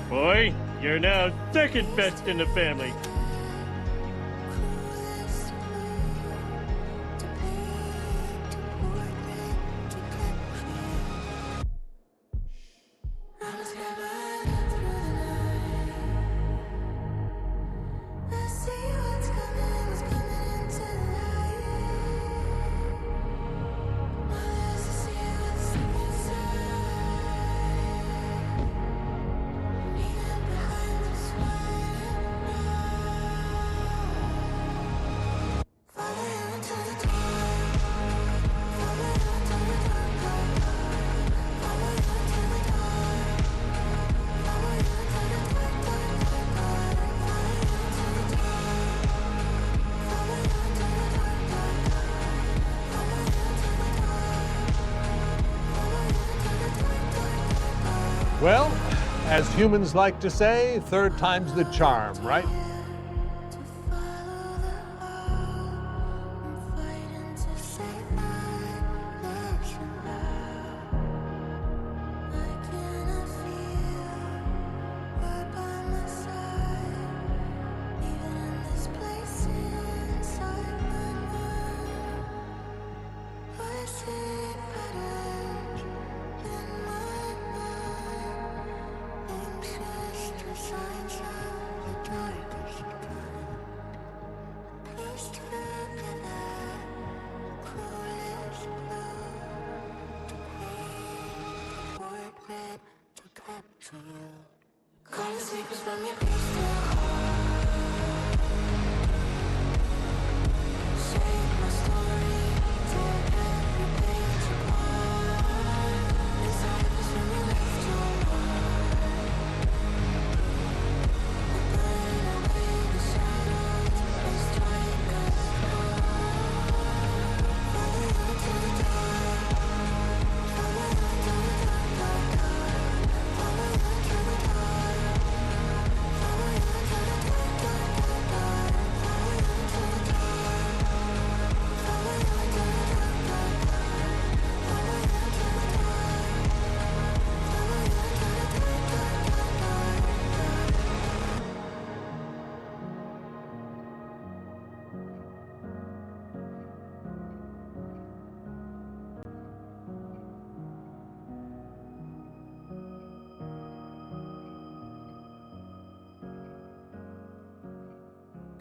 Boy, you're now second best in the family. Well, as humans like to say, third time's the charm, right?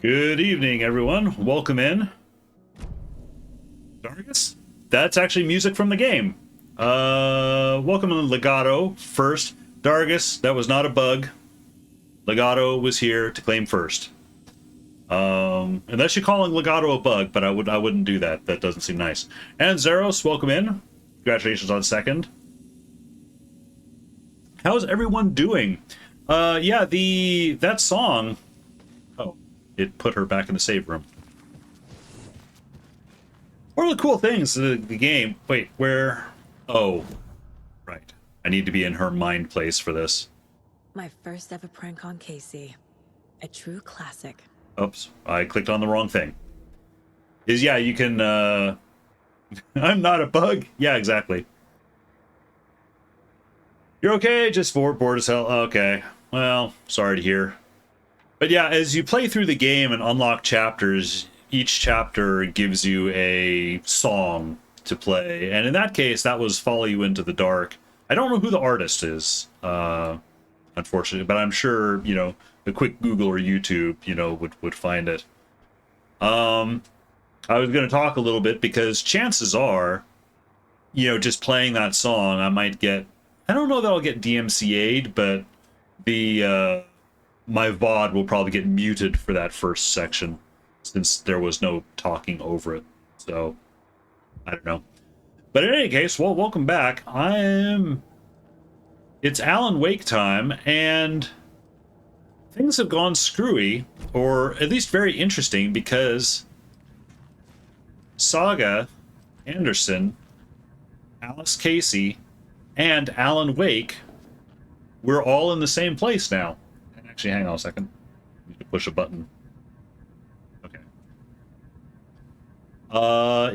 Good evening, everyone. Welcome in. Dargus? That's actually music from the game. Welcome in Legato first. Dargus, that was not a bug. Legato was here to claim first. Unless you're calling Legato a bug, but I wouldn't do that. That doesn't seem nice. And Zeros, welcome in. Congratulations on second. How's everyone doing? Yeah, that song. Oh, it put her back in the save room. One of the cool things, the game. Wait, where? Oh, right. I need to be in her mind place for this. My first ever prank on Casey. A true classic. Oops, I clicked on the wrong thing. Yeah, you can, I'm not a bug. Yeah, exactly. You're okay? Just bored as hell? Okay. Well, sorry to hear. But yeah, as you play through the game and unlock chapters, each chapter gives you a song to play. And in that case, that was Follow You Into the Dark. I don't know who the artist is, unfortunately, but I'm sure, a quick Google or YouTube, would find it. I was going to talk a little bit because chances are, just playing that song, I don't know that I'll get DMCA'd, but my VOD will probably get muted for that first section since there was no talking over it. So, I don't know. But in any case, well, welcome back. It's Alan Wake time, and things have gone screwy, or at least very interesting, because Saga, Anderson, Alice Casey, and Alan Wake, we're all in the same place now. Actually, hang on a second. I need to push a button. Okay.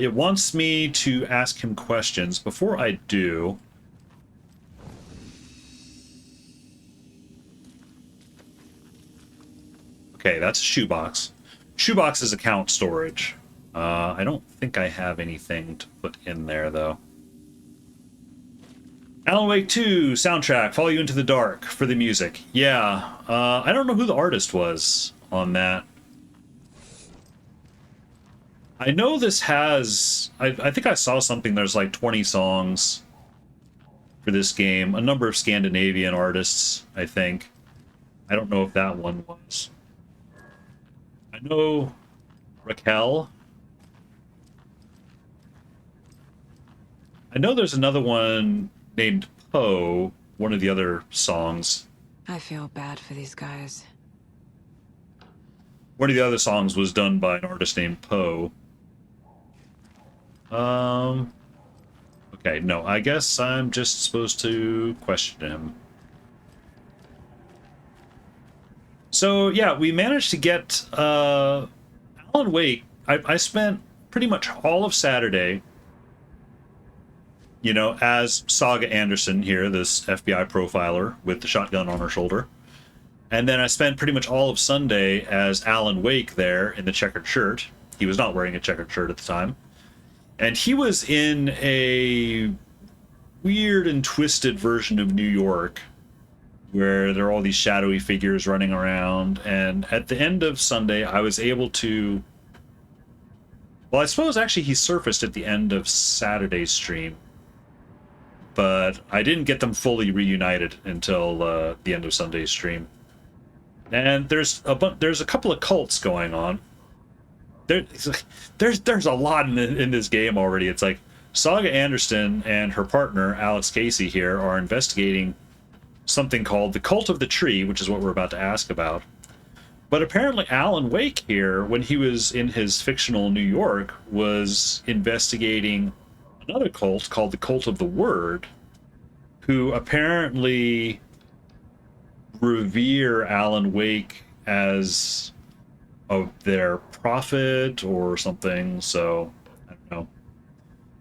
It wants me to ask him questions. Before I do, Okay, that's a shoebox. Shoebox is account storage. I don't think I have anything to put in there, though. Alan Wake 2 soundtrack, Follow You Into the Dark for the music. Yeah, I don't know who the artist was on that. I know this has... I think I saw something, there's like 20 songs for this game. A number of Scandinavian artists, I think. I don't know if that one was. I know Raquel. I know there's another one named Poe, one of the other songs. I feel bad for these guys. One of the other songs was done by an artist named Poe. Okay, no, I guess I'm just supposed to question him. So, yeah, we managed to get Alan Wake. I spent pretty much all of Saturday, you know, as Saga Anderson here, this FBI profiler with the shotgun on her shoulder. And then I spent pretty much all of Sunday as Alan Wake there in the checkered shirt. He was not wearing a checkered shirt at the time. And he was in a weird and twisted version of New York where there are all these shadowy figures running around. And at the end of Sunday, I was able to... Well, I suppose actually he surfaced at the end of Saturday's stream. But I didn't get them fully reunited until the end of Sunday's stream. And there's a couple of cults going on. There's a lot in this game already. It's like Saga Anderson and her partner Alex Casey here are investigating something called the Cult of the Tree, which is what we're about to ask about. But apparently Alan Wake here, when he was in his fictional New York, was investigating another cult called the Cult of the Word, who apparently revere Alan Wake as their prophet or something. So I don't know.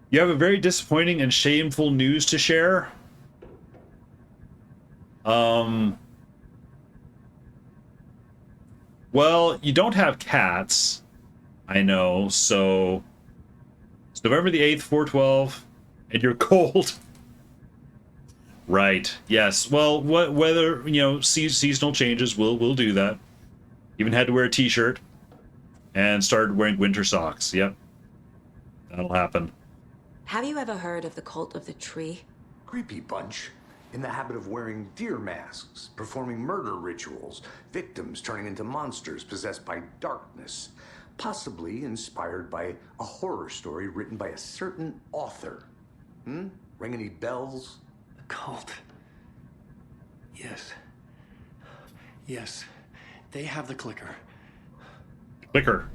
You have a very disappointing and shameful news to share. Well, you don't have cats, I know, so it's November the 8th, 4/12, and you're cold. Right, yes. Well, whether, you know, seasonal changes will do that. Even had to wear a t-shirt and started wearing winter socks. Yep, that'll happen. Have you ever heard of the Cult of the Tree? Creepy bunch. In the habit of wearing deer masks, performing murder rituals, victims turning into monsters possessed by darkness, possibly inspired by a horror story written by a certain author. Ring any bells? The cult. Yes. Yes. They have the clicker. Clicker.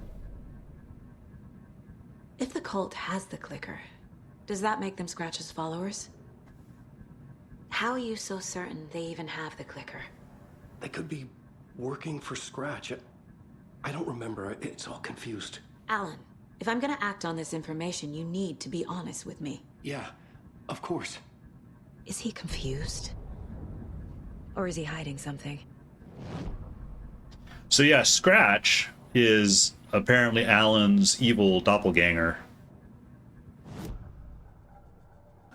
If the cult has the clicker, does that make them Scratch's followers? How are you so certain they even have the clicker? They could be working for Scratch. I don't remember. It's all confused. Alan, if I'm gonna act on this information, you need to be honest with me. Yeah, of course. Is he confused? Or is he hiding something? So yeah, Scratch is apparently Alan's evil doppelganger.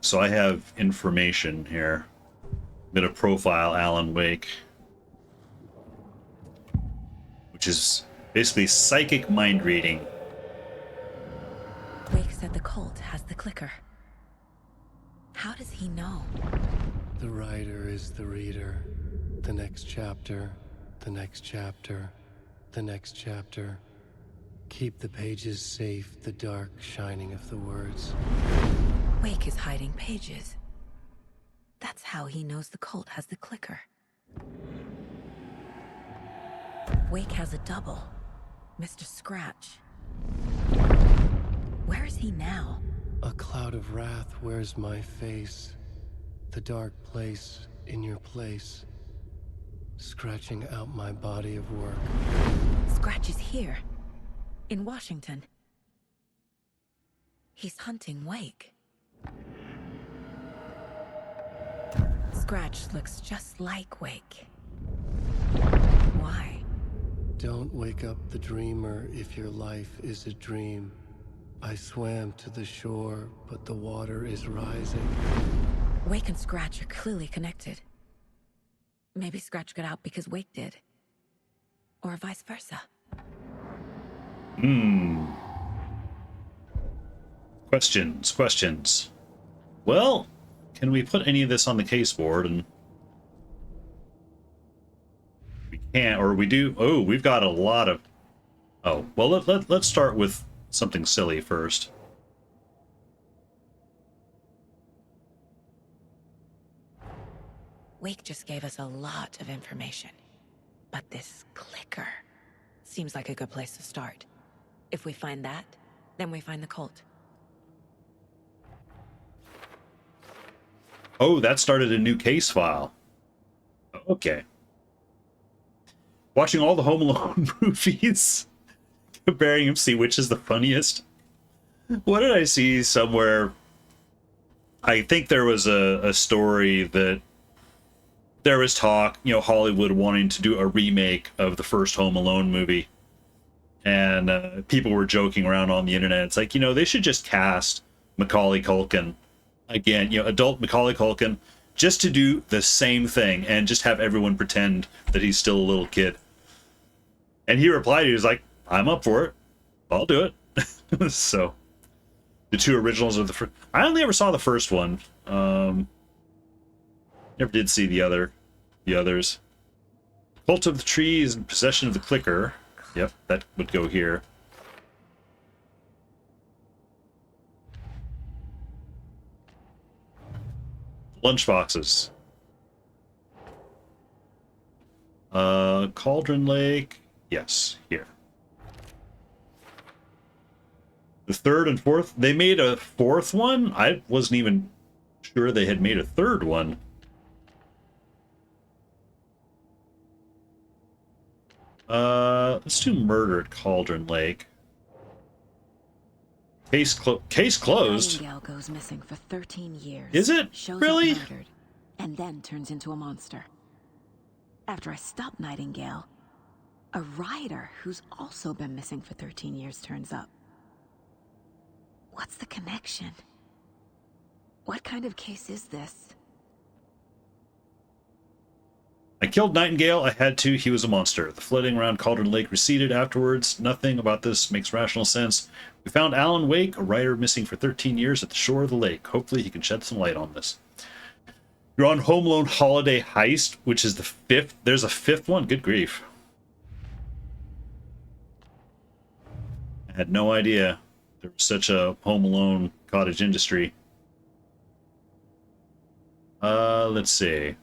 So I have information here. I'm going to profile Alan Wake, which is basically psychic mind reading. Wake said the cult has the clicker. How does he know? The writer is the reader. The next chapter, the next chapter, the next chapter. Keep the pages safe, the dark shining of the words. Wake is hiding pages. That's how he knows the cult has the clicker. Wake has a double. Mr. Scratch. Where is he now? A cloud of wrath wears my face. The dark place in your place. Scratching out my body of work. Scratch is here. In Washington. He's hunting Wake. Scratch looks just like Wake. Why? Don't wake up the dreamer if your life is a dream. I swam to the shore, but the water is rising. Wake and Scratch are clearly connected. Maybe Scratch got out because Wake did. Or vice versa. Questions. Well, can we put any of this on the case board? And we can't, or we do. Oh, we've got a lot of. Oh, well, let's start with something silly first. Wake just gave us a lot of information. But this clicker seems like a good place to start. If we find that, then we find the cult. Oh, that started a new case file. Okay. Watching all the Home Alone movies, comparing them, see which is the funniest. What did I see somewhere? I think there was a story that there was talk, you know, Hollywood wanting to do a remake of the first Home Alone movie. And people were joking around on the internet. It's like, you know, they should just cast Macaulay Culkin again, you know, adult Macaulay Culkin, just to do the same thing and just have everyone pretend that he's still a little kid. And he replied, he was like, I'm up for it. I'll do it. So the two originals of the first. I only ever saw the first one. Never did see the others. Cult of the Tree is in possession of the clicker. Yep, that would go here. Lunchboxes. Cauldron Lake. Yes, here. The third and fourth. They made a fourth one? I wasn't even sure they had made a third one. Let's do murder at Cauldron Lake. Case closed. Nightingale goes missing for 13 years. Is it? Shows Really? up murdered, and then turns into a monster. After I stop Nightingale, a rider who's also been missing for 13 years turns up. What's the connection? What kind of case is this? I killed Nightingale. I had to. He was a monster. The flooding around Cauldron Lake receded afterwards. Nothing about this makes rational sense. We found Alan Wake, a writer missing for 13 years at the shore of the lake. Hopefully he can shed some light on this. You're on Home Alone Holiday Heist, which is the fifth. There's a fifth one? Good grief. I had no idea there was such a Home Alone cottage industry. Let's see.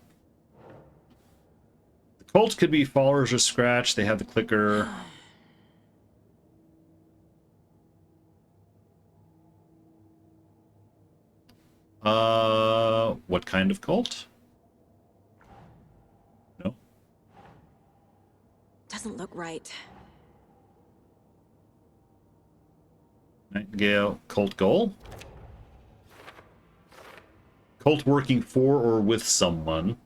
Cult could be followers of Scratch. They have the clicker. What kind of cult? No. Doesn't look right. Nightingale, cult goal. Cult working for or with someone.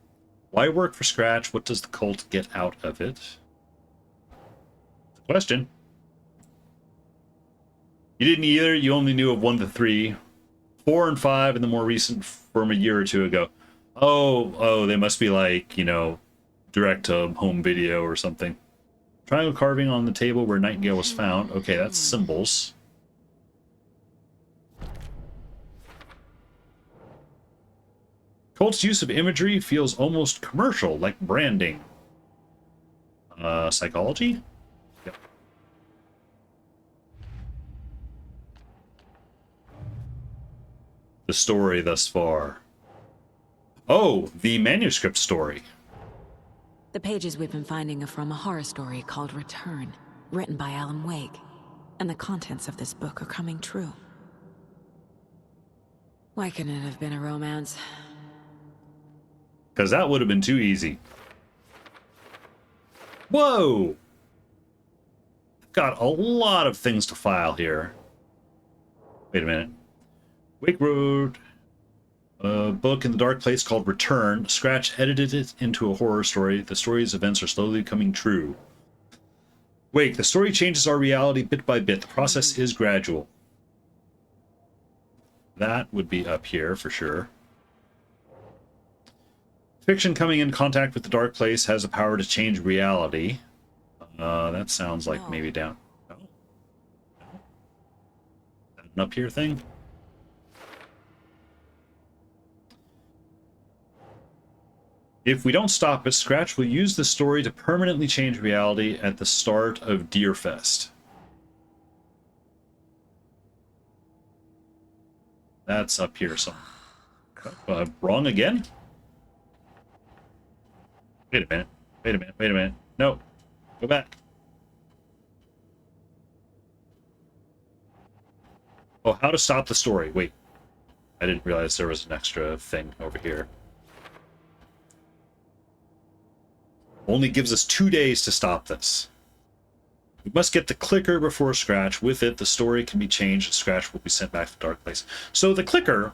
Why work for Scratch? What does the cult get out of it? Question. You didn't either. You only knew of 1 to 3. 4 and 5 and the more recent from a year or two ago. Oh, they must be like, you know, direct to home video or something. Triangle carving on the table where Nightingale was found. Okay, that's symbols. Cult's use of imagery feels almost commercial, like branding. Psychology? Yep. The story thus far. Oh, the manuscript story. The pages we've been finding are from a horror story called Return, written by Alan Wake. And the contents of this book are coming true. Why couldn't it have been a romance? Because that would have been too easy. Whoa! Got a lot of things to file here. Wait a minute. Wake Road. A book in the dark place called Return. Scratch edited it into a horror story. The story's events are slowly becoming true. Wait, the story changes our reality bit by bit. The process is gradual. That would be up here for sure. Fiction coming in contact with the dark place has the power to change reality. That sounds like maybe down. No. No. An up here thing? If we don't stop it, Scratch will use the story to permanently change reality at the start of Deerfest. That's up here somewhere. Wrong again? Wait a minute. Wait a minute. Wait a minute. No. Go back. Oh, how to stop the story. Wait. I didn't realize there was an extra thing over here. Only gives us 2 days to stop this. We must get the clicker before Scratch. With it, the story can be changed and Scratch will be sent back to the dark place. So the clicker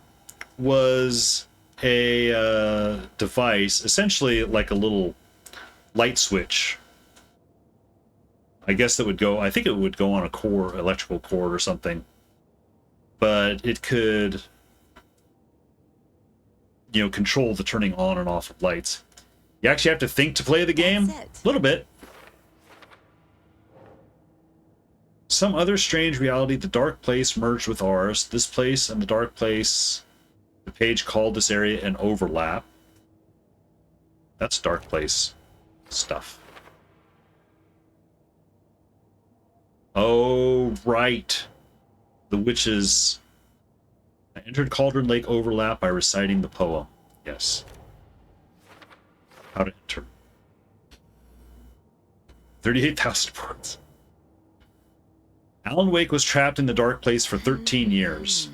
was a device, essentially like a little light switch. I guess that would go, I think it would go on a cord, electrical cord or something. But it could, you know, control the turning on and off of lights. You actually have to think to play the game? A little bit. Some other strange reality, the dark place merged with ours. This place and the dark place, the page called this area an overlap. That's dark place stuff. Oh, right. The witches. I entered Cauldron Lake overlap by reciting the poem. Yes. How to enter. 38,000 words. Alan Wake was trapped in the dark place for 13 years.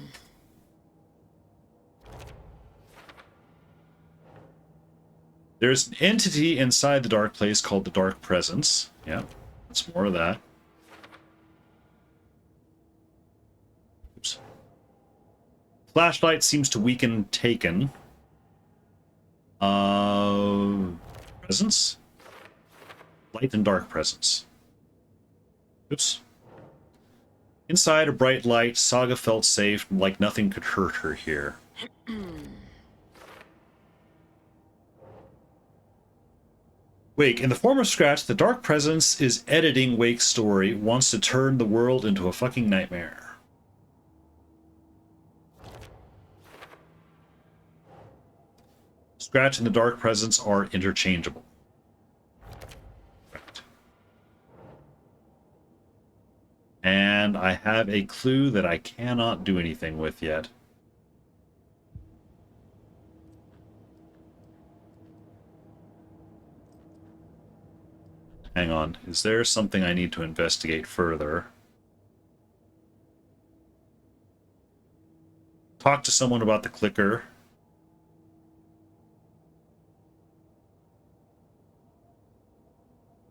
There's an entity inside the dark place called the Dark Presence. Yeah, that's more of that. Oops. Flashlight seems to weaken Taken. Presence? Light and dark presence. Oops. Inside a bright light, Saga felt safe, like nothing could hurt her here. Wake, in the form of Scratch, the Dark Presence is editing Wake's story, wants to turn the world into a fucking nightmare. Scratch and the Dark Presence are interchangeable. Right. And I have a clue that I cannot do anything with yet. Hang on, is there something I need to investigate further? Talk to someone about the clicker.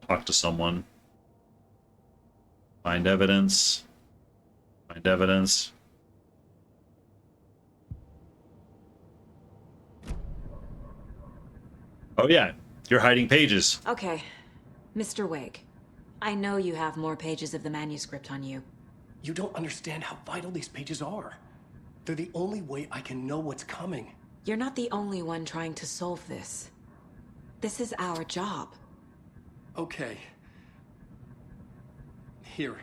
Talk to someone. Find evidence. Find evidence. Oh yeah, you're hiding pages. Okay, Mr. Wake. I know you have more pages of the manuscript on you. You don't understand how vital these pages are. They're the only way I can know what's coming. You're not the only one trying to solve this. This is our job. Okay. Here.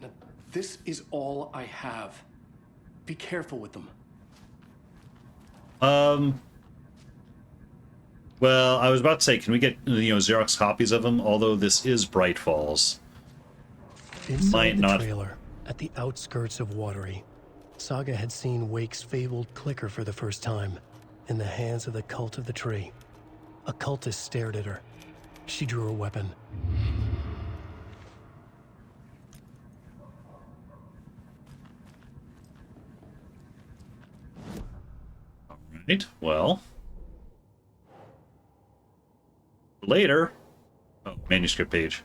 Now, this is all I have. Be careful with them. Well, I was about to say, can we get, Xerox copies of them? Although this is Bright Falls. Inside Might the not. trailer, at the outskirts of Watery, Saga had seen Wake's fabled clicker for the first time, in the hands of the Cult of the Tree. A cultist stared at her. She drew a weapon. Right, well. Later. Oh, manuscript page.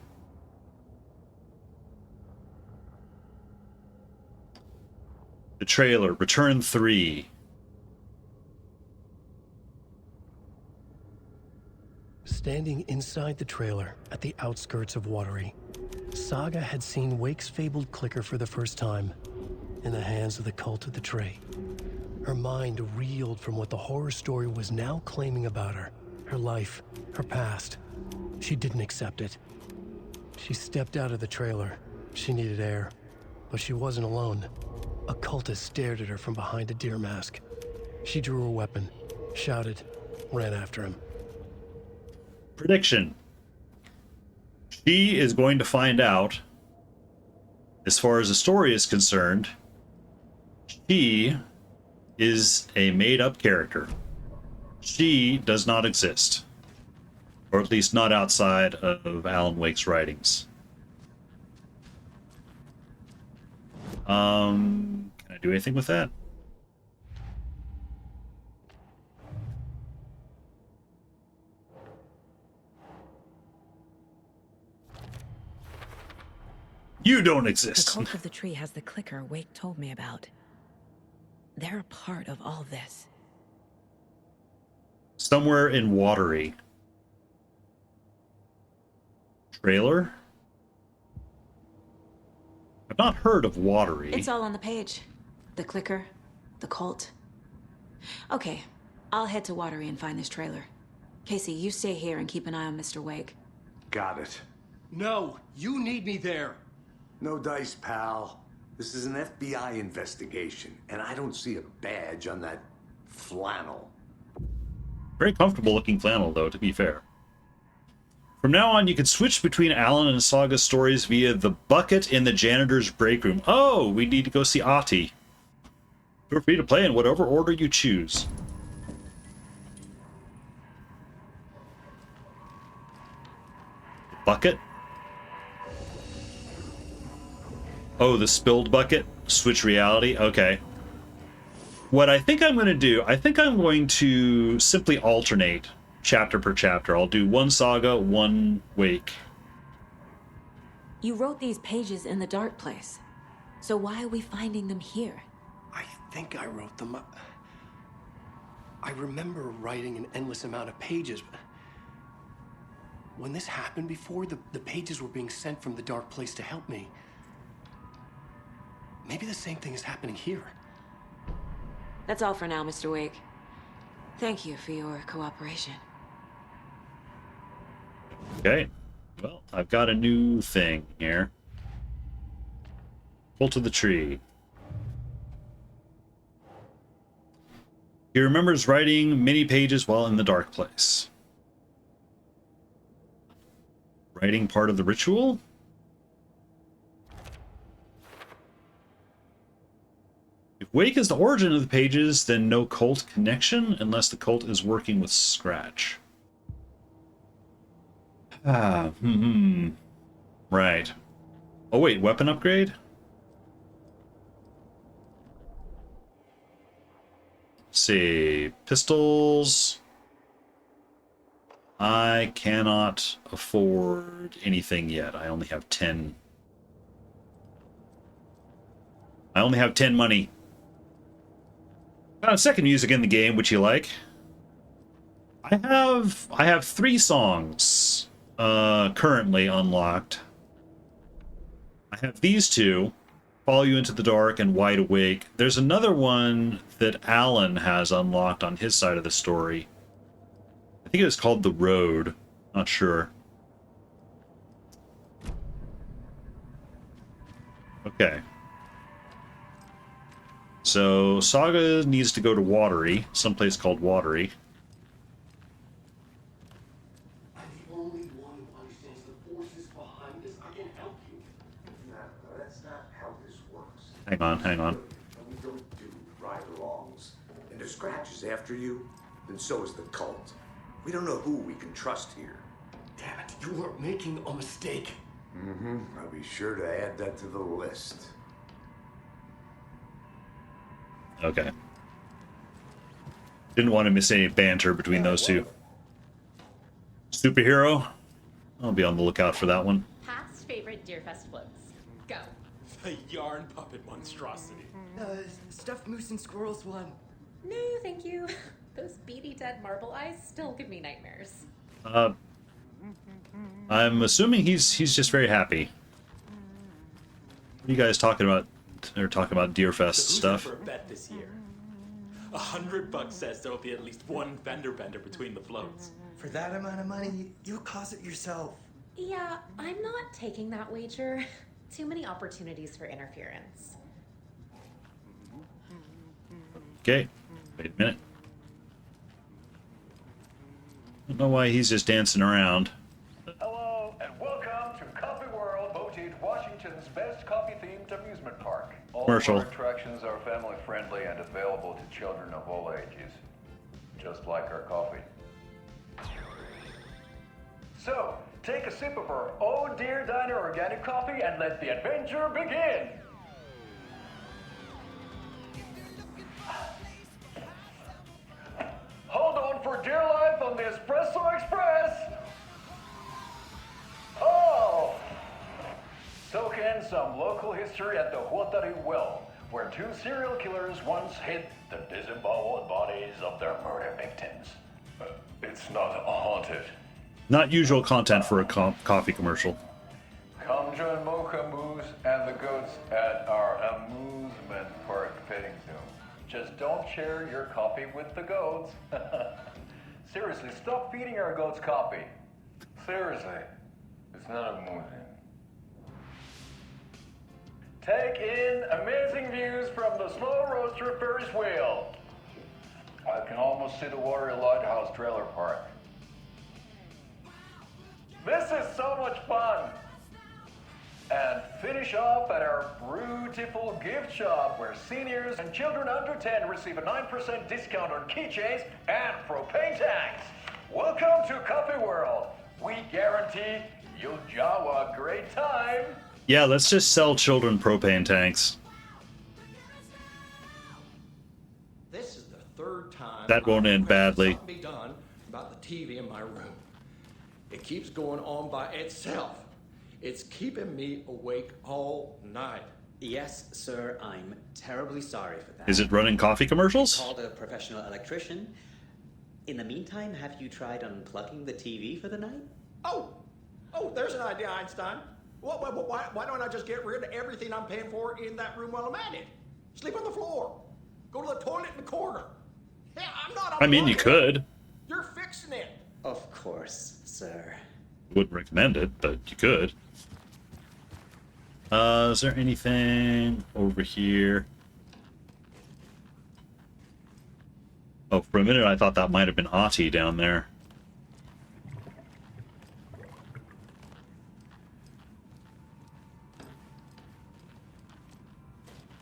The trailer, Return 3. Standing inside the trailer at the outskirts of Watery, Saga had seen Wake's fabled clicker for the first time, in the hands of the Cult of the Tree. Her mind reeled from what the horror story was now claiming about her life, her past. She didn't accept it. She stepped out of the trailer. She needed air, but she wasn't alone. A cultist stared at her from behind a deer mask. She drew her weapon, shouted, ran after him. Prediction. She is going to find out, as far as the story is concerned, she is a made-up character. She does not exist. Or at least not outside of Alan Wake's writings. Can I do anything with that? You don't The exist. Cult of the Tree has the clicker Wake told me about. They're a part of all this. Somewhere in Watery. Trailer? I've not heard of Watery. It's all on the page. The clicker, the cult. Okay, I'll head to Watery and find this trailer. Casey, you stay here and keep an eye on Mr. Wake. Got it. No, you need me there. No dice, pal. This is an FBI investigation, and I don't see a badge on that flannel. Very comfortable looking flannel, though, to be fair. From now on, you can switch between Alan and Saga's stories via the bucket in the janitor's break room. Oh, we need to go see Ahti. Feel free to play in whatever order you choose. Bucket? Oh, the spilled bucket? Switch reality? Okay. What I think I'm going to do, I think I'm going to simply alternate chapter per chapter. I'll do one Saga, one Wake. You wrote these pages in the dark place. So why are we finding them here? I think I wrote them. I remember writing an endless amount of pages. When this happened before, the pages were being sent from the dark place to help me. Maybe the same thing is happening here. That's all for now, Mr. Wake. Thank you for your cooperation. Okay. Well, I've got a new thing here. Cult of the Tree. He remembers writing many pages while in the dark place. Writing part of the ritual? If Wake is the origin of the pages, then no cult connection, unless the cult is working with Scratch. Right. Oh wait, weapon upgrade? Let's see. Pistols. I cannot afford anything yet. I only have 10. I only have 10 money. Second music in the game, which you like. I have 3 songs currently unlocked. I have these 2, Follow You Into the Dark and Wide Awake. There's another one that Alan has unlocked on his side of the story. I think it was called The Road. Not sure. Okay. So, Saga needs to go to Watery, someplace called Watery. I'm the only one who understands the forces behind this. I can help you. No, that's not how this works. Hang on. We don't do ride-alongs. And if Scratch is after you, then so is the cult. We don't know who we can trust here. Damn it, you are making a mistake. I'll be sure to add that to the list. Okay. Didn't want to miss any banter between those two. Superhero? I'll be on the lookout for that one. Past favorite Deerfest floats. Go. A yarn puppet monstrosity. Stuffed moose and squirrels one. No, thank you. Those beady dead marble eyes still give me nightmares. I'm assuming he's just very happy. You guys talking about? They're talking about Deerfest So who's stuff. in for a bet this year? $100 says there'll be at least one fender bender between the floats. For that amount of money, you'll cause it yourself. Yeah, I'm not taking that wager. Too many opportunities for interference. Okay, wait a minute. I don't know why he's just dancing around. Hello, and welcome to Coffee World, voted Washington's best coffee-themed amusement park. All Commercial. of our attractions are family-friendly and available to children of all ages, just like our coffee. So, take a sip of our Oh Dear Diner organic coffee and let the adventure begin! Hold on for dear life on the Espresso Express! Oh! Soak in some local history at the Huatari Well, where two serial killers once hid the disemboweled bodies of their murder victims. It's not haunted. Not usual content for a coffee commercial. Come join Mocha Moose and the goats at our amusement park petting zoo. Just don't share your coffee with the goats. Seriously, stop feeding our goats coffee. Seriously, it's not amusing. Take in amazing views from the Slow Roaster Ferris wheel. I can almost see the Watery Lighthouse trailer park. This is so much fun! And finish off at our beautiful gift shop where seniors and children under 10 receive a 9% discount on keychains and propane tanks. Welcome to Coffee World. We guarantee you'll jaw a great time. Yeah, let's just sell children propane tanks. This is the third time That won't end badly. something be done about the TV in my room. It keeps going on by itself. It's keeping me awake all night. Yes, sir, I'm terribly sorry for that. Is it running coffee commercials? Called a professional electrician. In the meantime, have you tried unplugging the TV for the night? Oh, there's an idea, Einstein. Why don't I just get rid of everything I'm paying for in that room while I'm at it? Sleep on the floor. Go to the toilet in the corner. Yeah, I'm not. I mean, you could. You're fixing it. Of course, sir. Wouldn't recommend it, but you could. Is there anything over here? Oh, for a minute I thought that might have been Ahti down there.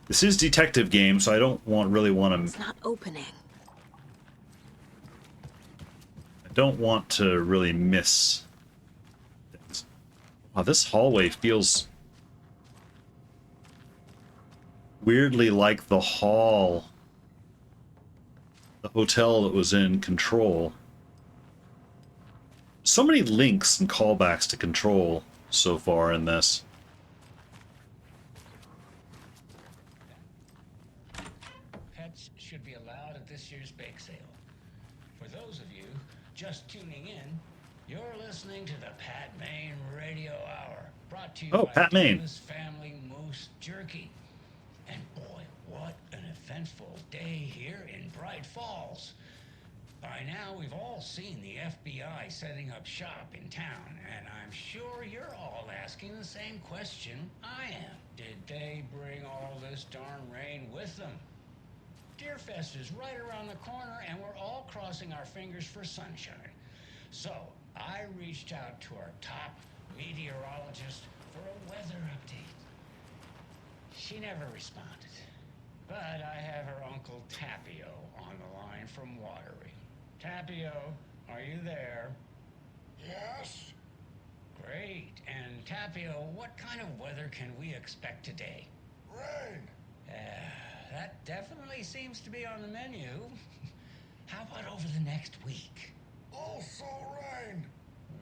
This is detective game, so I don't really want to. It's not opening. I don't want to really miss things. Wow, this hallway feels weirdly like the hall, the hotel that was in Control. So many links and callbacks to Control so far in this. Pets should be allowed at this year's bake sale. For those of you just tuning in, you're listening to the Pat Maine Radio Hour, brought to you by Pat Maine. Davis Family Moose Jerky. And boy, what an eventful day here in Bright Falls. By now, we've all seen the FBI setting up shop in town, and I'm sure you're all asking the same question I am. Did they bring all this darn rain with them? Deerfest is right around the corner, and we're all crossing our fingers for sunshine. So, I reached out to our top meteorologist for a weather update. She never responded. But I have her Uncle Tapio on the line from Watery. Tapio, are you there? Yes. Great. And Tapio, what kind of weather can we expect today? Rain. That definitely seems to be on the menu. How about over the next week? Also rain.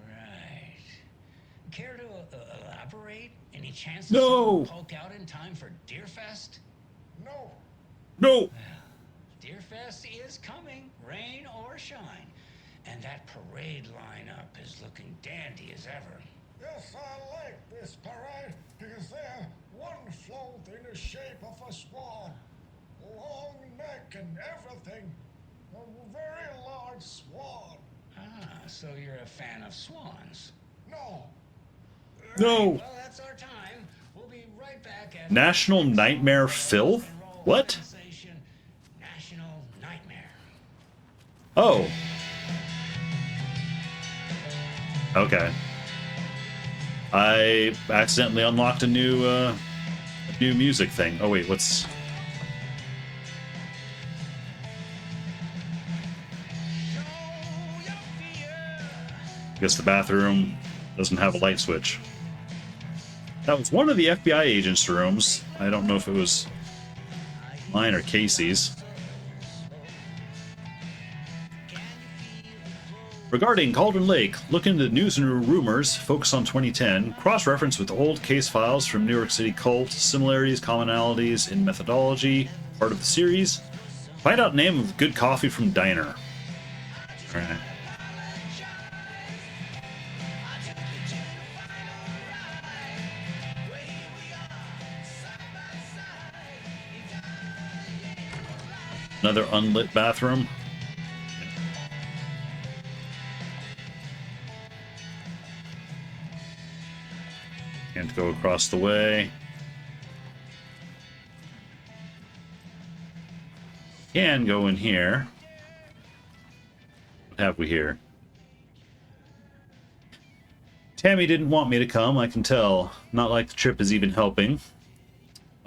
Right. Care to elaborate? Any chance No. someone poke out in time for Deerfest? No. No. Deerfest is coming, rain or shine. And that parade lineup is looking dandy as ever. Yes, I like this parade because they're one float in the shape of a swan. Long neck and everything. A very large swan. Ah, so you're a fan of swans. No. No. Well, that's our time. We'll be right back at National Nightmare Phil? What? National Nightmare. Oh. Okay. I accidentally unlocked a new music thing. Oh wait, what's... I guess the bathroom doesn't have a light switch. That was one of the FBI agents' rooms. I don't know if it was mine or Casey's. Regarding Cauldron Lake, look into news and rumors, focus on 2010, cross-reference with old case files from New York City cult, similarities, commonalities in methodology, part of the series. Find out name of good coffee from diner. Alright. Another unlit bathroom. Can't go across the way. Can go in here. What have we here? Tammy didn't want me to come, I can tell. Not like the trip is even helping.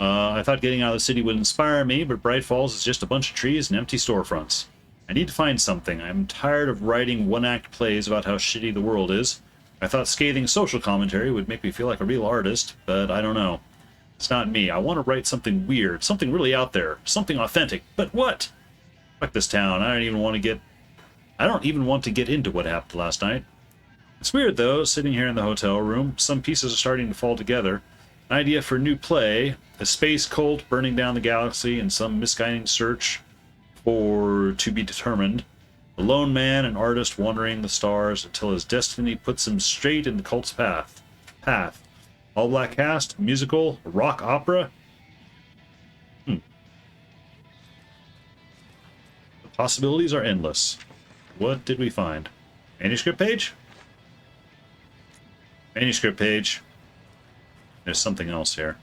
I thought getting out of the city would inspire me, but Bright Falls is just a bunch of trees and empty storefronts. I need to find something. I'm tired of writing one-act plays about how shitty the world is. I thought scathing social commentary would make me feel like a real artist, but I don't know. It's not me. I want to write something weird, something really out there, something authentic. But what? Fuck this town. I don't even want to get into what happened last night. It's weird though, sitting here in the hotel room. Some pieces are starting to fall together. An idea for a new play, a space cult burning down the galaxy in some misguiding search for to be determined. A lone man, an artist wandering the stars until his destiny puts him straight in the cult's path. All black cast, musical, rock opera. The possibilities are endless. What did we find? Manuscript page? Manuscript page. There's something else here.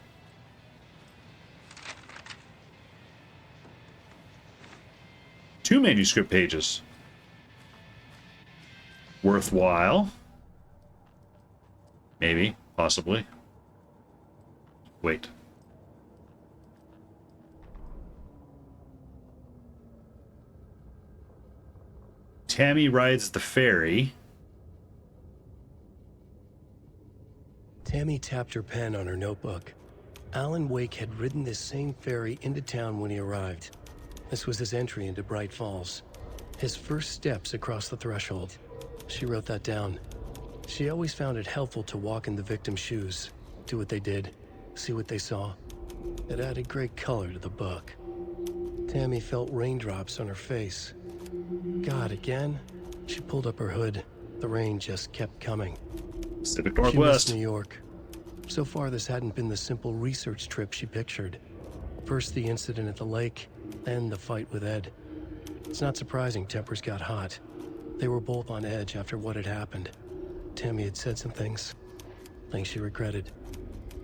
Two manuscript pages. Worthwhile. Maybe. Possibly. Wait. Tammy rides the ferry. Tammy tapped her pen on her notebook. Alan Wake had ridden this same ferry into town when he arrived. This was his entry into Bright Falls. His first steps across the threshold. She wrote that down. She always found it helpful to walk in the victim's shoes, do what they did, see what they saw. It added great color to the book. Tammy felt raindrops on her face. God, again? She pulled up her hood. The rain just kept coming. Pacific She Northwest. missed New York. So far, this hadn't been the simple research trip she pictured. First the incident at the lake, then the fight with Ed. It's not surprising tempers got hot. They were both on edge after what had happened. Tammy had said some things she regretted.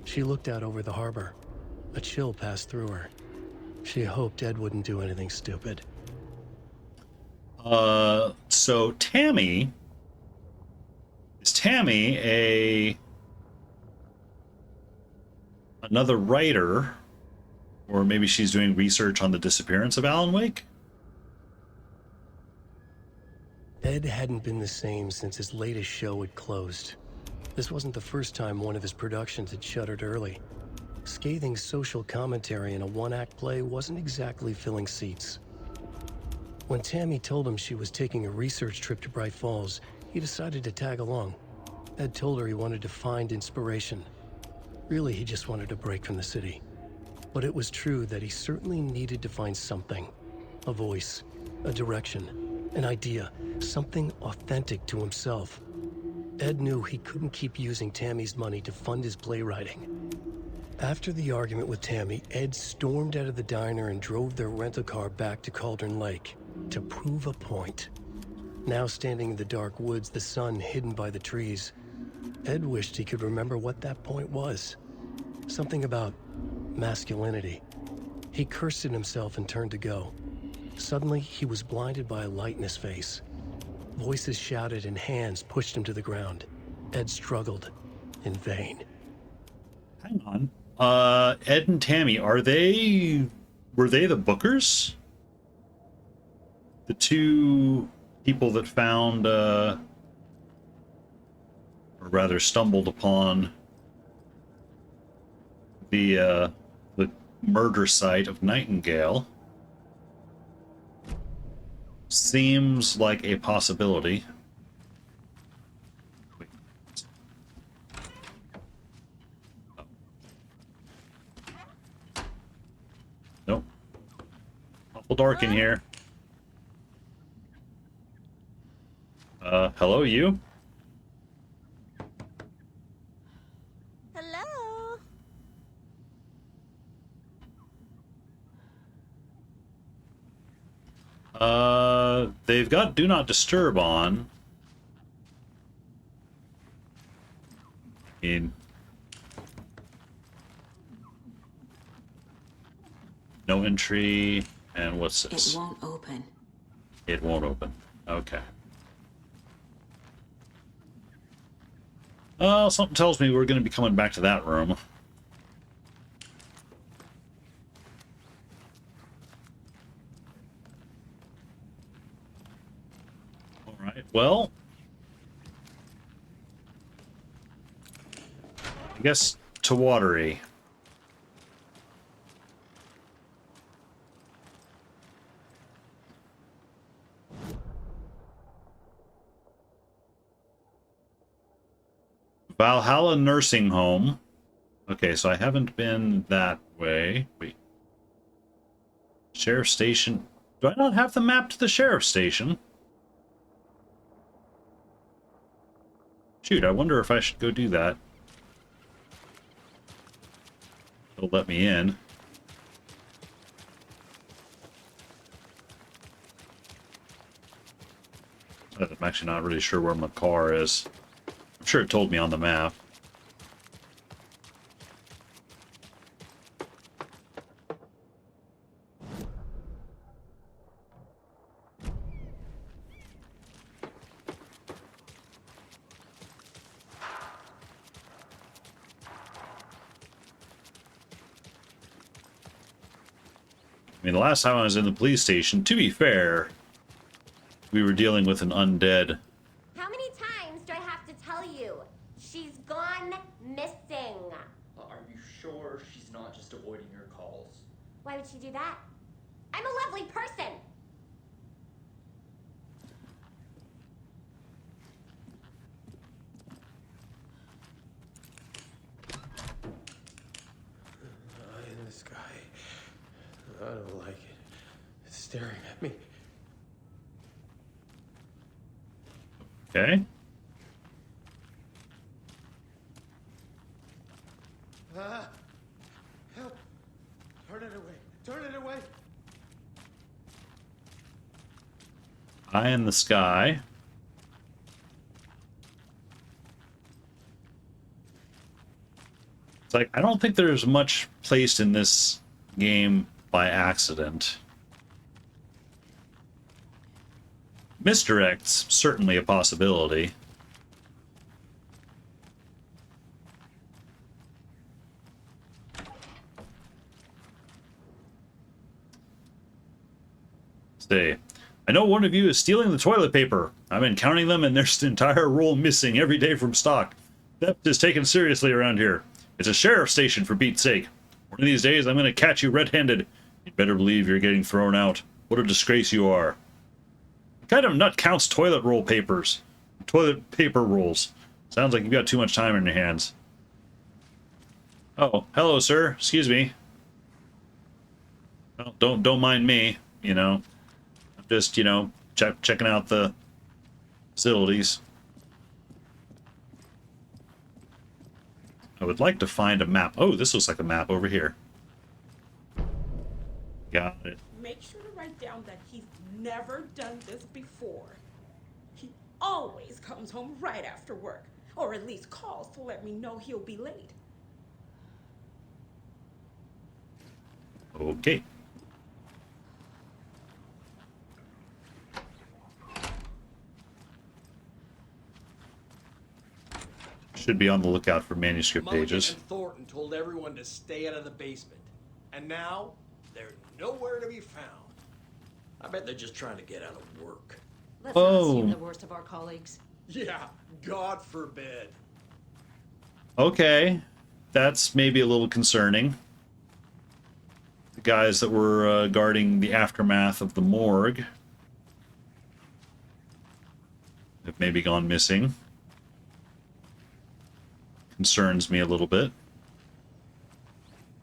She looked out over the harbor. A chill passed through her. She hoped Ed wouldn't do anything stupid. So Tammy... Is Tammy another writer? Or maybe she's doing research on the disappearance of Alan Wake? Ed hadn't been the same since his latest show had closed. This wasn't the first time one of his productions had shuttered early. Scathing social commentary in a one-act play wasn't exactly filling seats. When Tammy told him she was taking a research trip to Bright Falls, he decided to tag along. Ed told her he wanted to find inspiration. Really, he just wanted a break from the city. But it was true that he certainly needed to find something. A voice, a direction, an idea, something authentic to himself. Ed knew he couldn't keep using Tammy's money to fund his playwriting. After the argument with Tammy, Ed stormed out of the diner and drove their rental car back to Cauldron Lake to prove a point. Now standing in the dark woods, the sun hidden by the trees, Ed wished he could remember what that point was. Something about masculinity. He cursed at himself and turned to go. Suddenly, he was blinded by a light in his face. Voices shouted and hands pushed him to the ground. Ed struggled in vain. Hang on. Ed and Tammy, were they the Bookers? The two people that found, or rather stumbled upon the murder site of Nightingale. Seems like a possibility. Nope. Awful dark in here. Hello, you? Hello? They've got Do Not Disturb on. I mean, no entry, and what's this? It won't open. It won't open. Okay. Something tells me we're going to be coming back to that room. Alright, well, I guess to Watery. Valhalla Nursing Home. Okay, so I haven't been that way. Wait. Sheriff Station. Do I not have the map to the Sheriff Station? Shoot, I wonder if I should go do that. It'll let me in. I'm actually not really sure where my car is. I'm sure it told me on the map. I mean, the last time I was in the police station, to be fair, we were dealing with an undead. How many times do I have to tell you? She's gone missing. Are you sure she's not just avoiding your calls? Why would she do that? I'm a lovely person. Eye in the sky. I don't like it. It's staring at me. Okay. Help! Turn it away! Turn it away! Eye in the sky. It's like, I don't think there's much placed in this game by accident. Misdirect's certainly a possibility. Stay. I know one of you is stealing the toilet paper. I've been counting them and there's an entire roll missing every day from stock. Theft is taken seriously around here. It's a sheriff's station, for Pete's sake. One of these days I'm going to catch you red-handed. You'd better believe you're getting thrown out. What a disgrace you are. What kind of nut counts toilet roll papers? Toilet paper rolls. Sounds like you've got too much time on your hands. Oh, hello, sir. Excuse me. Well, don't mind me, you know. I'm just, you know, checking out the facilities. I would like to find a map. Oh, this looks like a map over here. Got it. Make sure to write down that he's never done this before. He always comes home right after work, or at least calls to let me know he'll be late. Okay. Should be on the lookout for manuscript pages. Mulligan and Thornton told everyone to stay out of the basement. And now, they're nowhere to be found. I bet they're just trying to get out of work. Let's not assume the worst of our colleagues. Yeah, God forbid. Okay. That's maybe a little concerning. The guys that were guarding the aftermath of the morgue have maybe gone missing. Concerns me a little bit.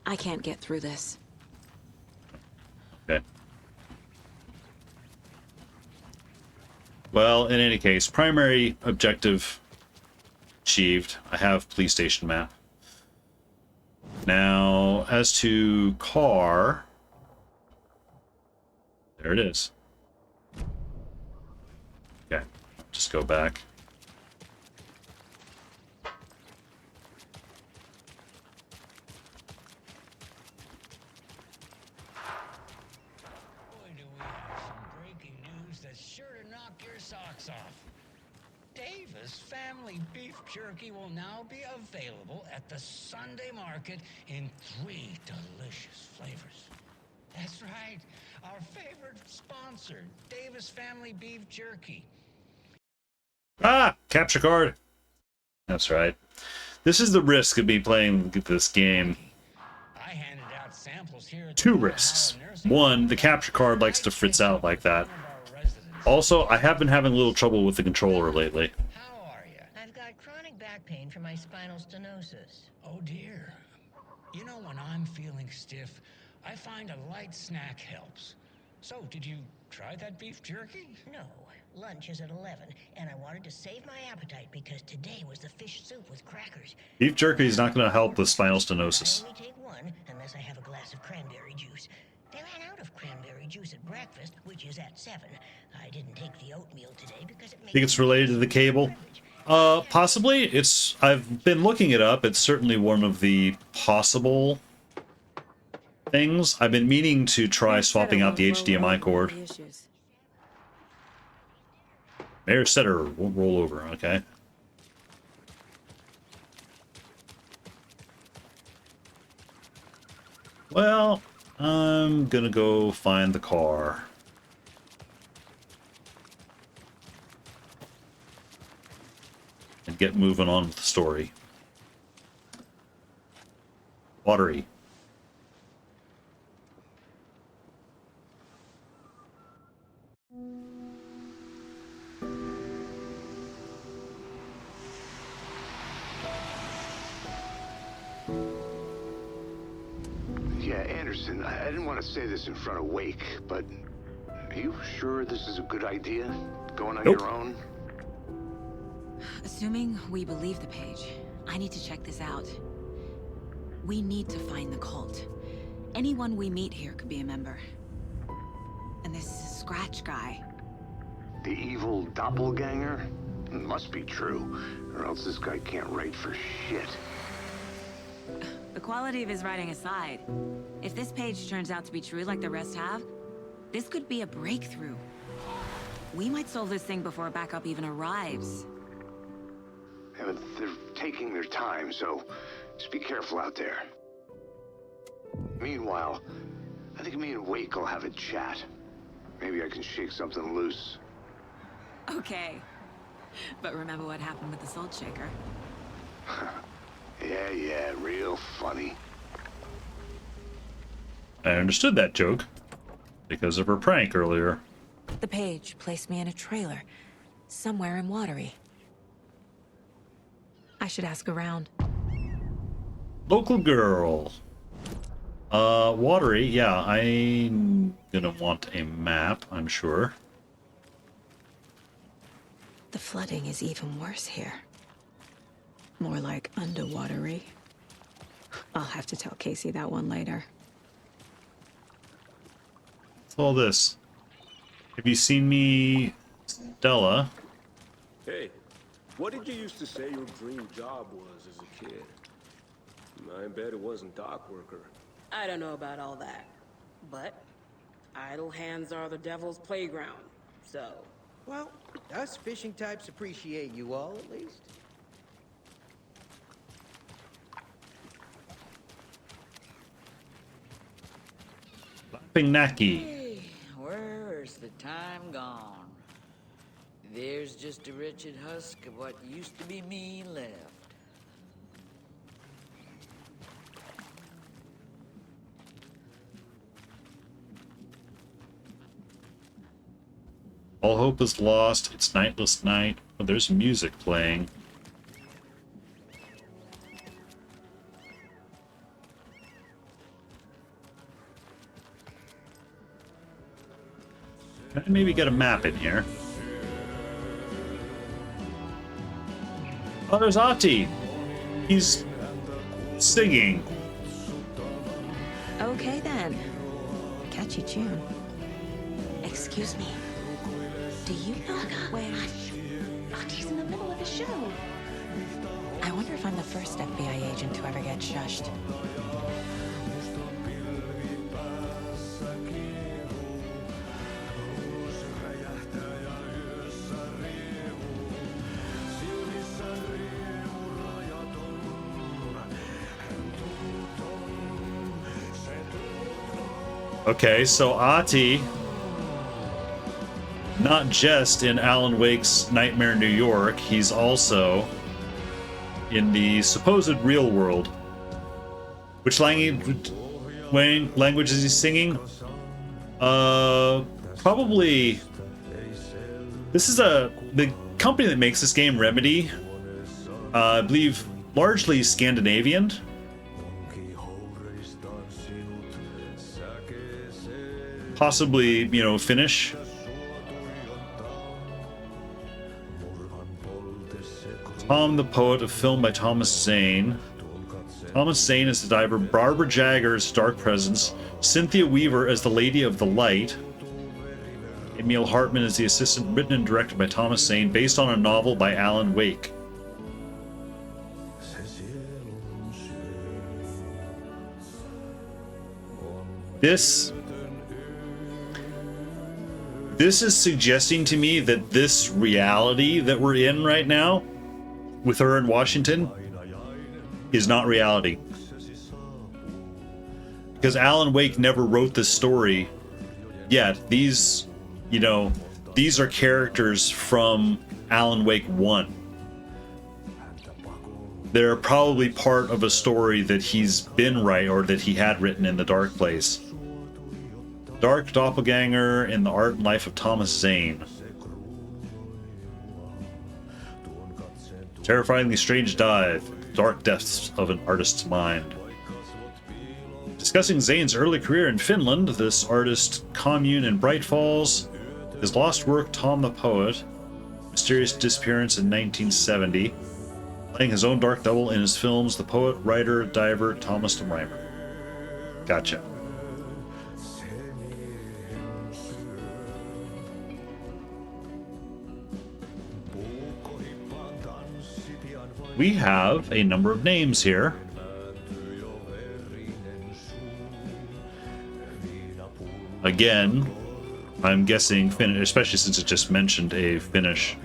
I can't get through this. Okay. Well, in any case, primary objective achieved. I have police station map. Now, as to car, there it is. Okay, just go back. Davis Family Beef Jerky will now be available at the Sunday market in 3 delicious flavors. That's right, our favorite sponsor, Davis Family Beef Jerky. Ah, capture card. That's right. This is the risk of me playing this game. I handed out samples here at Two risks. One, the capture card likes to fritz out like that. Also, I have been having a little trouble with the controller lately. I've got chronic back pain from my spinal stenosis. Oh dear. You know, when I'm feeling stiff, I find a light snack helps. So, did you try that beef jerky? No. Lunch is at 11, and I wanted to save my appetite because today was the fish soup with crackers. Beef jerky is not going to help with spinal stenosis. I only take one unless I have a glass of cranberry juice. They ran out of cranberry juice at breakfast, which is at 7. I didn't take the oatmeal today because it makes... Think it's related to the cable? Possibly. I've been looking it up. It's certainly one of the possible things. I've been meaning to try swapping out the HDMI cord. Mayor Setter won't roll over, okay. Well, I'm gonna go find the car. And get moving on with the story. Watery. Yeah, Anderson, I didn't want to say this in front of Wake, but are you sure this is a good idea? Going on your own? Assuming we believe the page, I need to check this out. We need to find the cult. Anyone we meet here could be a member. And this Scratch guy. The evil doppelganger? Must be true, or else this guy can't write for shit. The quality of his writing aside, if this page turns out to be true like the rest have, this could be a breakthrough. We might solve this thing before a backup even arrives. Yeah, but they're taking their time, so just be careful out there. Meanwhile, I think me and Wake will have a chat. Maybe I can shake something loose. Okay. But remember what happened with the salt shaker? Yeah, real funny. I understood that joke because of her prank earlier. The page placed me in a trailer, somewhere in Watery. I should ask around. Local girl. Watery, yeah, I'm gonna want a map, I'm sure. The flooding is even worse here. More like underwatery. I'll have to tell Casey that one later. What's all this? Have you seen me, Stella? Hey, what did you used to say your dream job was as a kid? I bet it wasn't dock worker. I don't know about all that, but idle hands are the devil's playground, so... Well, us fishing types appreciate you all, at least. Laughing Naki. Hey, where's the time gone? There's just a wretched husk of what used to be me left. All hope is lost. It's nightless night. Oh, there's music playing. Can I maybe get a map in here? Oh, there's Ahti. He's singing. Okay then. Catchy tune. Excuse me. Do you know where... He's in the middle of a show. I wonder if I'm the first FBI agent to ever get shushed. Okay, so Ahti, not just in Alan Wake's Nightmare New York, he's also in the supposed real world. Which language is he singing? Probably... This is the company that makes this game, Remedy, I believe largely Scandinavian. Possibly, you know, Finnish. Tom the Poet, a film by Thomas Zane. Thomas Zane as the diver, Barbara Jagger as Dark Presence, Cynthia Weaver as the Lady of the Light, Emil Hartman as the assistant, written and directed by Thomas Zane, based on a novel by Alan Wake. This is suggesting to me that this reality that we're in right now, with her in Washington, is not reality. Because Alan Wake never wrote this story yet. These, you know, these are characters from Alan Wake 1. They're probably part of a story that he's been writing, or that he had written in The Dark Place. Dark Doppelganger in the Art and Life of Thomas Zane. Terrifyingly strange dive, dark depths of an artist's mind. Discussing Zane's early career in Finland, this artist commune in Bright Falls, his lost work Tom the Poet, mysterious disappearance in 1970, playing his own dark double in his films, the poet, writer, diver Thomas the Rhymer. Gotcha. We have a number of names here. Again, I'm guessing Finnish, especially since it just mentioned a Finnish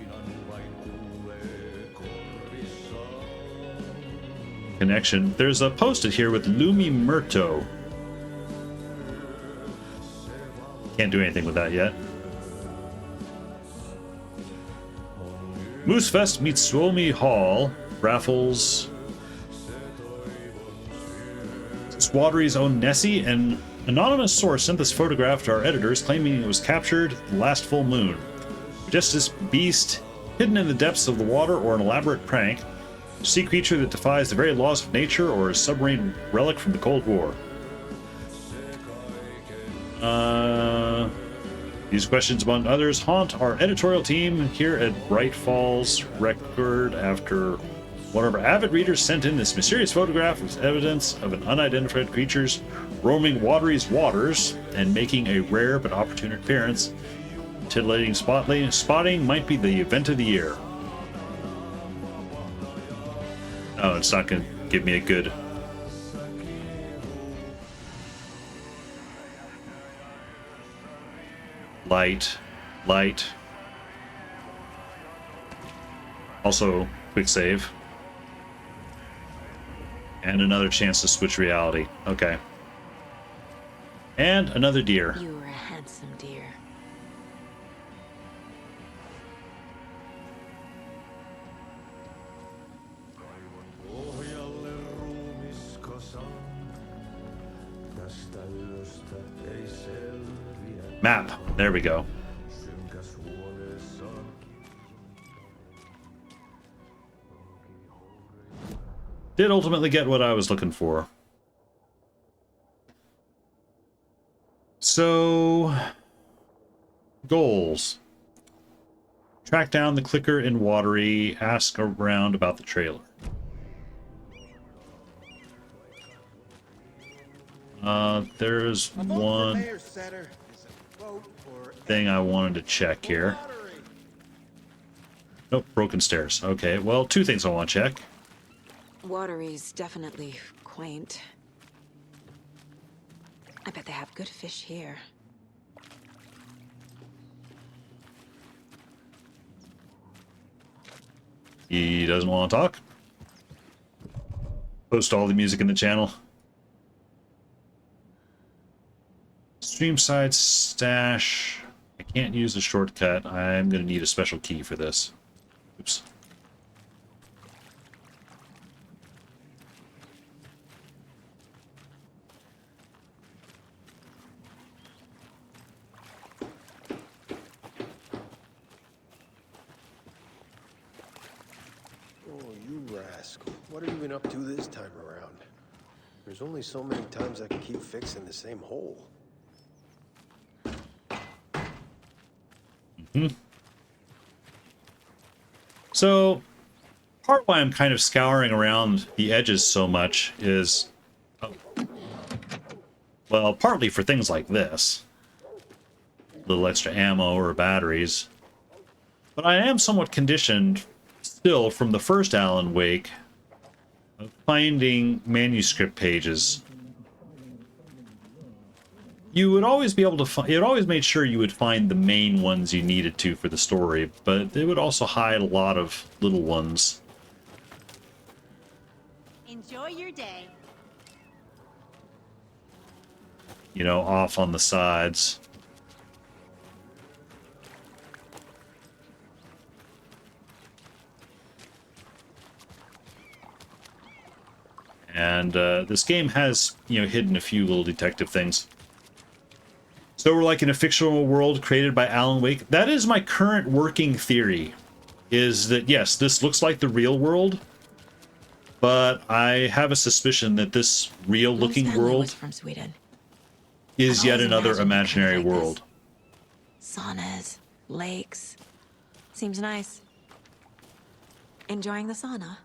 connection. There's a post-it here with Lumi Murto. Can't do anything with that yet. Moosefest meets Suomi Hall. Raffles. Squadry's own Nessie. An anonymous source sent this photograph to our editors, claiming it was captured the last full moon. Just this beast, hidden in the depths of the water, or an elaborate prank, a sea creature that defies the very laws of nature, or a submarine relic from the Cold War. These questions, among others, haunt our editorial team here at Bright Falls Record after One of our avid readers sent in this mysterious photograph as evidence of an unidentified creature's roaming Watery's waters and making a rare but opportune appearance. Titillating spotting might be the event of the year. Oh, it's not going to give me a good... Light. Also, quick save. And another chance to switch reality. Okay. And another deer. You were a handsome deer. Map. There we go. Did ultimately get what I was looking for. So, goals. Track down the clicker in Watery. Ask around about the trailer. There's one thing I wanted to check here. Nope, broken stairs. Okay, well, two things I want to check. Watery's definitely quaint. I bet they have good fish here. He doesn't want to talk. Post all the music in the channel. Streamside stash. I can't use the shortcut. I'm going to need a special key for this. Oops. Oh, you rascal. What have you been up to this time around? There's only so many times I can keep fixing the same hole. So, part why I'm kind of scouring around the edges so much is, well, partly for things like this. A little extra ammo or batteries. But I am somewhat conditioned still from the first Alan Wake of finding manuscript pages. You would always be able to find, it always made sure you would find the main ones you needed to for the story, but it would also hide a lot of little ones. Enjoy your day. You know, off on the sides. And this game has, you know, hidden a few little detective things. So we're like in a fictional world created by Alan Wake. That is my current working theory, is that yes, this looks like the real world, but I have a suspicion that this real-looking world from Sweden. is yet another imaginary world. Saunas, lakes. Seems nice. Enjoying the sauna?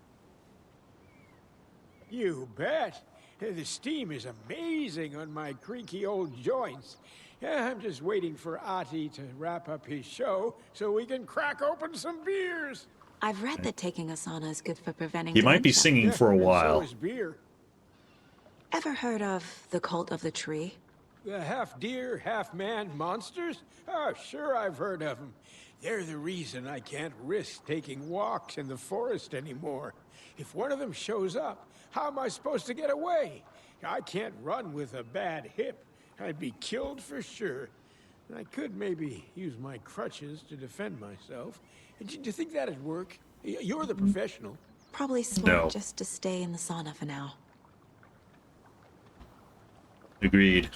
You bet. The steam is amazing on my creaky old joints. Yeah, I'm just waiting for Ati to wrap up his show so we can crack open some beers. I've read that taking a sauna is good for preventing He might be dementia. singing for a while. So is beer. Ever heard of the Cult of the Tree? The half-deer, half-man monsters? Oh, sure I've heard of them. They're the reason I can't risk taking walks in the forest anymore. If one of them shows up, how am I supposed to get away? I can't run with a bad hip. I'd be killed for sure. I could maybe use my crutches to defend myself. Do you think that'd work? You're the professional. Probably smart just to stay in the sauna for now. Agreed.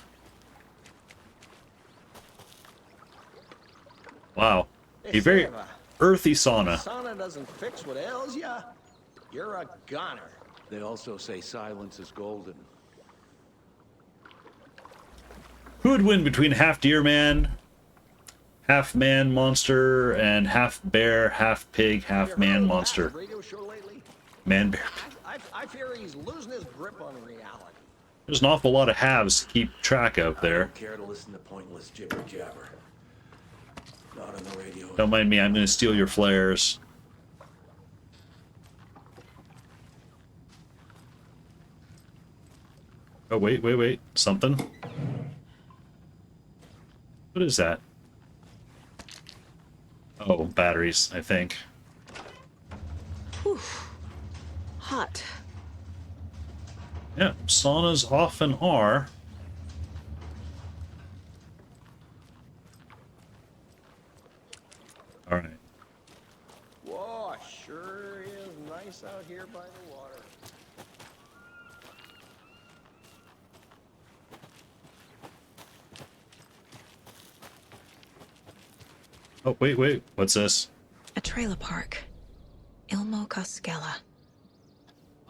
Wow. A very earthy sauna. Sauna doesn't fix what ails ya. You're a goner. They also say silence is golden. Who would win between half deer man, half monster, and half bear, half pig, half man monster? Radio show lately? Man bear. I fear he's losing his grip on reality. There's an awful lot of halves to keep track of there. I don't care to listen to pointless jibber jabber. Not on the radio. Don't mind me, I'm gonna steal your flares. Oh, wait. Something? What is that? Oh, batteries, I think. Whew. Hot. Yeah, saunas often are. All right. Whoa, sure is nice out here by the water. Oh, wait. What's this? A trailer park. Ilmo Koskela.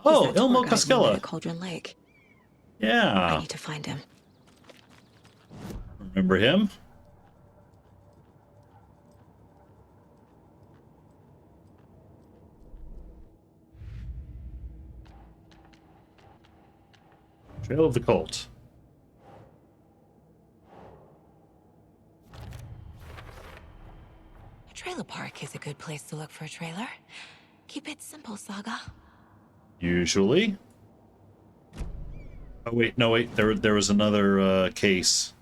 Oh, Ilmo Koskela. Cauldron Lake. Yeah. I need to find him. Remember him? Trail of the Cult. A trailer park is a good place to look for a trailer. Keep it simple, Saga. Usually. Oh wait, no wait. There was another case.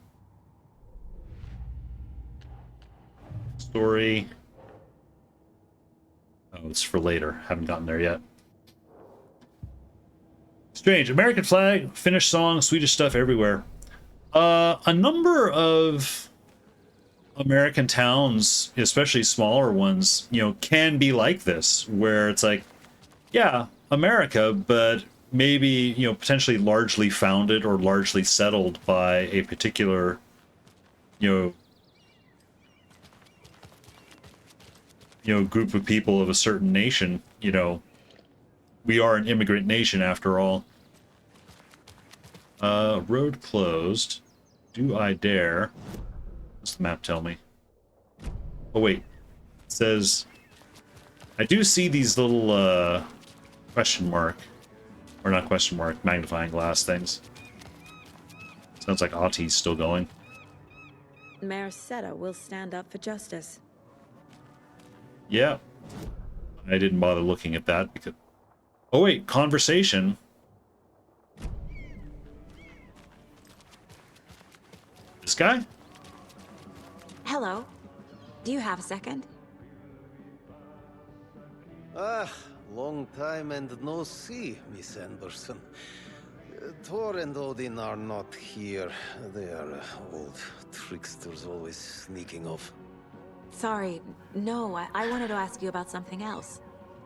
Story. Oh, it's for later. Haven't gotten there yet. Strange. American flag, Finnish song, Swedish stuff everywhere. A number of American towns, especially smaller ones, you know, can be like this, where it's like, yeah, America, but maybe, you know, potentially largely founded or largely settled by a particular, you know, group of people of a certain nation. You know, we are an immigrant nation after all. Road closed. Do I dare? What's the map tell me? Oh wait, it says I do see these little question mark, or not question mark, magnifying glass things. Sounds like Ahti's still going. Mayor Seta will stand up for justice. Yeah, I didn't bother looking at that because. Oh wait, conversation. This guy? Hello. Do you have a second? Ah, long time and no see, Miss Anderson. Thor and Odin are not here. They are old tricksters always sneaking off. Sorry, no, I wanted to ask you about something else.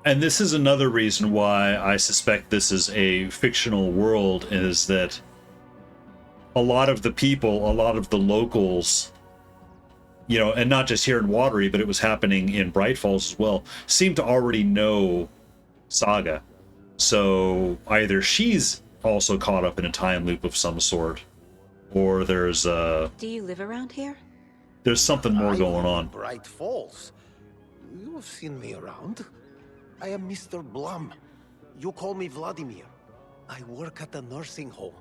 And this is another reason why I suspect this is a fictional world, is that a lot of the people, a lot of the locals, you know, and not just here in Watery, but it was happening in Bright Falls as well, seem to already know Saga. So either she's also caught up in a time loop of some sort, or there's Do you live around here? there's something more going on. Bright Falls. You have seen me around. I am Mr. Blum. You call me Vladimir. I work at the nursing home.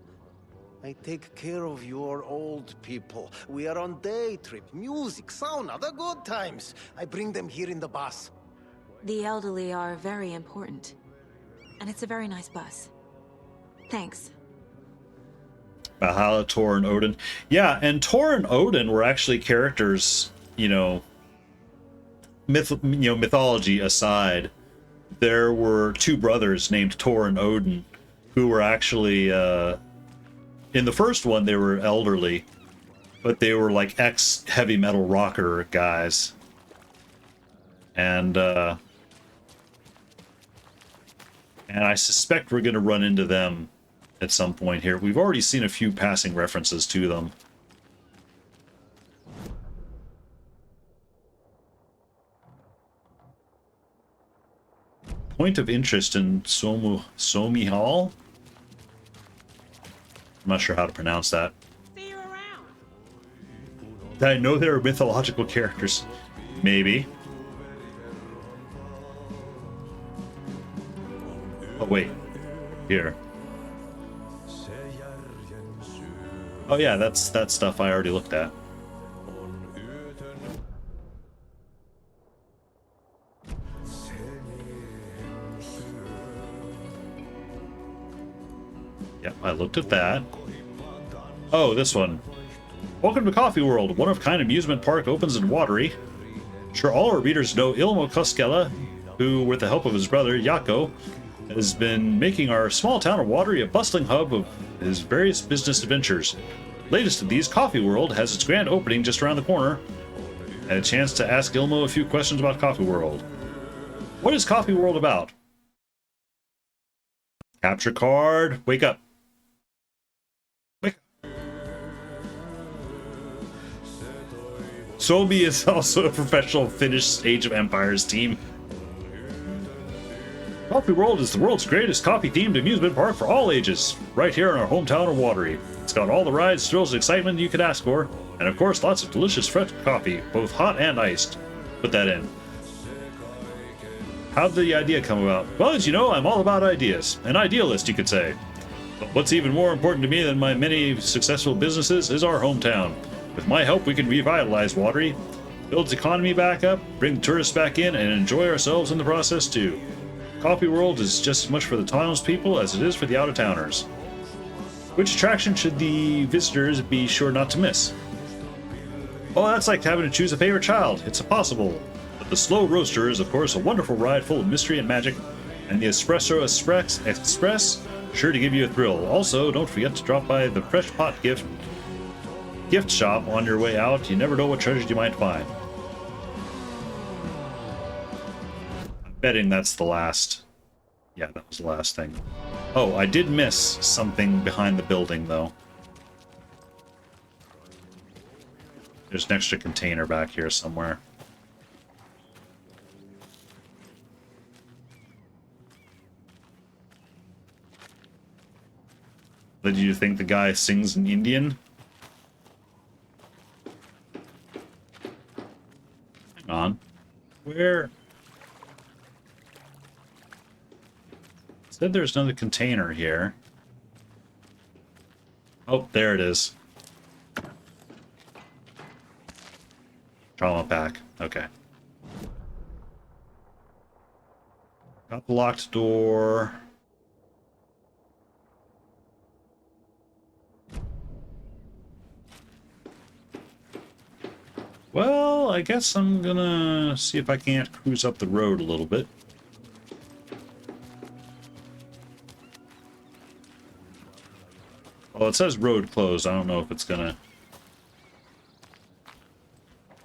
I take care of your old people. We are on day trip, music, sauna, the good times. I bring them here in the bus. The elderly are very important. And it's a very nice bus. Thanks. Valhalla, Thor, and Odin. Yeah, and Thor and Odin were actually characters, you know, mythology aside. There were two brothers named Thor and Odin who were actually, in the first one, they were elderly, but they were like ex-heavy metal rocker guys. And I suspect we're going to run into them at some point here. We've already seen a few passing references to them. Point of interest in Somi Hall? I'm not sure how to pronounce that. I know there are mythological characters. Maybe. Oh, wait. Here. Oh, yeah, that's that stuff I already looked at. Yep, I looked at that. Oh, this one. Welcome to Coffee World, one-of-kind amusement park opens in Watery. Sure, all our readers know Ilmo Koskela, who, with the help of his brother, Yako, has been making our small town of Watery a bustling hub of his various business adventures. Latest of these, Coffee World has its grand opening just around the corner. Had a chance to ask Ilmo a few questions about Coffee World. What is Coffee World about? Capture card. Wake up. Sobi is also a professional Finnish Age of Empires team. Coffee World is the world's greatest coffee-themed amusement park for all ages, right here in our hometown of Watery. It's got all the rides, thrills, and excitement you could ask for, and of course lots of delicious fresh coffee, both hot and iced. Put that in. How'd the idea come about? Well, as you know, I'm all about ideas. An idealist, you could say. But what's even more important to me than my many successful businesses is our hometown. With my help, we can revitalize Watery, build its economy back up, bring the tourists back in, and enjoy ourselves in the process too. Coffee World is just as much for the townspeople as it is for the out-of-towners. Which attraction should the visitors be sure not to miss? Well, that's like having to choose a favorite child. It's impossible. But the Slow Roaster is, of course, a wonderful ride full of mystery and magic, and the Espresso Express sure to give you a thrill. Also, don't forget to drop by the Fresh Pot gift shop on your way out. You never know what treasures you might find. I'm betting that's the last. Yeah, that was the last thing. Oh, I did miss something behind the building, though. There's an extra container back here somewhere. Did you think the guy sings in Indian? Hang on. Where? Said there's another container here. Oh, there it is. Trauma pack. Okay. Got the locked door. Well, I guess I'm gonna see if I can't cruise up the road a little bit. Well, it says road closed. I don't know if it's gonna...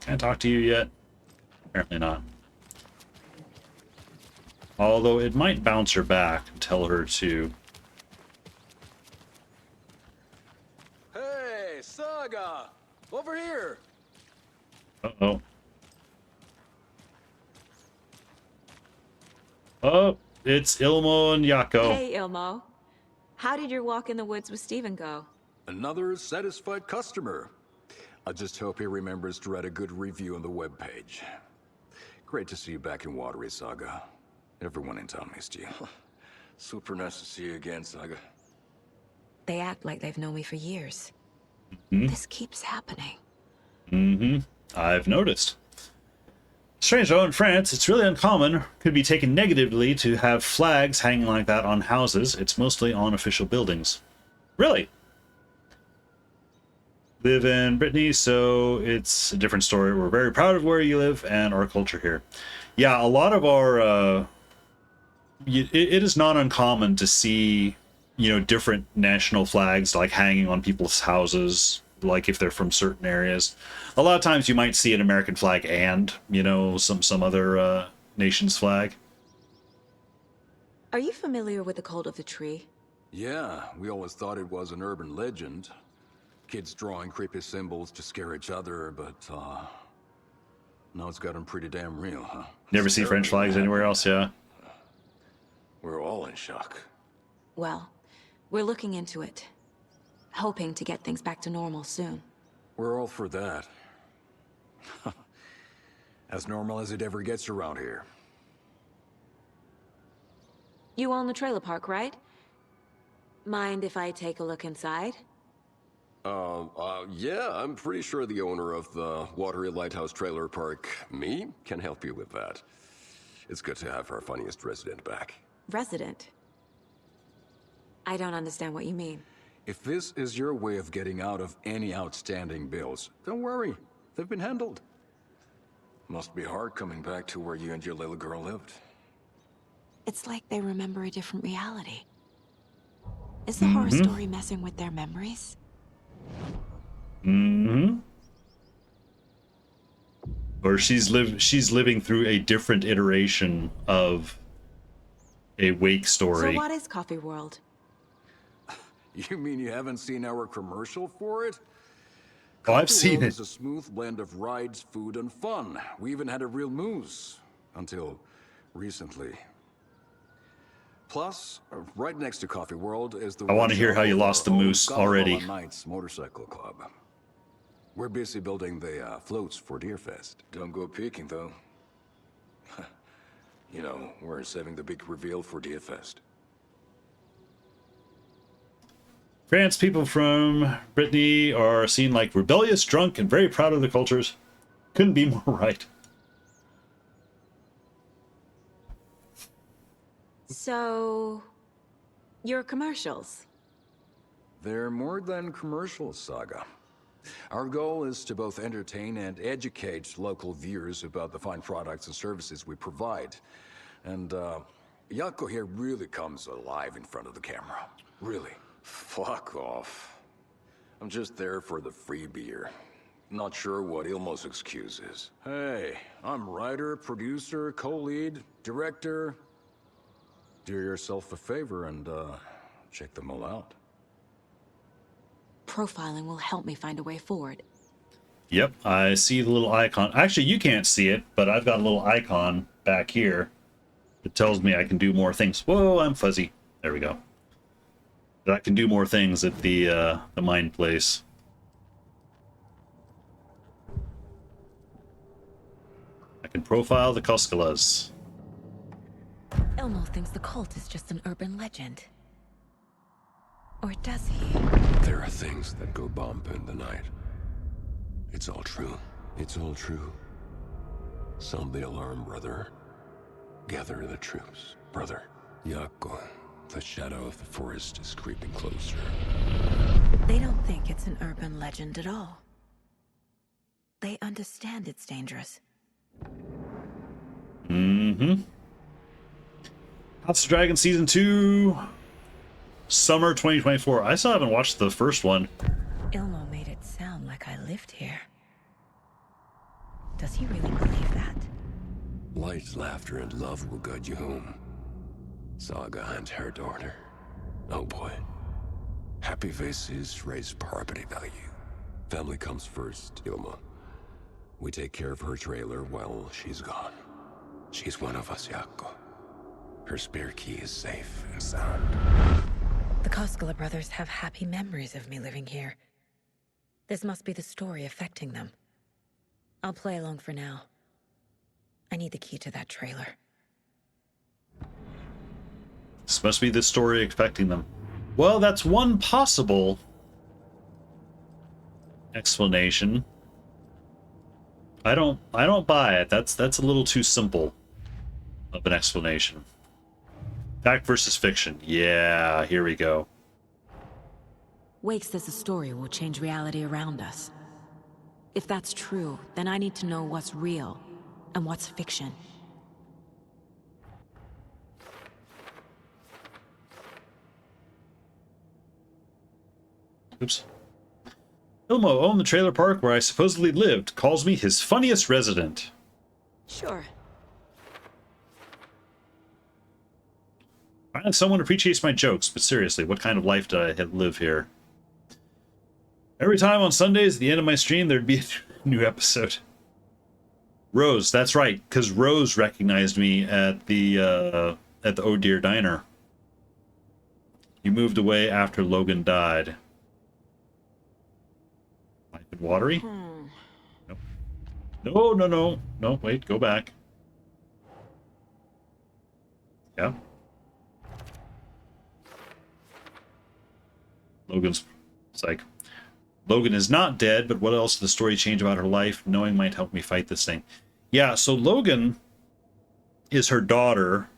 Can I talk to you yet? Apparently not. Although it might bounce her back and tell her to... Hey, Saga! Over here! Uh-oh. Oh, it's Ilmo and Yako. Hey, Ilmo. How did your walk in the woods with Steven go? Another satisfied customer. I just hope he remembers to write a good review on the webpage. Great to see you back in Watery, Saga. Everyone in town missed you. Super nice to see you again, Saga. They act like they've known me for years. Mm-hmm. This keeps happening. Mm-hmm. I've noticed. Strange though, in France, it's really uncommon, could be taken negatively to have flags hanging like that on houses. It's mostly on official buildings. Really? Live in Brittany, so it's a different story. We're very proud of where you live and our culture here. Yeah, a lot of our... it is not uncommon to see, you know, different national flags like hanging on people's houses, like if they're from certain areas. A lot of times you might see an American flag and, you know, some other nation's flag. Are you familiar with the Cult of the Tree? Yeah, we always thought it was an urban legend. Kids drawing creepy symbols to scare each other, but, now it's gotten pretty damn real, huh? Never see French flags anywhere else, yeah? We're all in shock. Well, we're looking into it. Hoping to get things back to normal soon. We're all for that. As normal as it ever gets around here. You own the trailer park, right? Mind if I take a look inside? Yeah, I'm pretty sure the owner of the Watery Lighthouse Trailer Park, me, can help you with that. It's good to have our funniest resident back. Resident? I don't understand what you mean. If this is your way of getting out of any outstanding bills, don't worry. They've been handled. Must be hard coming back to where you and your little girl lived. It's like they remember a different reality. Is the horror story messing with their memories? Or she's living through a different iteration of a Wake story. So what is Coffee World? You mean you haven't seen our commercial for it? Oh, I've seen it. It's a smooth blend of rides, food, and fun. We even had a real moose. Until recently. Plus, right next to Coffee World is the... I want to hear how you lost the moose already. Knights Motorcycle Club. We're busy building the floats for Deerfest. Don't go peeking, though. You know, we're saving the big reveal for Deerfest. France people from Brittany are seen like rebellious, drunk, and very proud of their cultures. Couldn't be more right. So, your commercials? They're more than commercials, Saga. Our goal is to both entertain and educate local viewers about the fine products and services we provide. And, Yako here really comes alive in front of the camera. Really. Fuck off. I'm just there for the free beer. Not sure what Ilmo's excuse is. Hey, I'm writer, producer, co-lead, director. Do yourself a favor and, check them all out. Profiling will help me find a way forward. Yep, I see the little icon. Actually, you can't see it, but I've got a little icon back here that tells me I can do more things. Whoa, I'm fuzzy. There we go. That I can do more things at the mine place. I can profile the Koskalas. Ilmo thinks the cult is just an urban legend. Or does he? There are things that go bump in the night. It's all true. It's all true. Sound the alarm, brother. Gather the troops, brother. Yako, the shadow of the forest is creeping closer. They don't think it's an urban legend at all. They understand it's dangerous. House of Dragon Season 2, Summer 2024. I still haven't watched the first one. Ilmo made it sound like I lived here. Does he really believe that? Light, laughter, and love will guide you home. Saga and her daughter. Oh boy. Happy faces raise property value. Family comes first, Ilma. We take care of her trailer while she's gone. She's one of us, Yako. Her spare key is safe and sound. The Koskela brothers have happy memories of me living here. This must be the story affecting them. I'll play along for now. I need the key to that trailer. This must be the story affecting them. Well, that's one possible explanation. I don't buy it. That's a little too simple of an explanation. Fact versus fiction. Yeah, here we go. Wake says the story will change reality around us. If that's true, then I need to know what's real and what's fiction. Oops. Ilmo owned the trailer park where I supposedly lived, calls me his funniest resident. Sure. Finally, someone appreciates my jokes, but seriously, what kind of life did I live here? Every time on Sundays, at the end of my stream, there'd be a new episode. Rose, that's right, because Rose recognized me at the Oh Dear Diner. You moved away after Logan died. Life and Watery? Nope. No, wait, go back. Yeah. Logan's it's like, Logan is not dead, but what else did the story change about her life? Knowing might help me fight this thing. Yeah, so Logan is her daughter,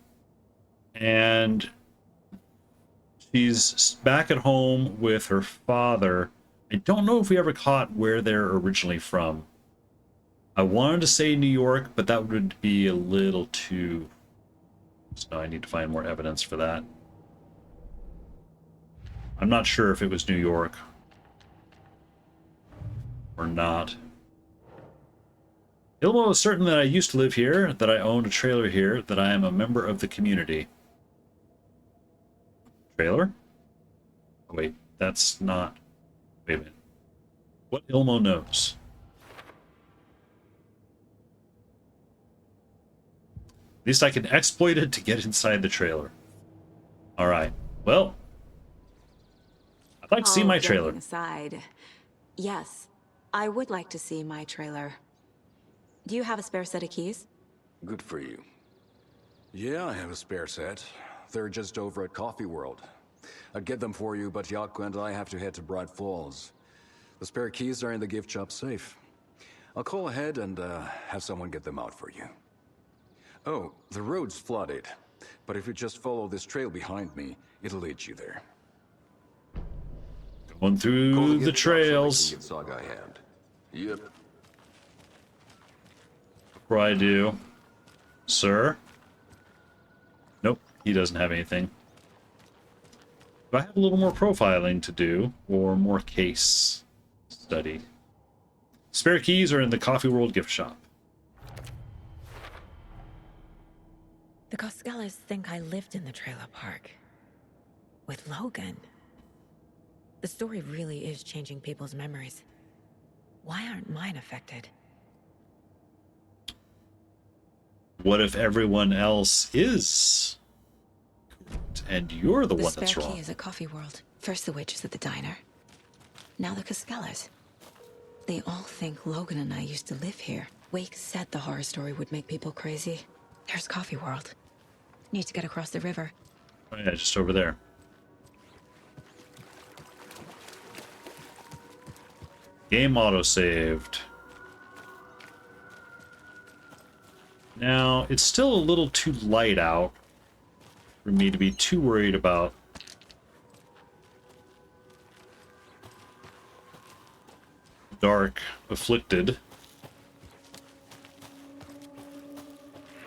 and she's back at home with her father. I don't know if we ever caught where they're originally from. I wanted to say New York, but that would be a little too... So I need to find more evidence for that. I'm not sure if it was New York or not. Ilmo is certain that I used to live here, that I owned a trailer here, that I am a member of the community. Trailer? Oh, wait, that's not... Wait a minute. What Ilmo knows. At least I can exploit it to get inside the trailer. Alright, well... I'd like to see my trailer. Aside, yes, I would like to see my trailer. Do you have a spare set of keys? Good for you. Yeah, I have a spare set. They're just over at Coffee World. I'd get them for you, but Yaku and I have to head to Bright Falls. The spare keys are in the gift shop safe. I'll call ahead and have someone get them out for you. Oh, the road's flooded, but if you just follow this trail behind me, it'll lead you there. Going through the trails. Saga hand. Yep. Before I do, sir. Nope, he doesn't have anything. Do I have a little more profiling to do, or more case study? Spare keys are in the Coffee World gift shop. The Coskellas think I lived in the trailer park. With Logan. The story really is changing people's memories. Why aren't mine affected? What if everyone else is correct, and you're the one that's The spare wrong? key is at Coffee World. First the witches at the diner. Now the Coskellas. They all think Logan and I used to live here. Wake said the horror story would make people crazy. There's Coffee World. Need to get across the river. Oh yeah, just over there. Game auto-saved. Now, it's still a little too light out for me to be too worried about dark afflicted.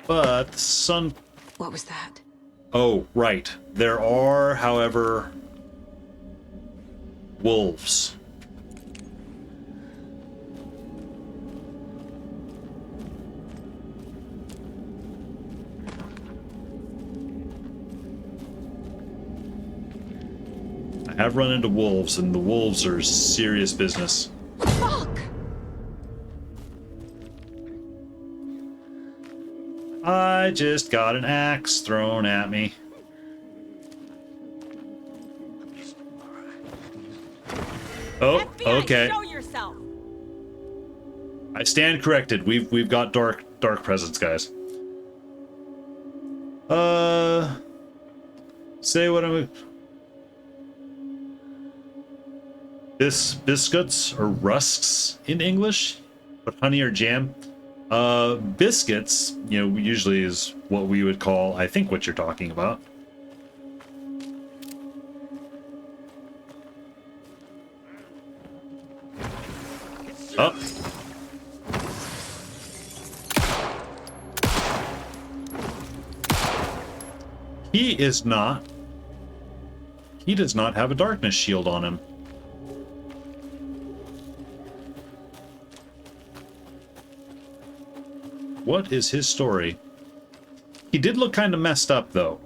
But the sun... What was that? Oh, right. There are, however, wolves. I have run into wolves, and the wolves are serious business. Fuck! I just got an axe thrown at me. Oh, FBI, okay. Show yourself. I stand corrected. We've got dark presence, guys. Say what I'm. Biscuits or rusks in English, but honey or jam. Biscuits, you know, usually is what we would call, I think, what you're talking about. Oh. He is not. He does not have a darkness shield on him. What is his story? He did look kind of messed up, though.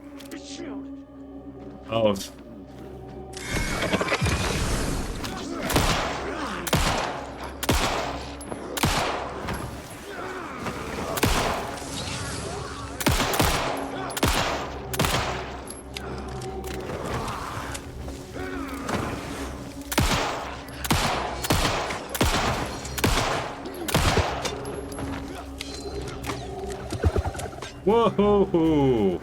Oh. Whoa!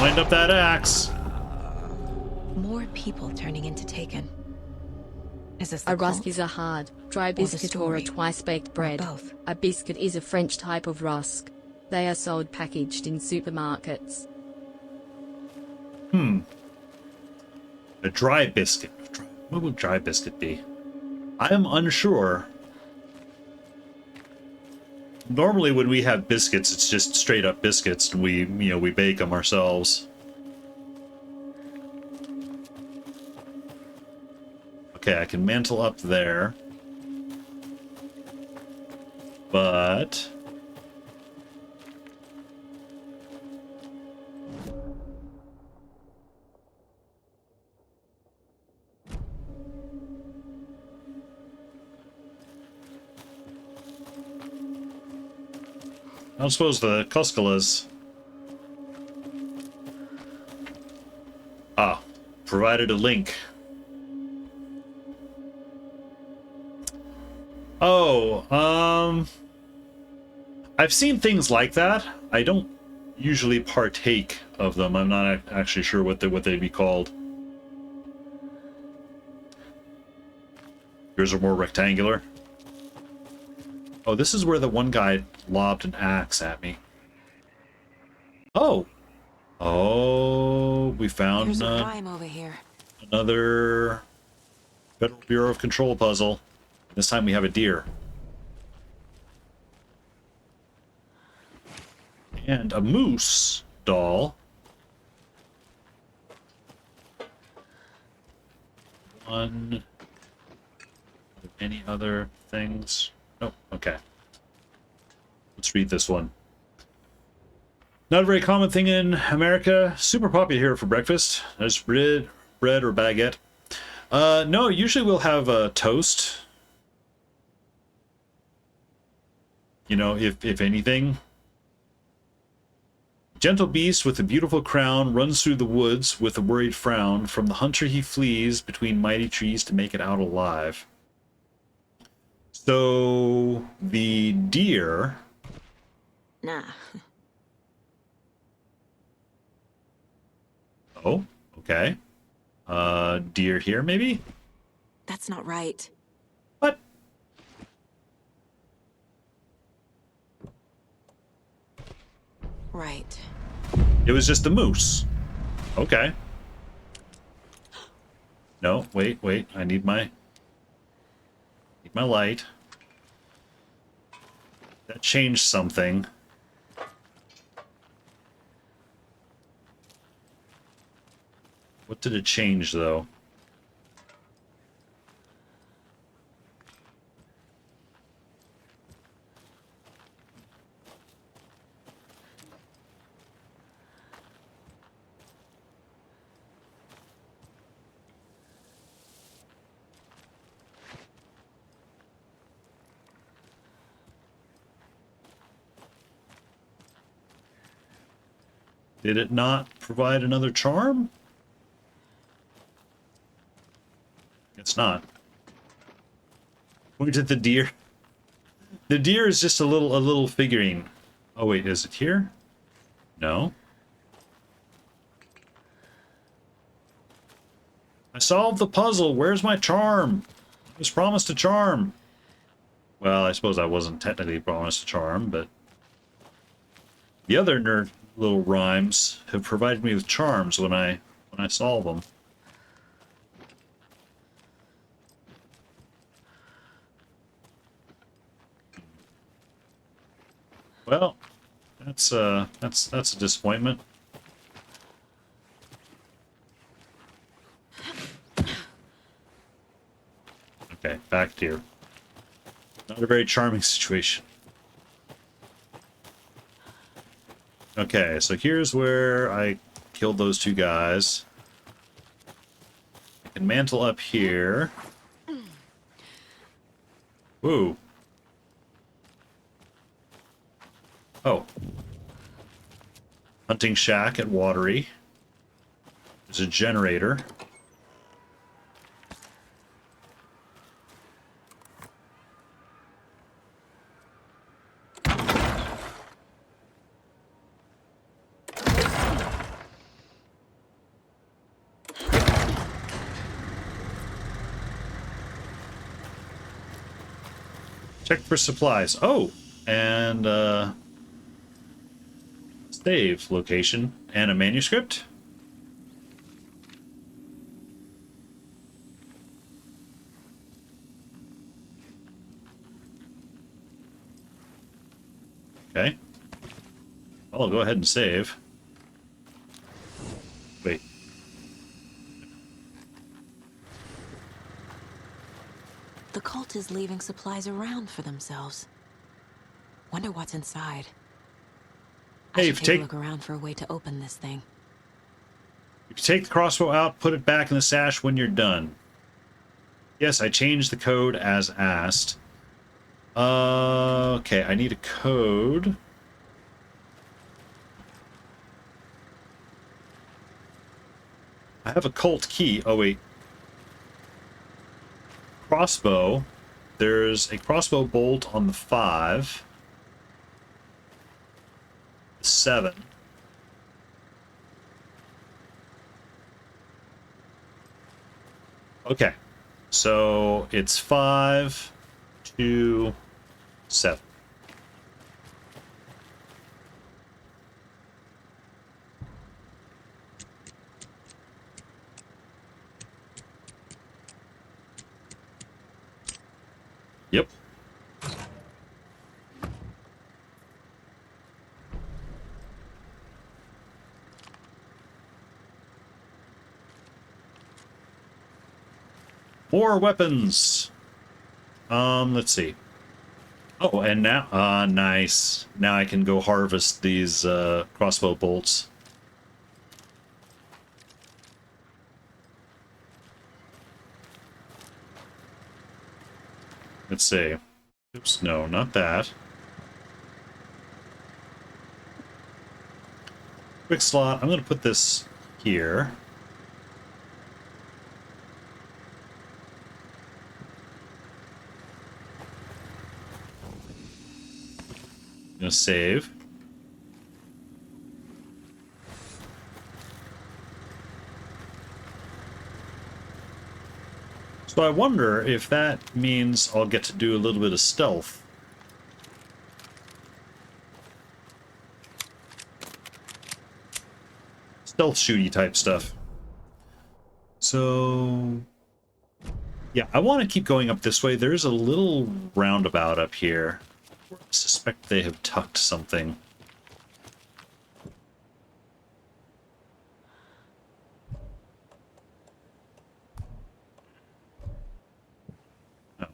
Wind up that axe. More people turning into Taken. Is this the A rusk cult? is a hard, dry Or the biscuit or a story? twice-baked bread. both? A biscuit is a French type of rusk. They are sold packaged in supermarkets. A dry biscuit. What would dry biscuit be? I am unsure. Normally when we have biscuits, it's just straight up biscuits and we bake them ourselves. Okay, I can mantle up there. But I don't suppose the Kuskulas. Provided a link. Oh, I've seen things like that. I don't usually partake of them. I'm not actually sure what they'd be called. Yours are more rectangular. Oh, this is where the one guy lobbed an axe at me. Oh! Oh, we found There's a rhyme over here. another Federal Bureau of Control puzzle. This time we have a deer. And a moose doll. One. Any other things? Nope. Okay. Let's read this one. Not a very common thing in America. Super popular here for breakfast. There's bread or baguette. No, usually we'll have toast. You know, if anything. Gentle beast with a beautiful crown runs through the woods with a worried frown. From the hunter he flees between mighty trees to make it out alive. So the deer. Nah. Oh, okay. Deer here, maybe? That's not right. What? Right. It was just a moose. Okay. No, wait. I need my light. That changed something. What did it change, though? Did it not provide another charm? It's not. Point at the deer. The deer is just a little figurine. Oh wait, is it here? No. I solved the puzzle. Where's my charm? I was promised a charm. Well, I suppose I wasn't technically promised a charm, but the other nerd little rhymes have provided me with charms when I solve them. Well, that's a disappointment. Okay, back here. Not a very charming situation. Okay, so here's where I killed those two guys. I can mantle up here. Woo. Oh. Hunting shack at Watery. There's a generator. Check for supplies. Oh, and save location and a manuscript. Okay. Well, I'll go ahead and save. Wait. The cult is leaving supplies around for themselves. Wonder what's inside. I should take a look around for a way to open this thing. You can take the crossbow out, put it back in the stash when you're done. Yes, I changed the code as asked. Okay, I need a code. I have a cult key. Oh, wait. Crossbow. There's a crossbow bolt on the 5. 7. Okay. So it's 5, 2, 7. Yep. More weapons. Let's see. Oh, and now, nice. Now I can go harvest these crossbow bolts. Let's see. Oops, no, not that. Quick slot. I'm going to put this here. I'm going to save. So I wonder if that means I'll get to do a little bit of stealth. Stealth shooty type stuff. So yeah, I want to keep going up this way. There's a little roundabout up here. I suspect they have tucked something. Oh.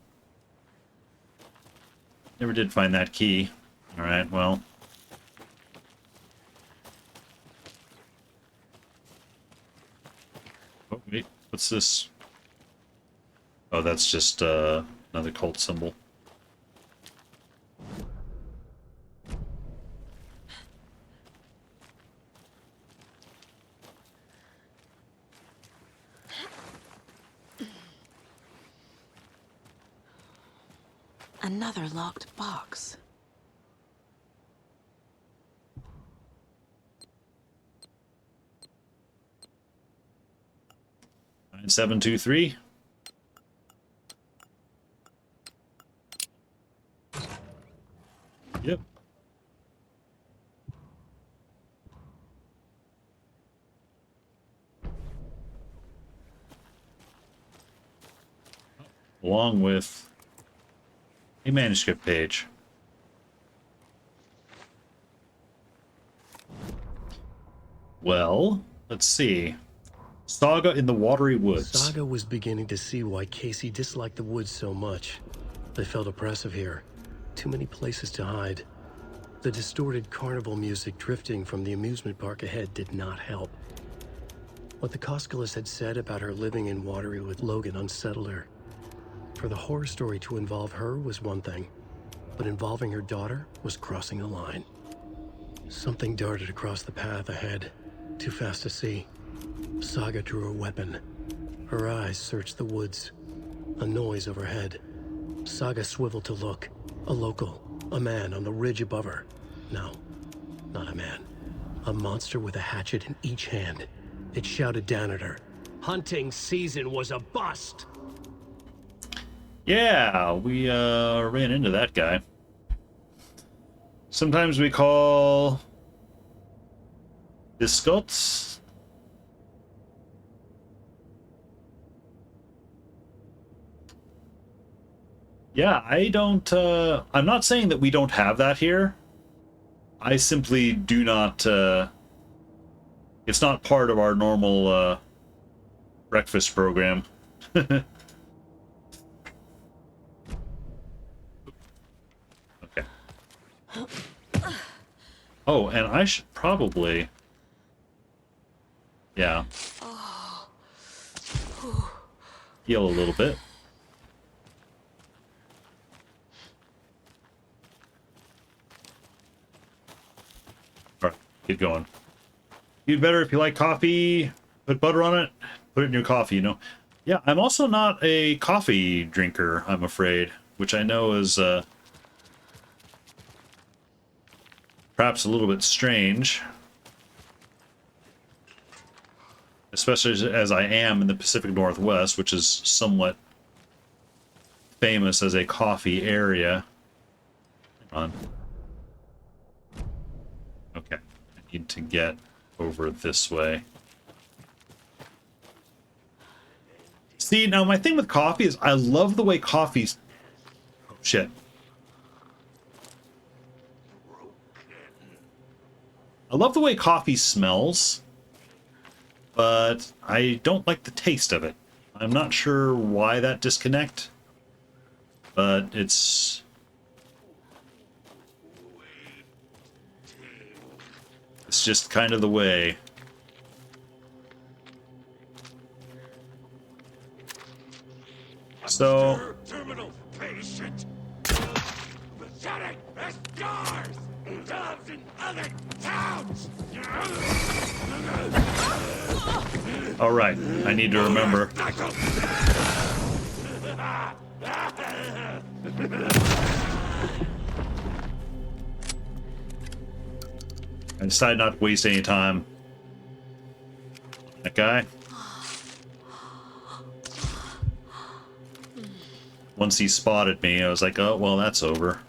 Never did find that key. Alright, well. Oh, wait. What's this? Oh, that's just another cult symbol. Another locked box. Nine, 7, 2, 3. Yep. Along with a manuscript page. Well, let's see. Saga in the Watery Woods. Saga was beginning to see why Casey disliked the woods so much. They felt oppressive here. Too many places to hide. The distorted carnival music drifting from the amusement park ahead did not help. What the Koskalas had said about her living in Watery with Logan unsettled her. For the horror story to involve her was one thing, but involving her daughter was crossing a line. Something darted across the path ahead, too fast to see. Saga drew her weapon. Her eyes searched the woods. A noise overhead. Saga swiveled to look. A local, a man on the ridge above her. No, not a man. A monster with a hatchet in each hand. It shouted down at her. Hunting season was a bust! Yeah, we ran into that guy. Sometimes we call biscuits. Yeah, I don't, I'm not saying that we don't have that here. I simply do not, it's not part of our normal, breakfast program. Okay. Oh, and I should probably, yeah, heal a little bit. Alright, keep going. You'd better, if you like coffee, put butter on it, put it in your coffee, you know. Yeah, I'm also not a coffee drinker, I'm afraid, which I know is perhaps a little bit strange. Especially as I am in the Pacific Northwest, which is somewhat famous as a coffee area. Hang on. Okay, I need to get over this way. See, now my thing with coffee is I love the way coffee's... Oh, shit. I love the way coffee smells, but I don't like the taste of it. I'm not sure why that disconnect, but it's just kind of the way. So terminal patient. Pathetic as stars. Dogs in other towns. all right, I need to remember. I decided not to waste any time. That guy. Once he spotted me, I was like, oh, well, that's over.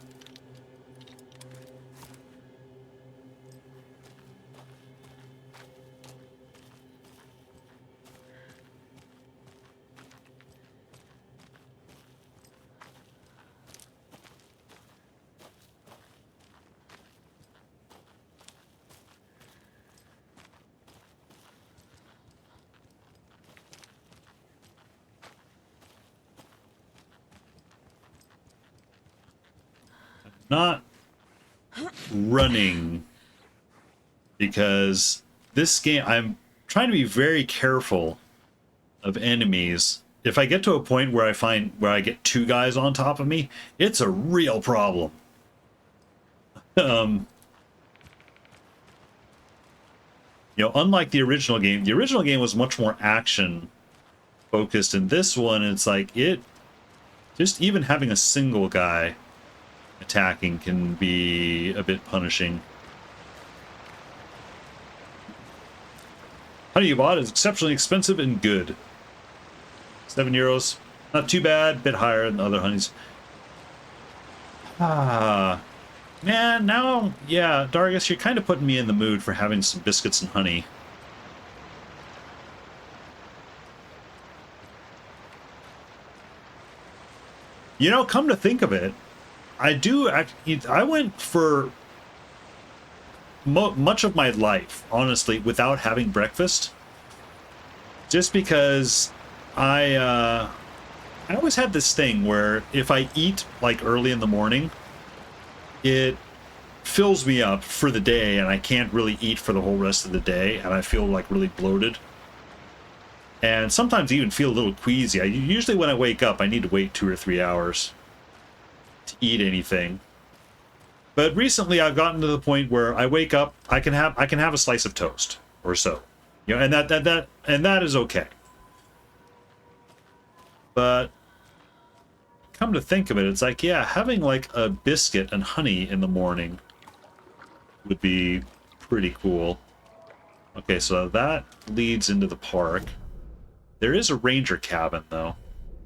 Not running, because this game, I'm trying to be very careful of enemies. If I get to a point where I get two guys on top of me, it's a real problem. You know, unlike the original game was much more action focused. In this one, it's like just even having a single guy attacking can be a bit punishing. Honey you bought is exceptionally expensive and good. €7. Not too bad, bit higher than other honeys. Ah, man, now, yeah, Dargus, you're kind of putting me in the mood for having some biscuits and honey. You know, come to think of it, I went for much of my life, honestly, without having breakfast. Just because I always had this thing where if I eat, like, early in the morning, it fills me up for the day, and I can't really eat for the whole rest of the day, and I feel, like, really bloated. And sometimes even feel a little queasy. Usually when I wake up, I need to wait 2 or 3 hours to eat anything. But recently I've gotten to the point where I wake up, I can have a slice of toast or so. You know, and that is okay. But come to think of it, it's like, yeah, having like a biscuit and honey in the morning would be pretty cool. Okay, so that leads into the park. There is a ranger cabin though.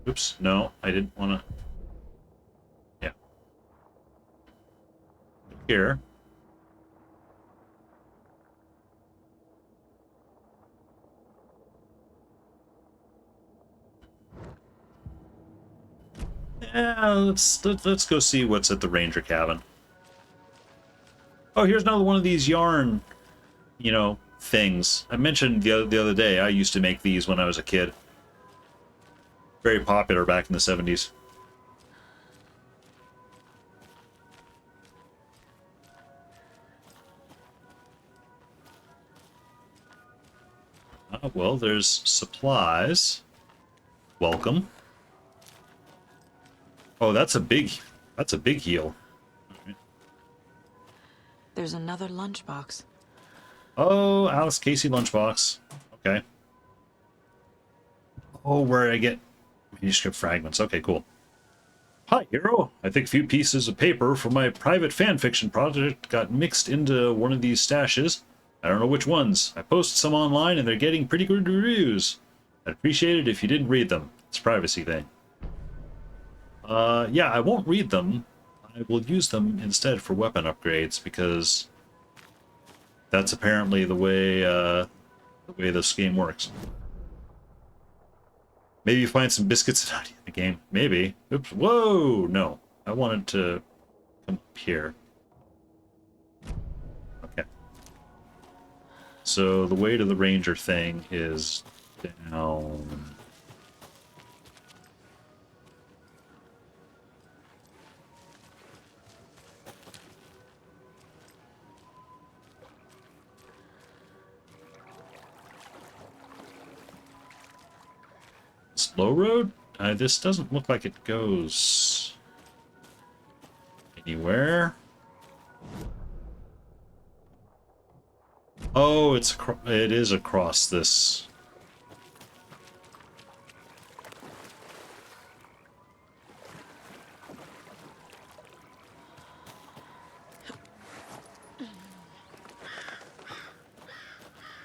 Oops, no, I didn't want to. Yeah. Here. Yeah, let's go see what's at the ranger cabin. Oh, here's another one of these yarn, you know, things. I mentioned the other day I used to make these when I was a kid. Very popular back in the 70s. Well, there's supplies. Welcome. Oh, that's a big heal. There's another lunchbox. Oh, Alice Casey lunchbox. Okay. Oh, where I get manuscript fragments. Okay, cool. Hi, hero. I think a few pieces of paper from my private fanfiction project got mixed into one of these stashes. I don't know which ones. I posted some online and they're getting pretty good reviews. I'd appreciate it if you didn't read them. It's a privacy thing. Yeah, I won't read them. I will use them instead for weapon upgrades because that's apparently the way this game works. Maybe you find some biscuits in the game. Maybe. Oops. Whoa! No. I wanted to come up here. Okay. So the way to the ranger thing is down. Slow road? This doesn't look like it goes anywhere. Oh, it is across this.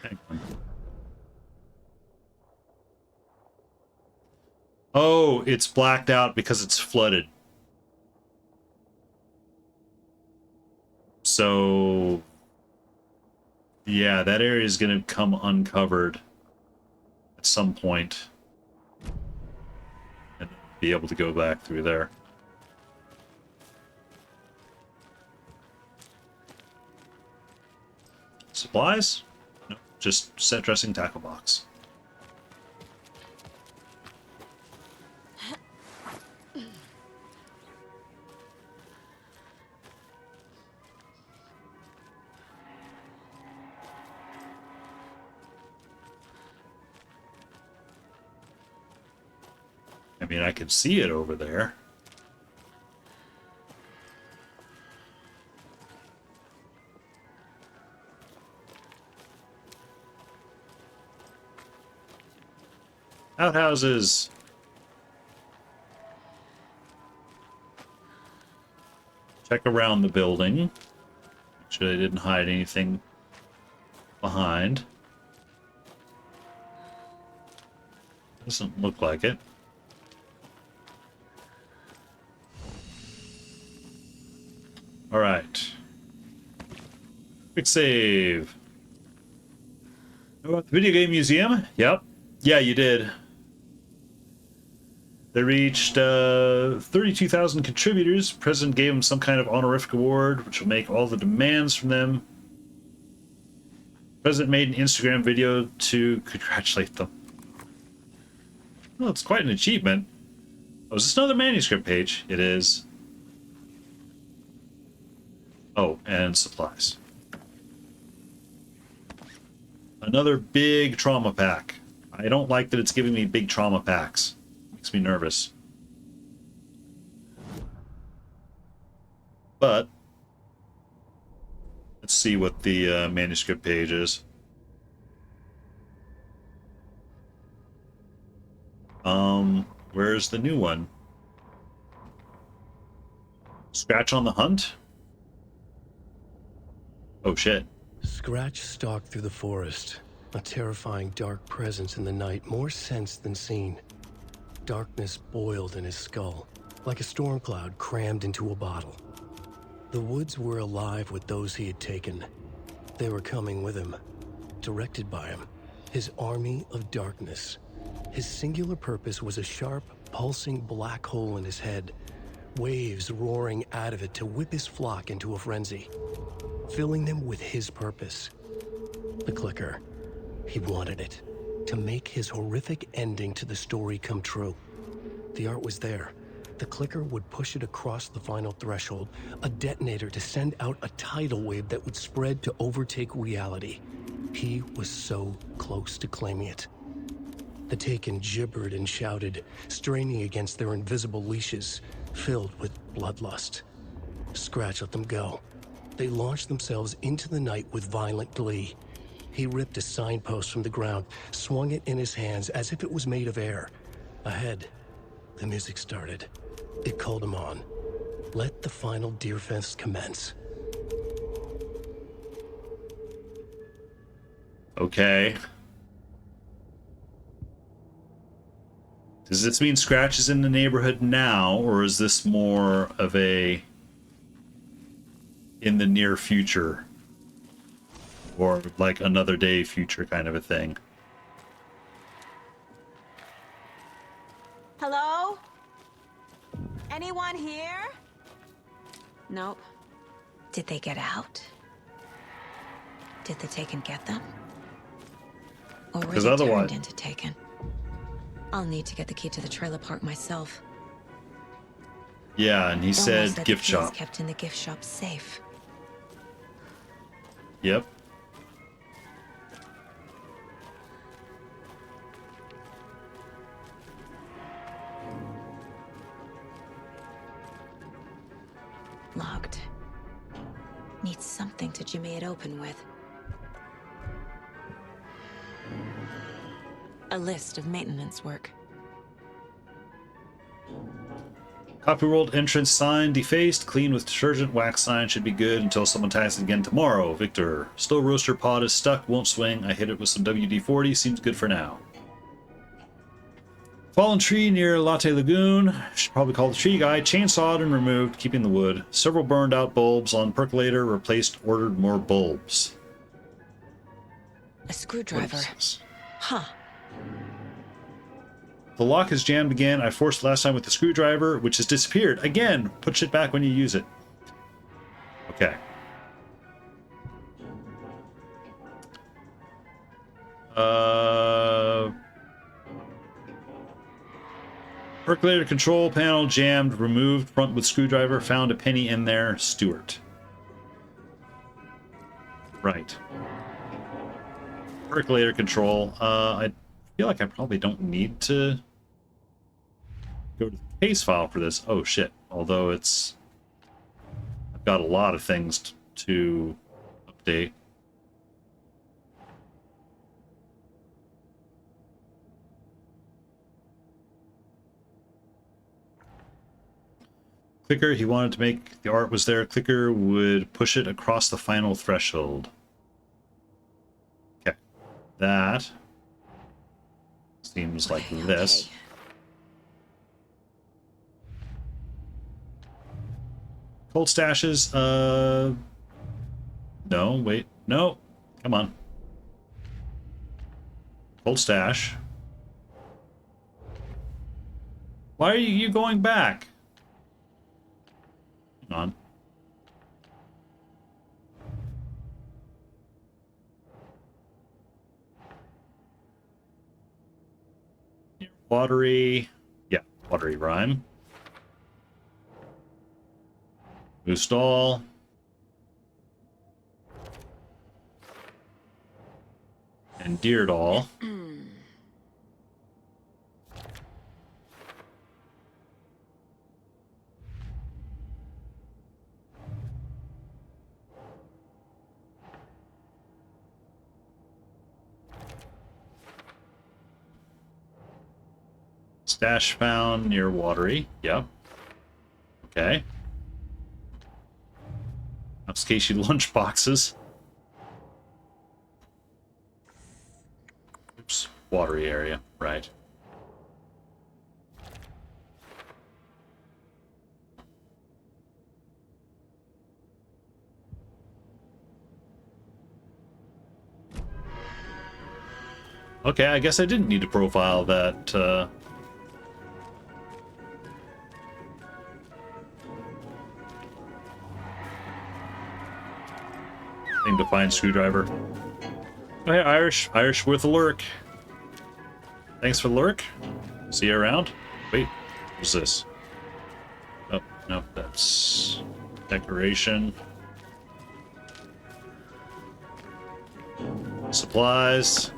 Hang on. Oh, it's blacked out because it's flooded. So, yeah, that area is going to come uncovered at some point and be able to go back through there. Supplies? No, just set dressing tackle box. I mean, I can see it over there. Outhouses. Check around the building. Make sure they didn't hide anything behind. Doesn't look like it. All right. Quick save. Know about the video game museum? Yep. Yeah, you did. They reached 32,000 contributors. The president gave them some kind of honorific award, which will make all the demands from them. The president made an Instagram video to congratulate them. Well, it's quite an achievement. Oh, is this another manuscript page? It is. Oh, and supplies. Another big trauma pack. I don't like that it's giving me big trauma packs. Makes me nervous. But let's see what the manuscript page is. Where's the new one? Scratch on the hunt? Oh shit. Scratch stalked through the forest. A terrifying dark presence in the night, more sensed than seen. Darkness boiled in his skull, like a storm cloud crammed into a bottle. The woods were alive with those he had taken. They were coming with him, directed by him. His army of darkness. His singular purpose was a sharp, pulsing black hole in his head, waves roaring out of it to whip his flock into a frenzy, filling them with his purpose. The clicker. He wanted it, to make his horrific ending to the story come true. The art was there. The clicker would push it across the final threshold, a detonator to send out a tidal wave that would spread to overtake reality. He was so close to claiming it. The Taken gibbered and shouted, straining against their invisible leashes, filled with bloodlust. Scratch let them go. They launched themselves into the night with violent glee. He ripped a signpost from the ground, swung it in his hands as if it was made of air. Ahead, the music started. It called him on. Let the final Deerfest commence. Okay. Does this mean Scratch is in the neighborhood now, or is this more of a in the near future? Or like another day future kind of a thing? Hello? Anyone here? Nope. Did they get out? Did the Taken get them? Or were they turned into Taken? I'll need to get the key to the trailer park myself. Yeah, and he said Elmo gift the key is shop. kept in the gift shop safe. Yep. Locked. Need something to jimmy it open with. A list of maintenance work. Copy World entrance sign defaced, clean with detergent. Wax sign should be good until someone tags it again tomorrow. Victor. Slow roaster pod is stuck, won't swing. I hit it with some WD-40, seems good for now. Fallen tree near Latte Lagoon. Should probably call the tree guy. Chainsawed and removed, keeping the wood. Several burned out bulbs on percolator. Replaced, ordered more bulbs. A screwdriver. Huh. The lock is jammed again. I forced it last time with the screwdriver, which has disappeared. Again, put shit back when you use it. Okay. Percolator control panel jammed, removed, front with screwdriver, found a penny in there, Stewart. Right. Percolator control. I feel like I probably don't need to go to the case file for this. Oh shit. Although it's... I've got a lot of things to update. Clicker, he wanted to make the art was there. Clicker would push it across the final threshold. Okay. That seems like this. Cold stashes, no, wait, no, come on. Cold stash. Why are you going back? Hang on. Watery, yeah, watery rhyme. Boostall. And Deerdoll. Stash found near Watery. Yep. Okay. Obfuscation lunch boxes. Oops. Watery area. Right. Okay, I guess I didn't need to profile that, thing to find screwdriver. Oh, hey, Irish. Irish with a lurk. Thanks for the lurk. See you around. Wait, what's this? Oh, no, that's decoration. Supplies.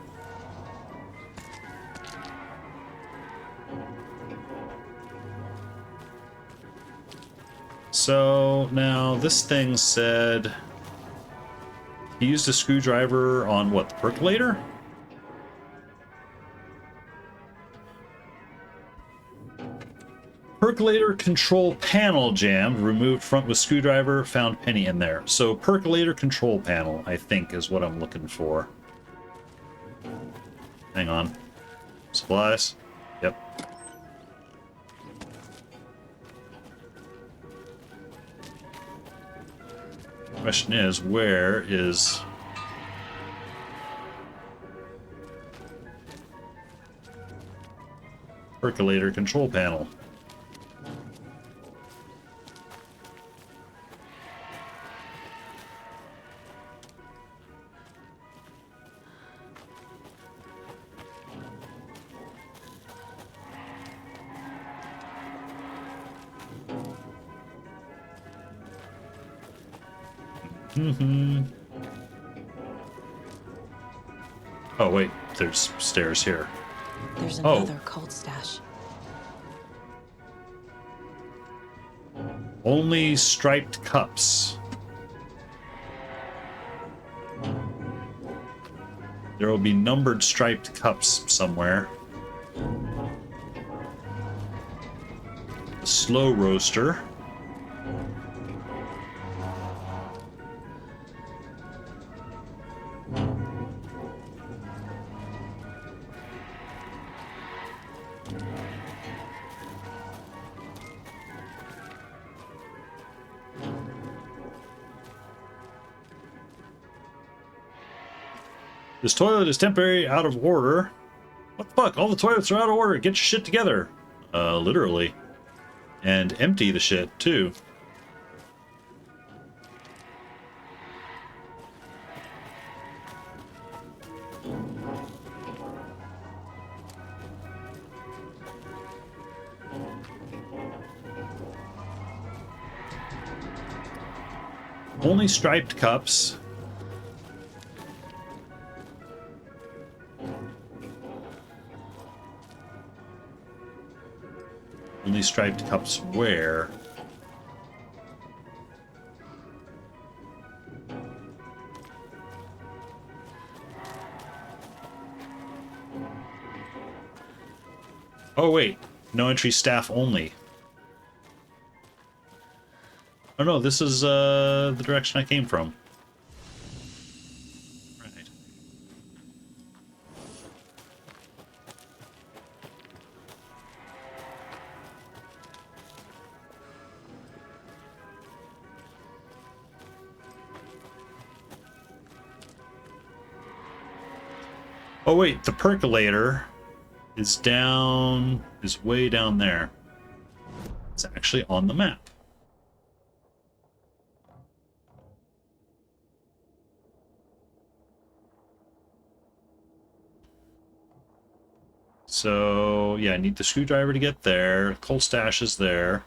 So now this thing said he used a screwdriver on what, the percolator? Percolator control panel jammed, removed front with screwdriver, found penny in there. So percolator control panel, I think, is what I'm looking for. Hang on. Supplies? Yep. Question is, where is... percolator control panel? Oh, wait, there's stairs here. There's another cold stash. Only striped cups. There will be numbered striped cups somewhere. The slow roaster. This toilet is temporary out of order. What the fuck? All the toilets are out of order. Get your shit together. Literally. And empty the shit, too. Only striped cups. Only striped cups where? Oh wait, no entry staff only. Oh no, this is the direction I came from. Right. Oh wait, the percolator is way down there. It's actually on the map. So, yeah, I need the screwdriver to get there. Coal stash is there.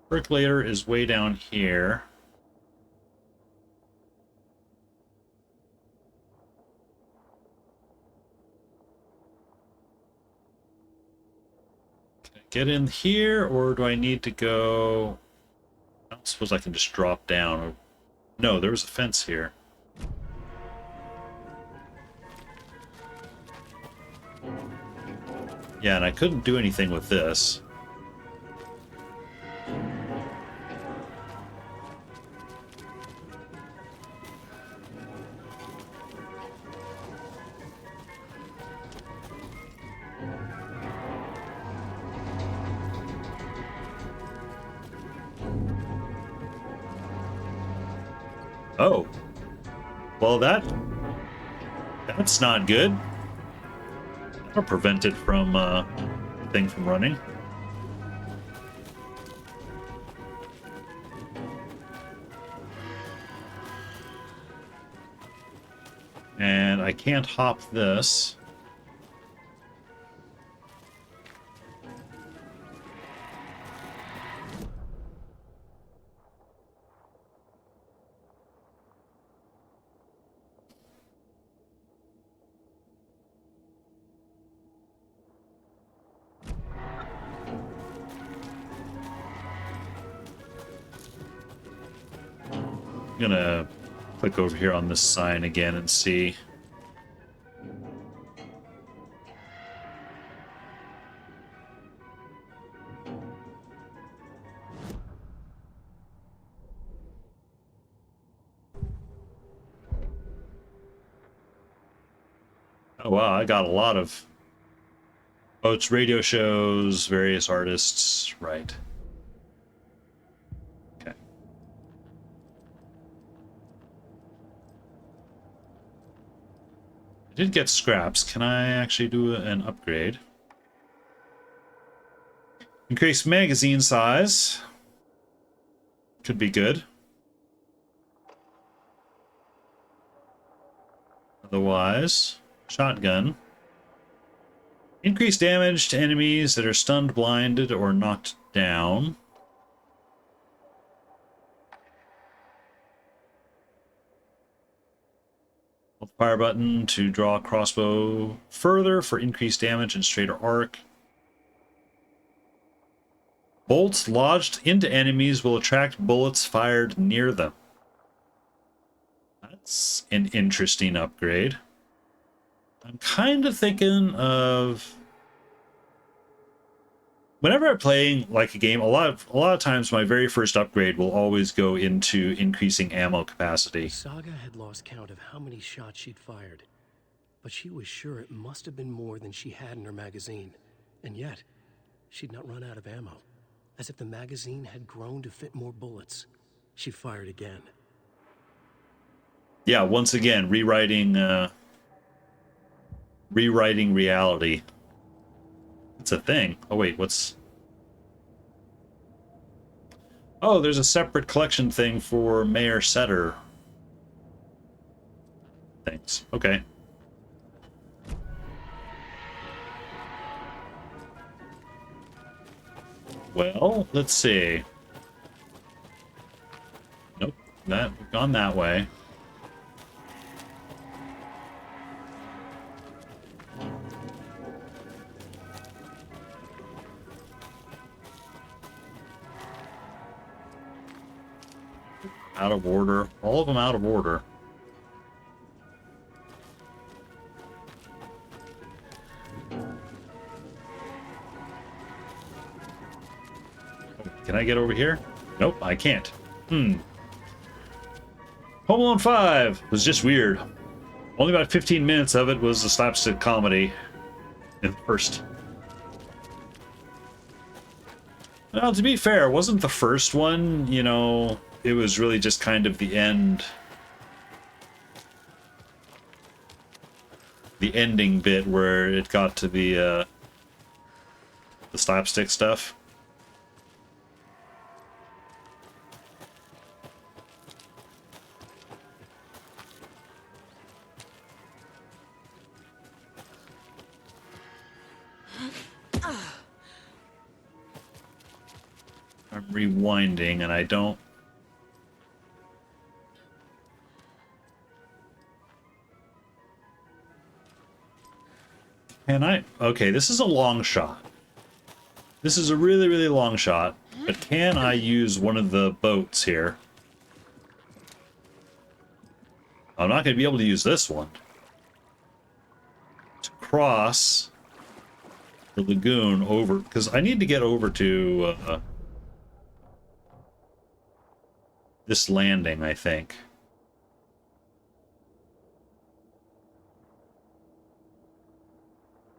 Percolator is way down here. Can I get in here, or do I need to go... I don't suppose I can just drop down. No, there was a fence here. Yeah, and I couldn't do anything with this. Oh. Well, that's not good. That'll prevent it from thing from running. And I can't hop this. I'm gonna click over here on this sign again and see. Oh wow, I got a lot of... Oh, it's radio shows, various artists, right. Okay. I did get scraps. Can I actually do an upgrade? Increase magazine size. Could be good. Otherwise, shotgun. Increase damage to enemies that are stunned, blinded, or knocked down. Hold the fire button to draw a crossbow further for increased damage and straighter arc. Bolts lodged into enemies will attract bullets fired near them. That's an interesting upgrade. I'm kind of thinking of... Whenever I'm playing like a game, a lot of times my very first upgrade will always go into increasing ammo capacity. Saga had lost count of how many shots she'd fired, but she was sure it must have been more than she had in her magazine. And yet, she'd not run out of ammo. As if the magazine had grown to fit more bullets. She fired again. Yeah, once again, rewriting reality. It's a thing. Oh wait, what's... Oh, there's a separate collection thing for Mayor Setter. Thanks. Okay. Well, let's see. Nope, we've gone that way. Out of order. All of them out of order. Can I get over here? Nope, I can't. Home Alone 5 was just weird. Only about 15 minutes of it was a slapstick comedy in the first. Well, to be fair, wasn't the first one, you know, it was really just kind of the end. The ending bit where it got to the slapstick stuff. I'm rewinding and I don't... Can I? Okay, this is a long shot. This is a really, really long shot. But can I use one of the boats here? I'm not going to be able to use this one. To cross the lagoon over... Because I need to get over to... this landing, I think.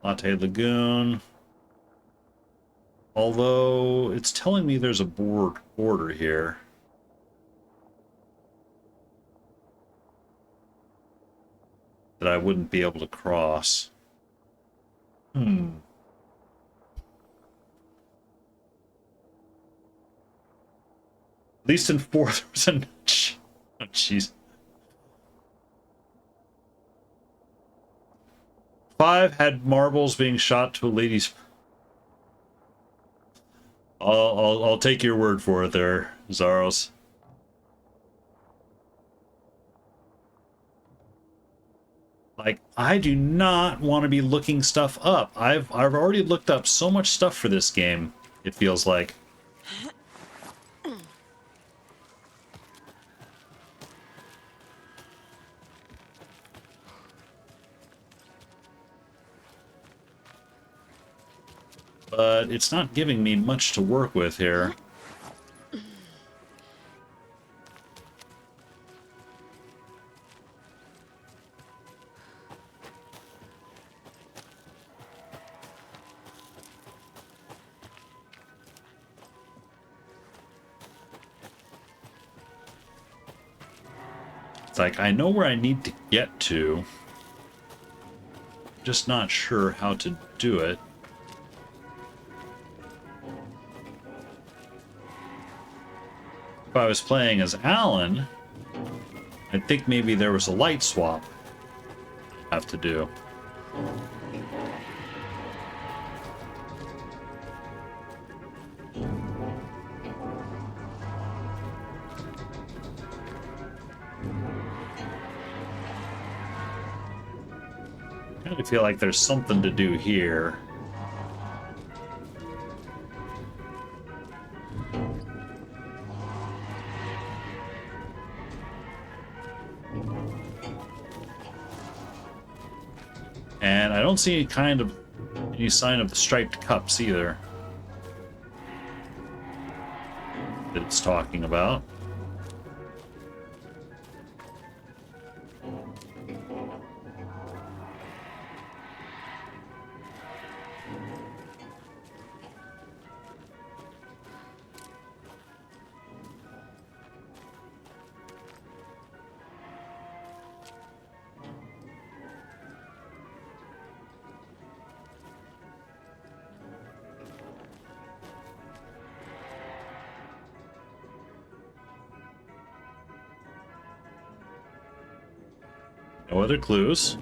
Latte Lagoon. Although it's telling me there's a border here. that I wouldn't be able to cross. At least in 4 there was a... Oh, jeez. 5 had marbles being shot to a lady's... I'll take your word for it there, Zaros. Like, I do not want to be looking stuff up. I've already looked up so much stuff for this game, it feels like. But it's not giving me much to work with here. It's like, I know where I need to get to. Just not sure how to do it. If I was playing as Alan, I think maybe there was a light swap I have to do. I kind of feel like there's something to do here. And I don't see any sign of the striped cups either that it's talking about. No other clues.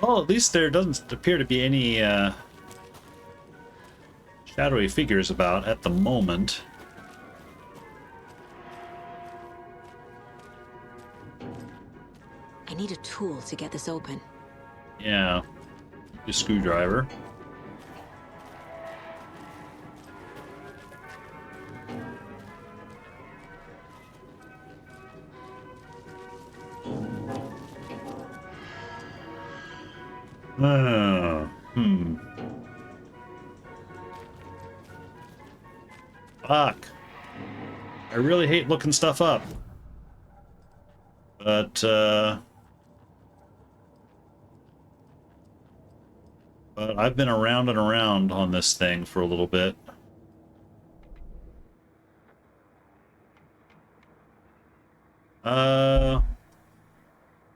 Well, at least there doesn't appear to be any shadowy figures about at the moment. I need a tool to get this open. Yeah, a screwdriver. Fuck. I really hate looking stuff up. But I've been around and around on this thing for a little bit.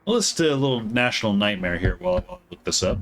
Let's do a little national nightmare here while I look this up.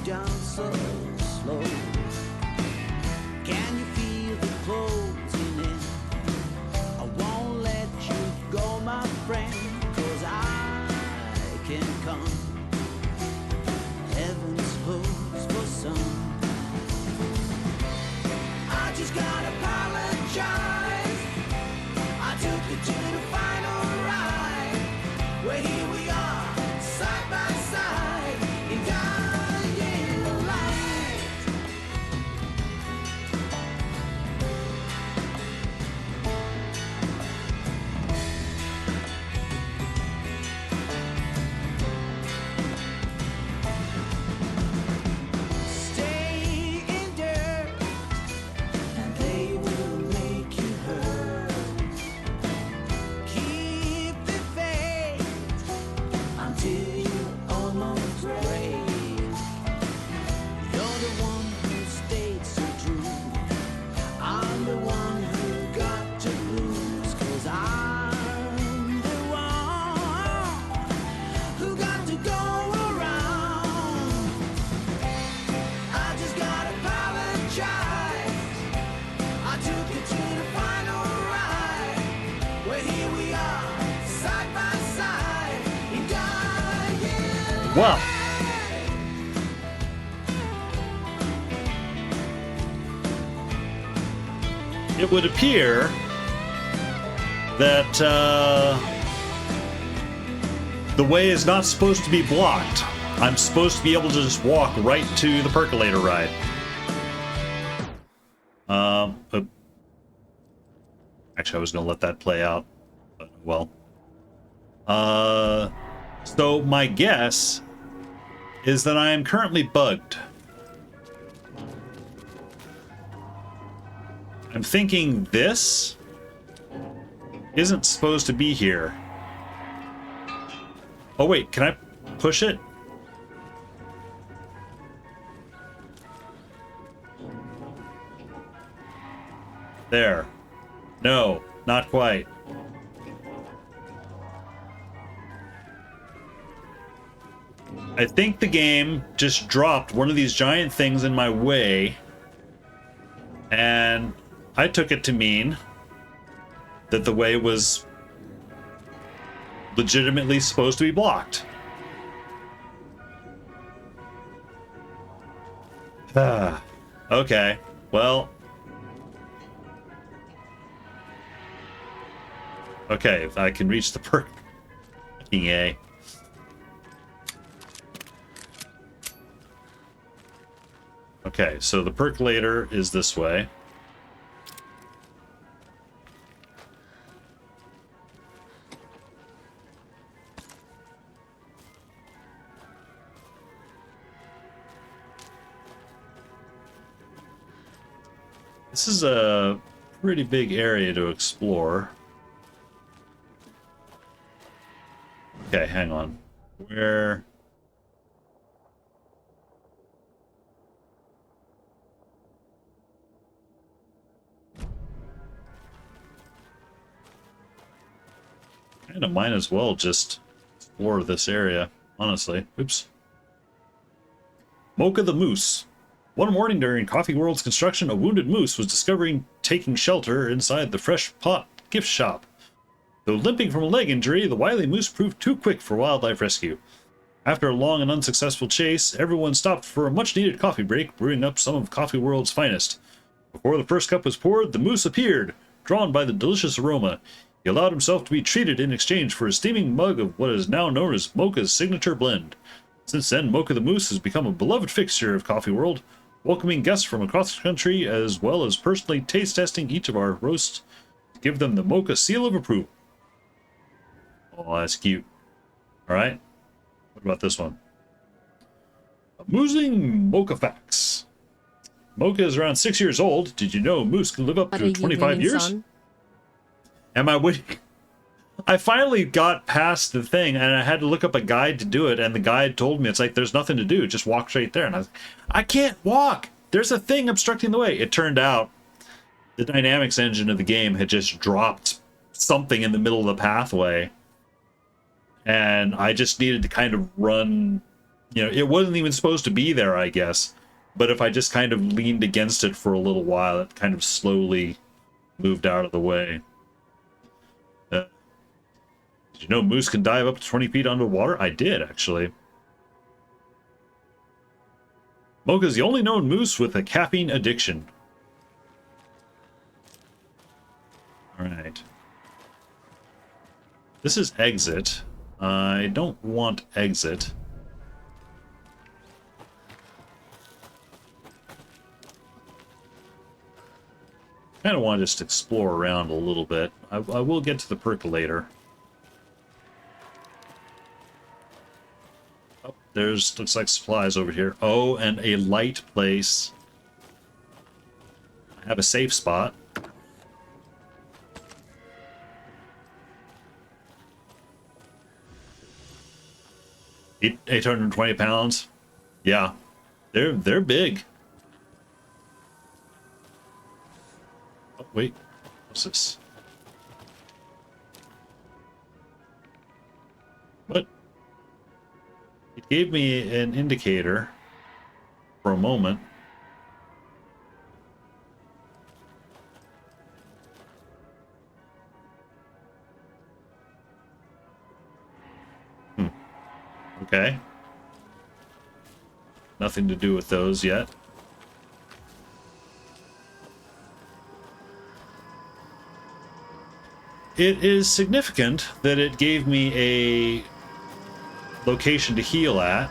Down so slow. Well, it would appear that the way is not supposed to be blocked. I'm supposed to be able to just walk right to the percolator ride. Actually, I was going to let that play out, but well. So my guess is that I am currently bugged. I'm thinking this isn't supposed to be here. Oh wait, can I push it? There. No, not quite. I think the game just dropped one of these giant things in my way, and I took it to mean that the way was legitimately supposed to be blocked. Okay, well. Okay, if I can reach the perk. A. Okay, so the percolator is this way. This is a pretty big area to explore. Okay, hang on. Where... Kinda might as well just explore this area, honestly. Oops. Mocha the Moose. One morning during Coffee World's construction, a wounded moose was discovered taking shelter inside the Fresh Pot gift shop. Though limping from a leg injury, the wily moose proved too quick for wildlife rescue. After a long and unsuccessful chase, everyone stopped for a much-needed coffee break, brewing up some of Coffee World's finest. Before the first cup was poured, the moose appeared, drawn by the delicious aroma. He allowed himself to be treated in exchange for a steaming mug of what is now known as Mocha's signature blend. Since then, Mocha the Moose has become a beloved fixture of Coffee World, welcoming guests from across the country as well as personally taste testing each of our roasts to give them the Mocha seal of approval. Oh, that's cute. Alright. What about this one? Amusing Mocha facts. Mocha is around 6 years old. Did you know a moose can live up to 25 years? Son? Am I waiting? I finally got past the thing, and I had to look up a guide to do it, and the guide told me, it's like, there's nothing to do, just walk straight there. And I was I can't walk! There's a thing obstructing the way. It turned out the dynamics engine of the game had just dropped something in the middle of the pathway, and I just needed to kind of run, you know, it wasn't even supposed to be there, I guess, but if I just kind of leaned against it for a little while, it kind of slowly moved out of the way. Did you know moose can dive up to 20 feet underwater? I did, actually. Mocha's the only known moose with a caffeine addiction. Alright. This is exit. I don't want exit. Kind of want to just explore around a little bit. I will get to the percolator. Oh, there's, looks like supplies over here. Oh, and a light place. I have a safe spot. Eight, 820 pounds. Yeah, they're big. Oh, wait, what's this? What? It gave me an indicator for a moment. Okay. Nothing to do with those yet. It is significant that it gave me a location to heal at.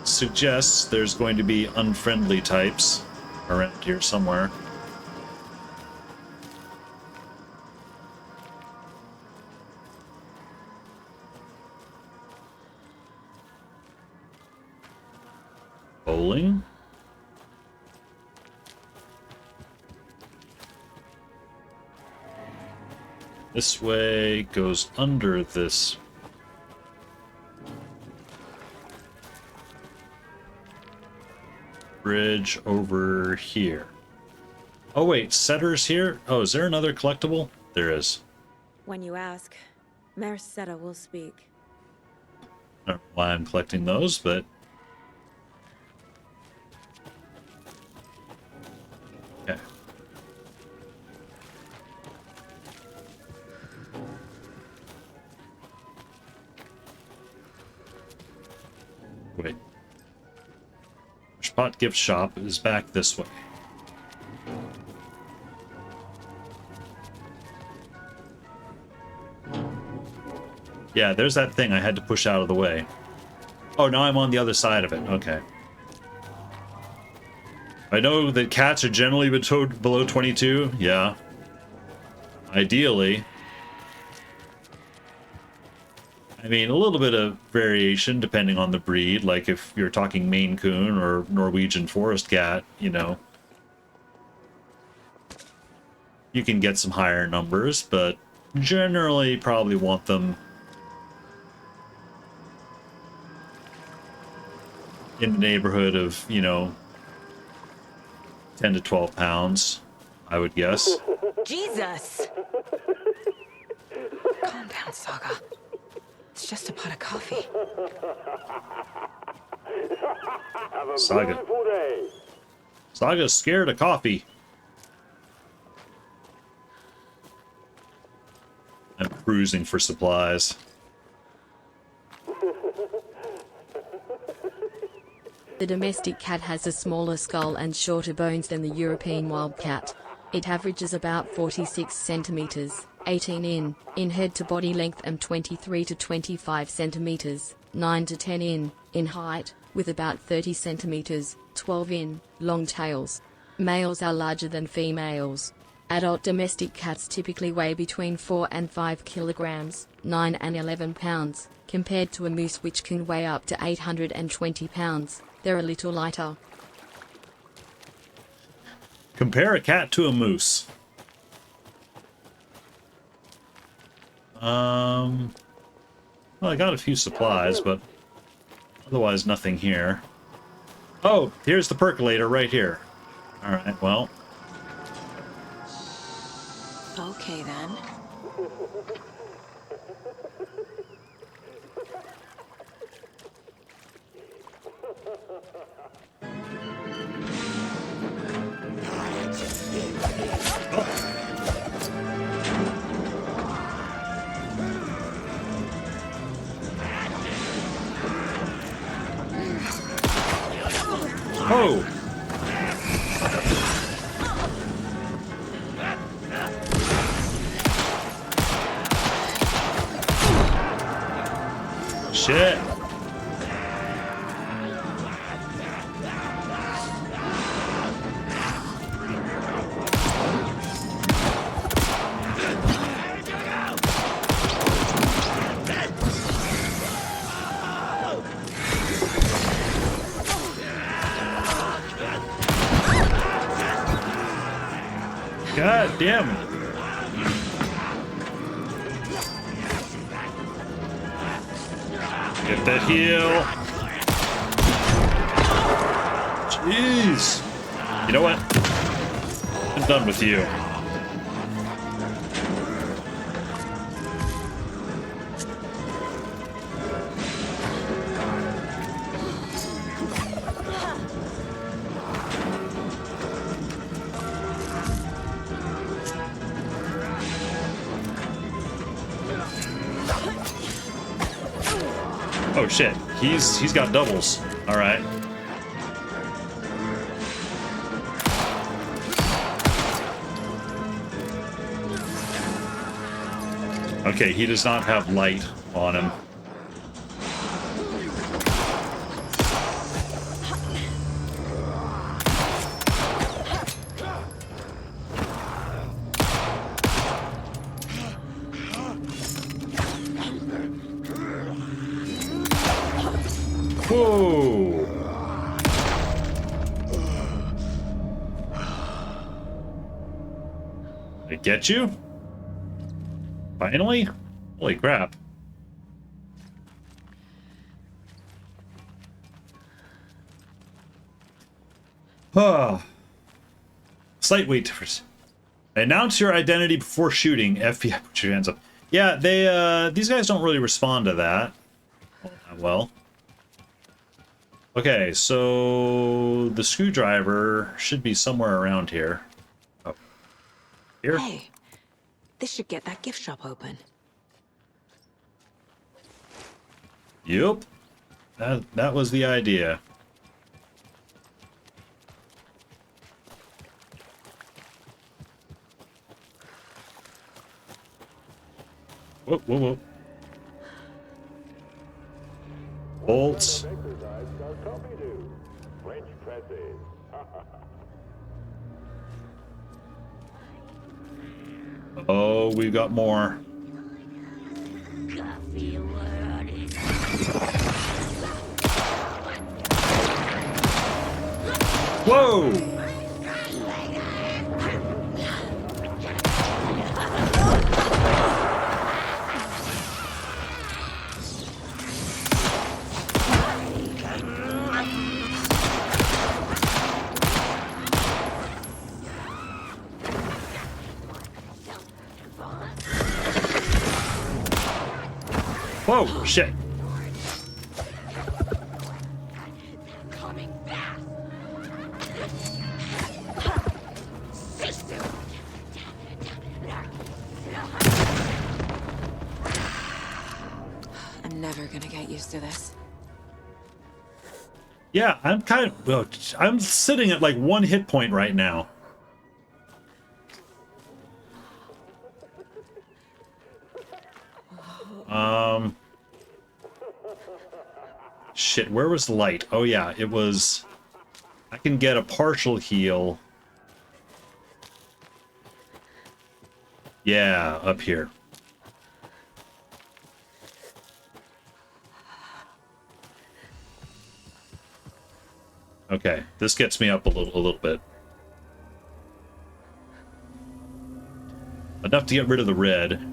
Suggests there's going to be unfriendly types around here somewhere. Bowling? This way goes under this. Bridge over here. Oh wait, Setter's here? Oh, is there another collectible? There is. When you ask, Mayor Seta will speak. I don't know why I'm collecting those, but... Okay. Wait. Spot gift shop is back this way. Yeah, there's that thing I had to push out of the way. Oh, now I'm on the other side of it. Okay. I know that cats are generally below 22. Yeah. Ideally. I mean, a little bit of variation depending on the breed. Like if you're talking Maine Coon or Norwegian Forest Cat, you know. You can get some higher numbers, but generally probably want them in the neighborhood of, you know, 10 to 12 pounds, I would guess. Jesus! Calm down, Saga. It's just a pot of coffee. Saga. Saga's scared of coffee. I'm cruising for supplies. The domestic cat has a smaller skull and shorter bones than the European wildcat. It averages about 46 centimeters, 18 in head to body length and 23 to 25 centimeters, 9 to 10 in height, with about 30 centimeters, 12 in long tails. Males are larger than females. Adult domestic cats typically weigh between 4 and 5 kilograms, 9 and 11 pounds, compared to a moose which can weigh up to 820 pounds. They're a little lighter. Compare a cat to a moose. Well, I got a few supplies, but otherwise nothing here. Oh, here's the percolator right here. All right, well. Okay, then. Oh! Shit! God damn it. Get that heal. Jeez. You know what? I'm done with you. Oh shit, he's got doubles. All right. Okay, he does not have light on him. Whoa! Did it get you? Finally? Holy crap. Ah. Slight weight difference. Announce your identity before shooting. FBI, put your hands up. Yeah, they, these guys don't really respond to that. Well. Okay, so the screwdriver should be somewhere around here. Oh. Here? Hey, this should get that gift shop open. Yup. That was the idea. Whoa, whoa, whoa. Bolts. Oh, we've got more. Whoa! Whoa, shit. I'm never gonna get used to this. Yeah, I'm kind of, well, I'm sitting at like 1 hit point right now. Shit, where was the light? Oh yeah, it was, I can get a partial heal. Yeah, up here. Okay, this gets me up a little bit. Enough to get rid of the red.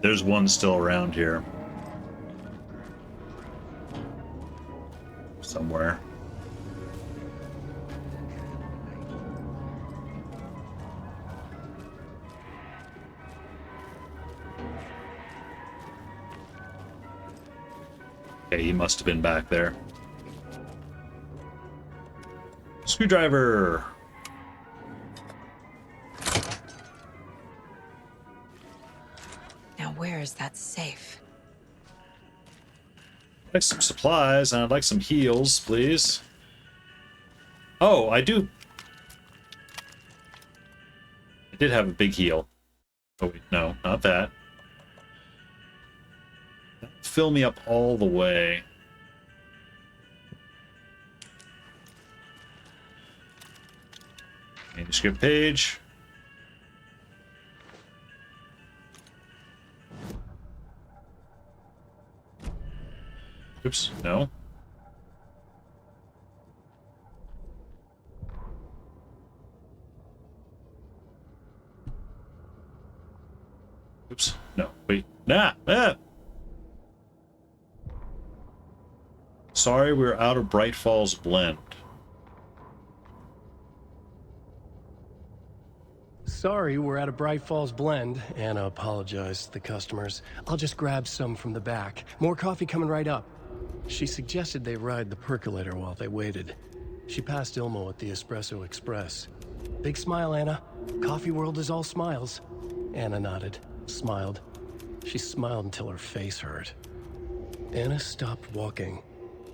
There's one still around here. Somewhere. Okay, he must have been back there. Screwdriver! Now where is that safe? I'd like some supplies, and I'd like some heals, please. Oh, I do. I did have a big heal. Oh, wait, no, not that. Fill me up all the way. Manuscript page. Oops, no. Oops, no, wait. Ah! Sorry, we're out of Bright Falls Blend. Sorry, we're out of Bright Falls blend. Anna apologized to the customers. I'll just grab some from the back. More coffee coming right up. She suggested they ride the percolator while they waited. She passed Ilmo at the Espresso Express. Big smile, Anna. Coffee world is all smiles. Anna nodded, smiled. She smiled until her face hurt. Anna stopped walking,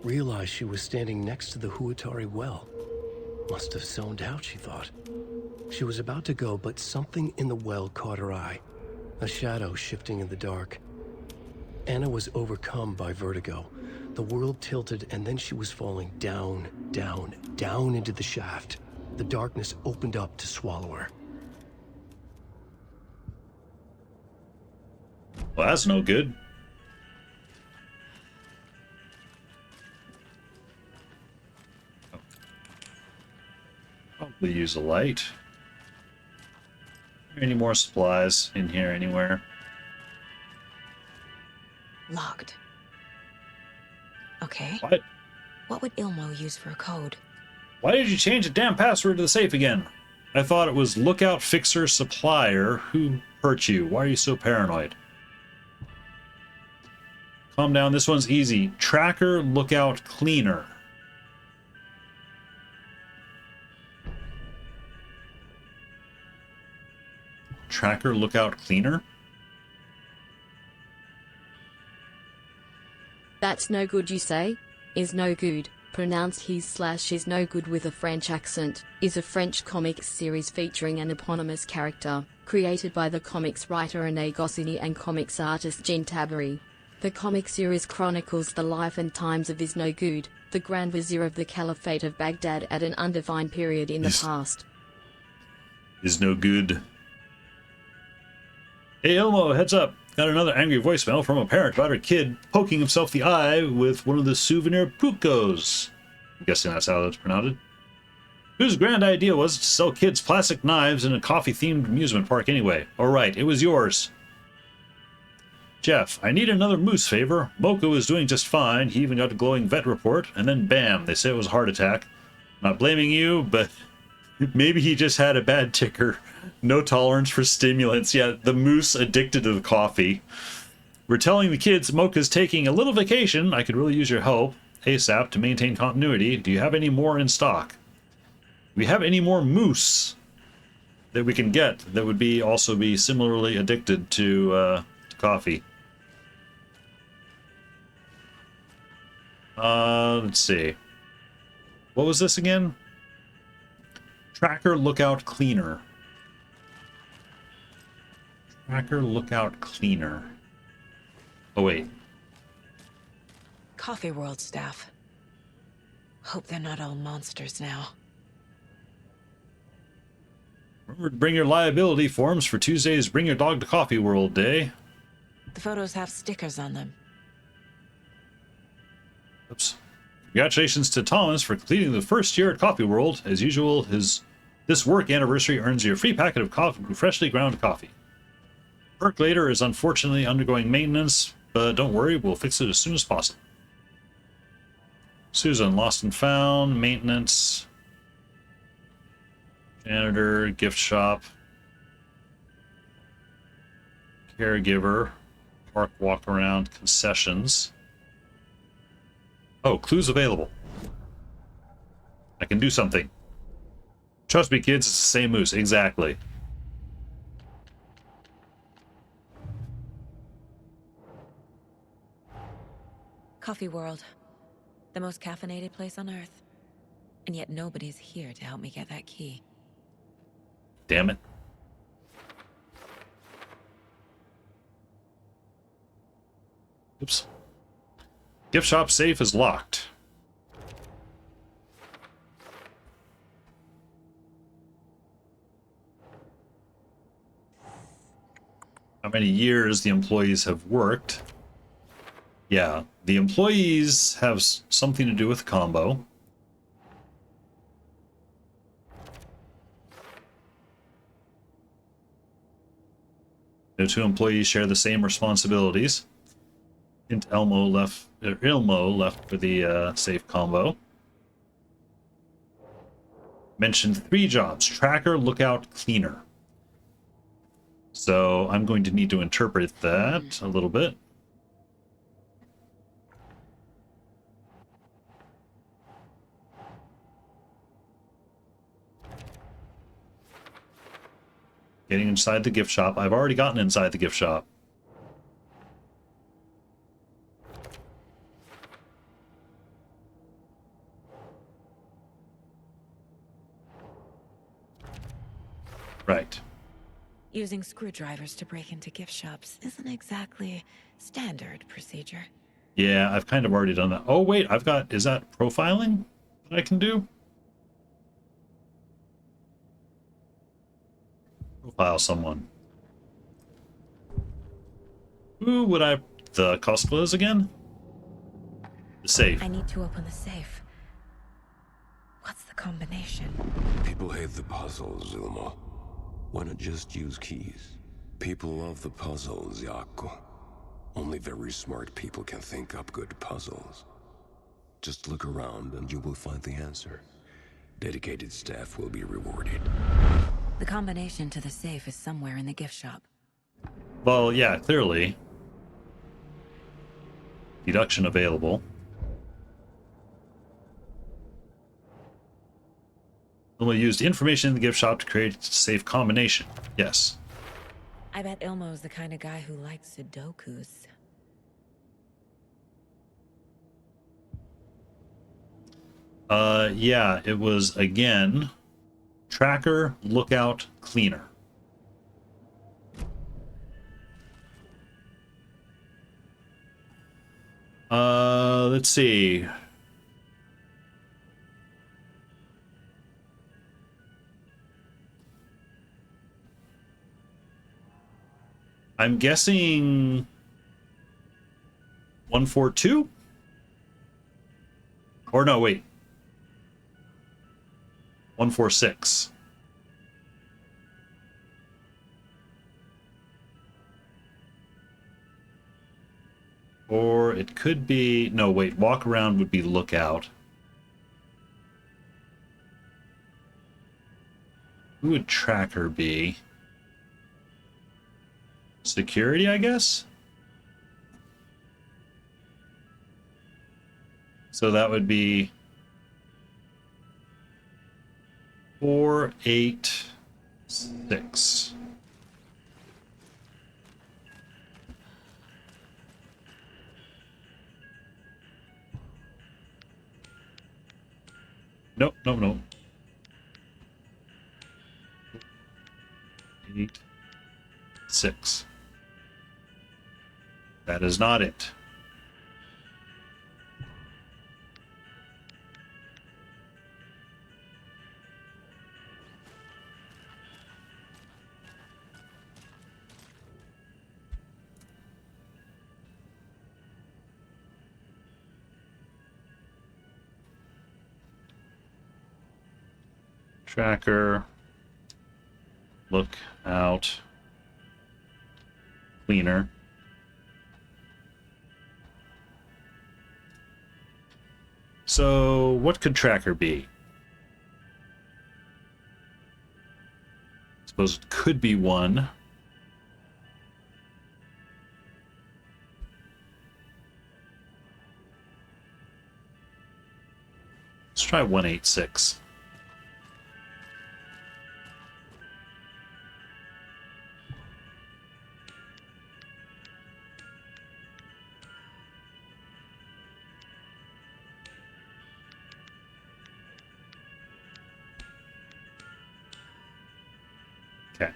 realized she was standing next to the Huatari well. Must have zoned out, she thought. She was about to go, but something in the well caught her eye. A shadow shifting in the dark. Anna was overcome by vertigo. The world tilted, and then she was falling down, down, down into the shaft. The darkness opened up to swallow her. Well, that's no good. Probably use a light. Any more supplies in here anywhere? Locked. Okay. What? What would Ilmo use for a code? Why did you change the damn password to the safe again? I thought it was Lookout Fixer Supplier. Who hurt you? Why are you so paranoid? Calm down, this one's easy. Tracker Lookout Cleaner. Tracker Lookout Cleaner? That's no good, you say? Is no good, pronounced his/is no good with a French accent, is a French comic series featuring an eponymous character, created by the comics writer René Goscinny and comics artist Jean Tabary. The comic series chronicles the life and times of Is No Good, the Grand Vizier of the Caliphate of Baghdad at an undefined period in the past. Is no good. Hey Elmo, heads up. Got another angry voicemail from a parent about her kid poking himself the eye with one of the souvenir pucos. I'm guessing that's how that's pronounced. Whose grand idea was to sell kids plastic knives in a coffee-themed amusement park anyway? Alright, it was yours. Jeff, I need another moose favor. Moko is doing just fine. He even got a glowing vet report, and then bam, they say it was a heart attack. Not blaming you, but maybe he just had a bad ticker. No tolerance for stimulants. Yeah, the moose addicted to the coffee. We're telling the kids Mocha's taking a little vacation. I could really use your help ASAP to maintain continuity. Do you have any more in stock? Do we have any more moose that we can get that would be also be similarly addicted to coffee? Let's see. What was this again? Tracker Lookout Cleaner. Tracker Lookout Cleaner. Oh, wait. Coffee World staff. Hope they're not all monsters now. Remember to bring your liability forms for Tuesday's Bring Your Dog to Coffee World Day. The photos have stickers on them. Oops. Congratulations to Thomas for completing the first year at Coffee World. As usual, this work anniversary earns you a free packet of freshly ground coffee. Percolator is unfortunately undergoing maintenance, but don't worry, we'll fix it as soon as possible. Susan, lost and found, maintenance, janitor, gift shop, caregiver, park walk around, concessions. Oh, clues available. I can do something. Trust me, kids, it's the same moose. Exactly. Coffee World. The most caffeinated place on Earth. And yet nobody's here to help me get that key. Damn it. Oops. Gift shop safe is locked. How many years the employees have worked? Yeah, the employees have something to do with combo. No two employees share the same responsibilities. Ilmo left for the safe combo. Mentioned 3 jobs. Tracker, Lookout, Cleaner. So I'm going to need to interpret that a little bit. Getting inside the gift shop. I've already gotten inside the gift shop. Right. Using screwdrivers to break into gift shops isn't exactly standard procedure. Yeah, I've kind of already done that. Oh, wait, I've got... Is that profiling that I can do? Profile someone. Who would I... The Costco's again? The safe. I need to open the safe. What's the combination? People hate the puzzles, Zulma. Why not just use keys? People love the puzzles, Yaku. Only very smart people can think up good puzzles. Just look around and you will find the answer. Dedicated staff will be rewarded. The combination to the safe is somewhere in the gift shop. Well, yeah, clearly. Deduction available. Ilmo used information in the gift shop to create a safe combination. Yes. I bet Ilmo's the kind of guy who likes Sudokus. Yeah, it was, again, tracker, lookout, cleaner. Let's see. I'm guessing 142? Or no, wait. 146. Or it could be... No, wait. Walk around would be lookout. Who would tracker be? Security, I guess? So that would be 486. Nope, nope, nope. 8, 6. That is not it. Tracker, look out, cleaner. So what could tracker be? Suppose it could be one. Let's try 186. Okay.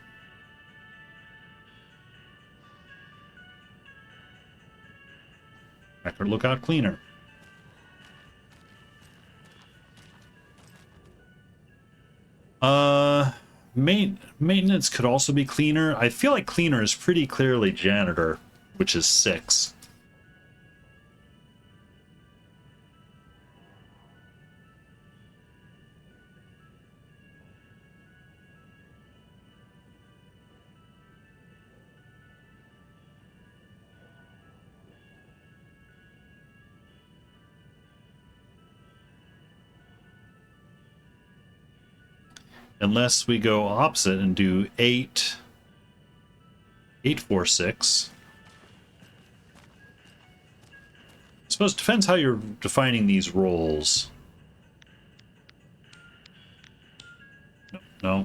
Tracker lookout cleaner. Maintenance could also be cleaner. I feel like cleaner is pretty clearly janitor, which is 6. Unless we go opposite and do 8, 846. I suppose it depends how you're defining these roles. No.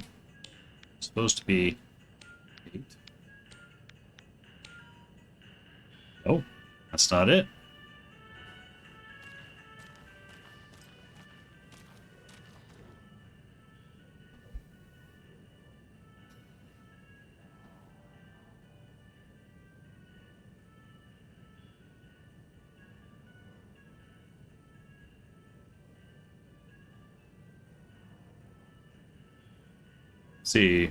It's supposed to be 8. Oh, that's not it. See.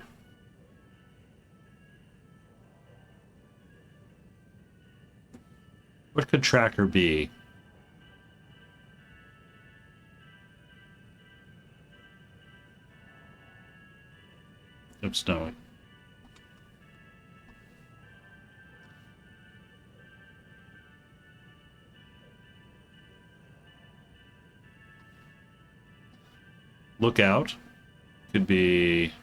What could tracker be? Oops, no. Lookout could be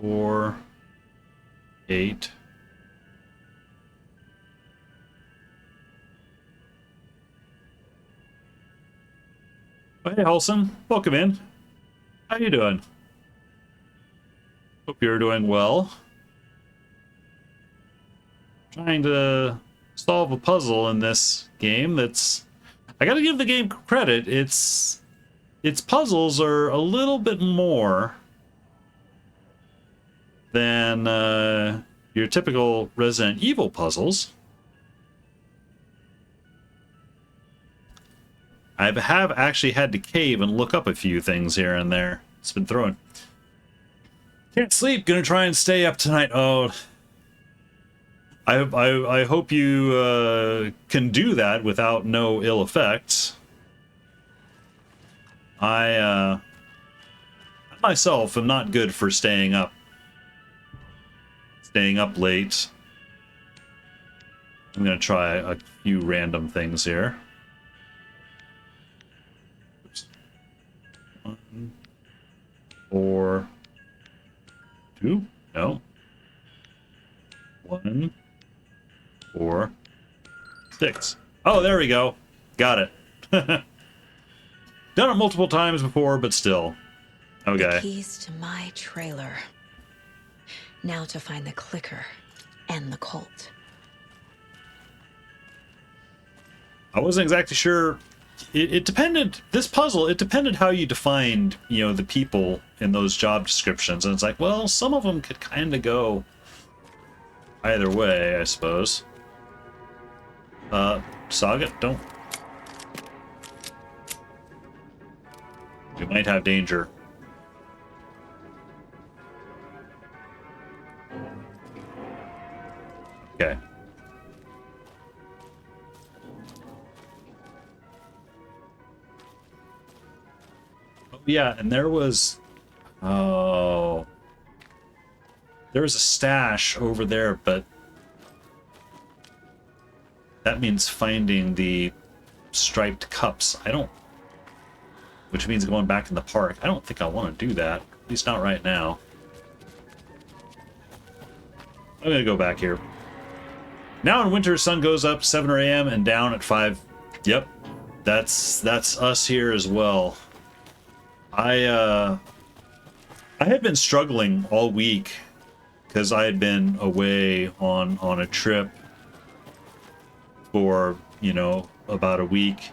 4, 8. Oh, hey, Halson. Welcome in. How you doing? Hope you're doing well. Trying to solve a puzzle in this game that's... I gotta give the game credit. Its puzzles are a little bit more than your typical Resident Evil puzzles. I have actually had to cave and look up a few things here and there. It's been throwing. Can't sleep. Gonna try and stay up tonight. Oh, I hope you can do that without no ill effects. I myself am not good for staying up late. I'm gonna try a few random things here. Oops. 1, 4, 2, no. 1, 4, 6. Oh, there we go. Got it. Done it multiple times before, but still. Okay. The keys to my trailer. Now to find the clicker and the Colt. I wasn't exactly sure. It depended. This puzzle, it depended how you defined, you know, the people in those job descriptions, and it's like, well, some of them could kind of go either way, I suppose. Saga, don't. We might have danger. Okay. Oh, yeah, and there was... Oh... There was a stash over there, but... That means finding the striped cups. I don't... Which means going back in the park. I don't think I want to do that. At least not right now. I'm gonna go back here. Now in winter, sun goes up 7 a.m. and down at 5. Yep, that's us here as well. I had been struggling all week because I had been away on a trip for, you know, about a week.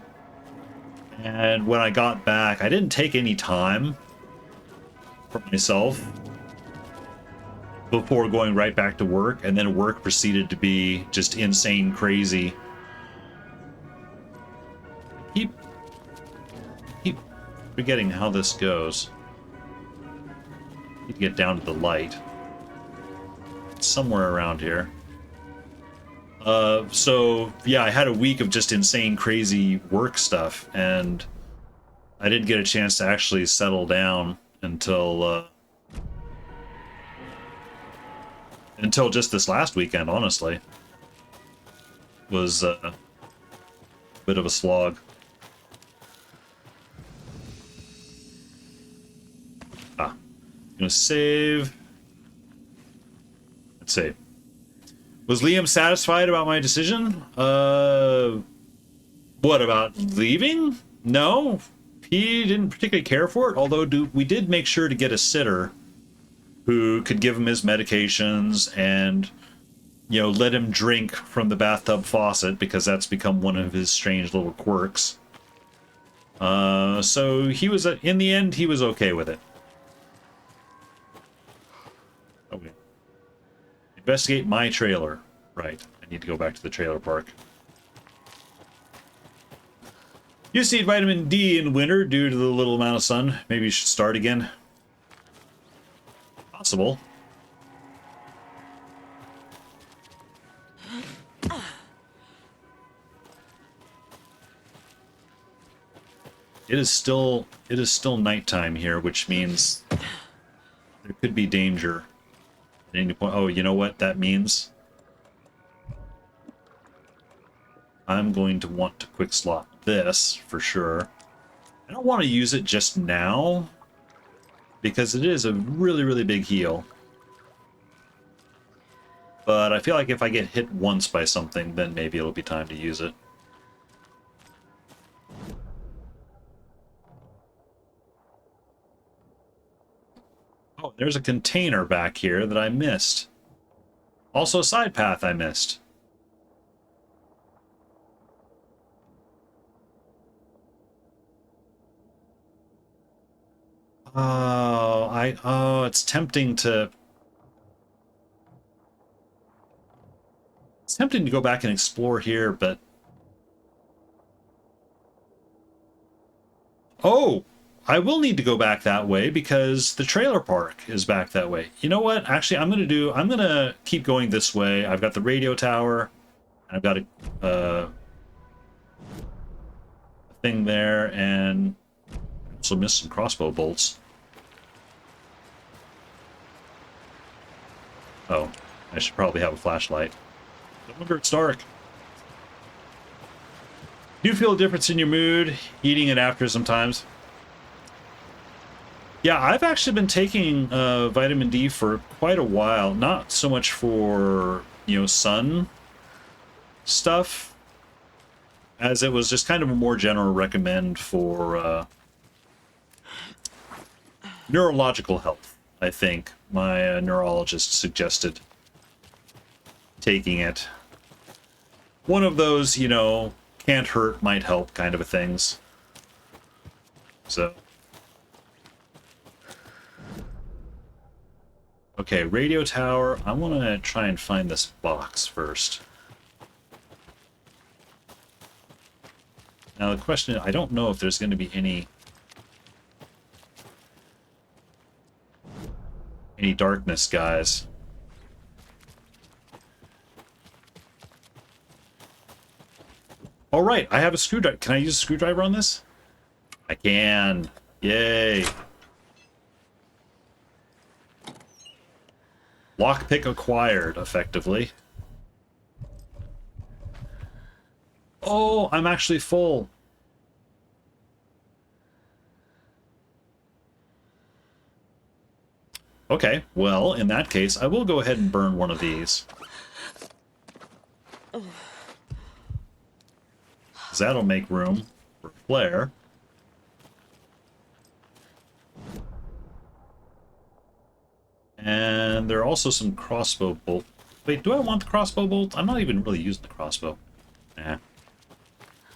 And when I got back, I didn't take any time for myself before going right back to work, and then work proceeded to be just insane crazy. Keep forgetting how this goes. Need to get down to the light. It's somewhere around here. So yeah, I had a week of just insane crazy work stuff, and I didn't get a chance to actually settle down until just this last weekend, honestly. Was a bit of a slog. I'm gonna save. see. Was Liam satisfied about my decision? What about leaving? No, he didn't particularly care for it, although we did make sure to get a sitter who could give him his medications and, you know, let him drink from the bathtub faucet, because that's become one of his strange little quirks. So he was, in the end, he was okay with it. Okay. Investigate my trailer. Right, I need to go back to the trailer park. You need vitamin D in winter due to the little amount of sun. Maybe you should start again. Possible. It is still nighttime here, which means there could be danger at any point. Oh, you know what that means? I'm going to want to quick slot this for sure. I don't want to use it just now because it is a really, really big heal. But I feel like if I get hit once by something, then maybe it'll be time to use it. Oh, there's a container back here that I missed. Also a side path I missed. Oh, it's tempting to... It's tempting to go back and explore here, but... Oh! I will need to go back that way because the trailer park is back that way. You know what? Actually, I'm gonna keep going this way. I've got the radio tower, and I've got a thing there, and also missed some crossbow bolts. Oh, I should probably have a flashlight. No wonder it's dark. Do you feel a difference in your mood, eating it after sometimes? Yeah, I've actually been taking vitamin D for quite a while. Not so much for, you know, sun stuff, as it was just kind of a more general recommend for neurological health. I think my neurologist suggested taking it. One of those, you know, can't hurt, might help kind of a things. So. Okay, radio tower. I want to try and find this box first. Now the question is, I don't know if there's going to be any darkness, guys. All right, I have a screwdriver. Can I use a screwdriver on this? I can. Yay. Lockpick acquired, effectively. Oh, I'm actually full. Okay, well, in that case, I will go ahead and burn one of these. That'll make room for flare. And there are also some crossbow bolt. Wait, do I want the crossbow bolt? I'm not even really using the crossbow. Nah.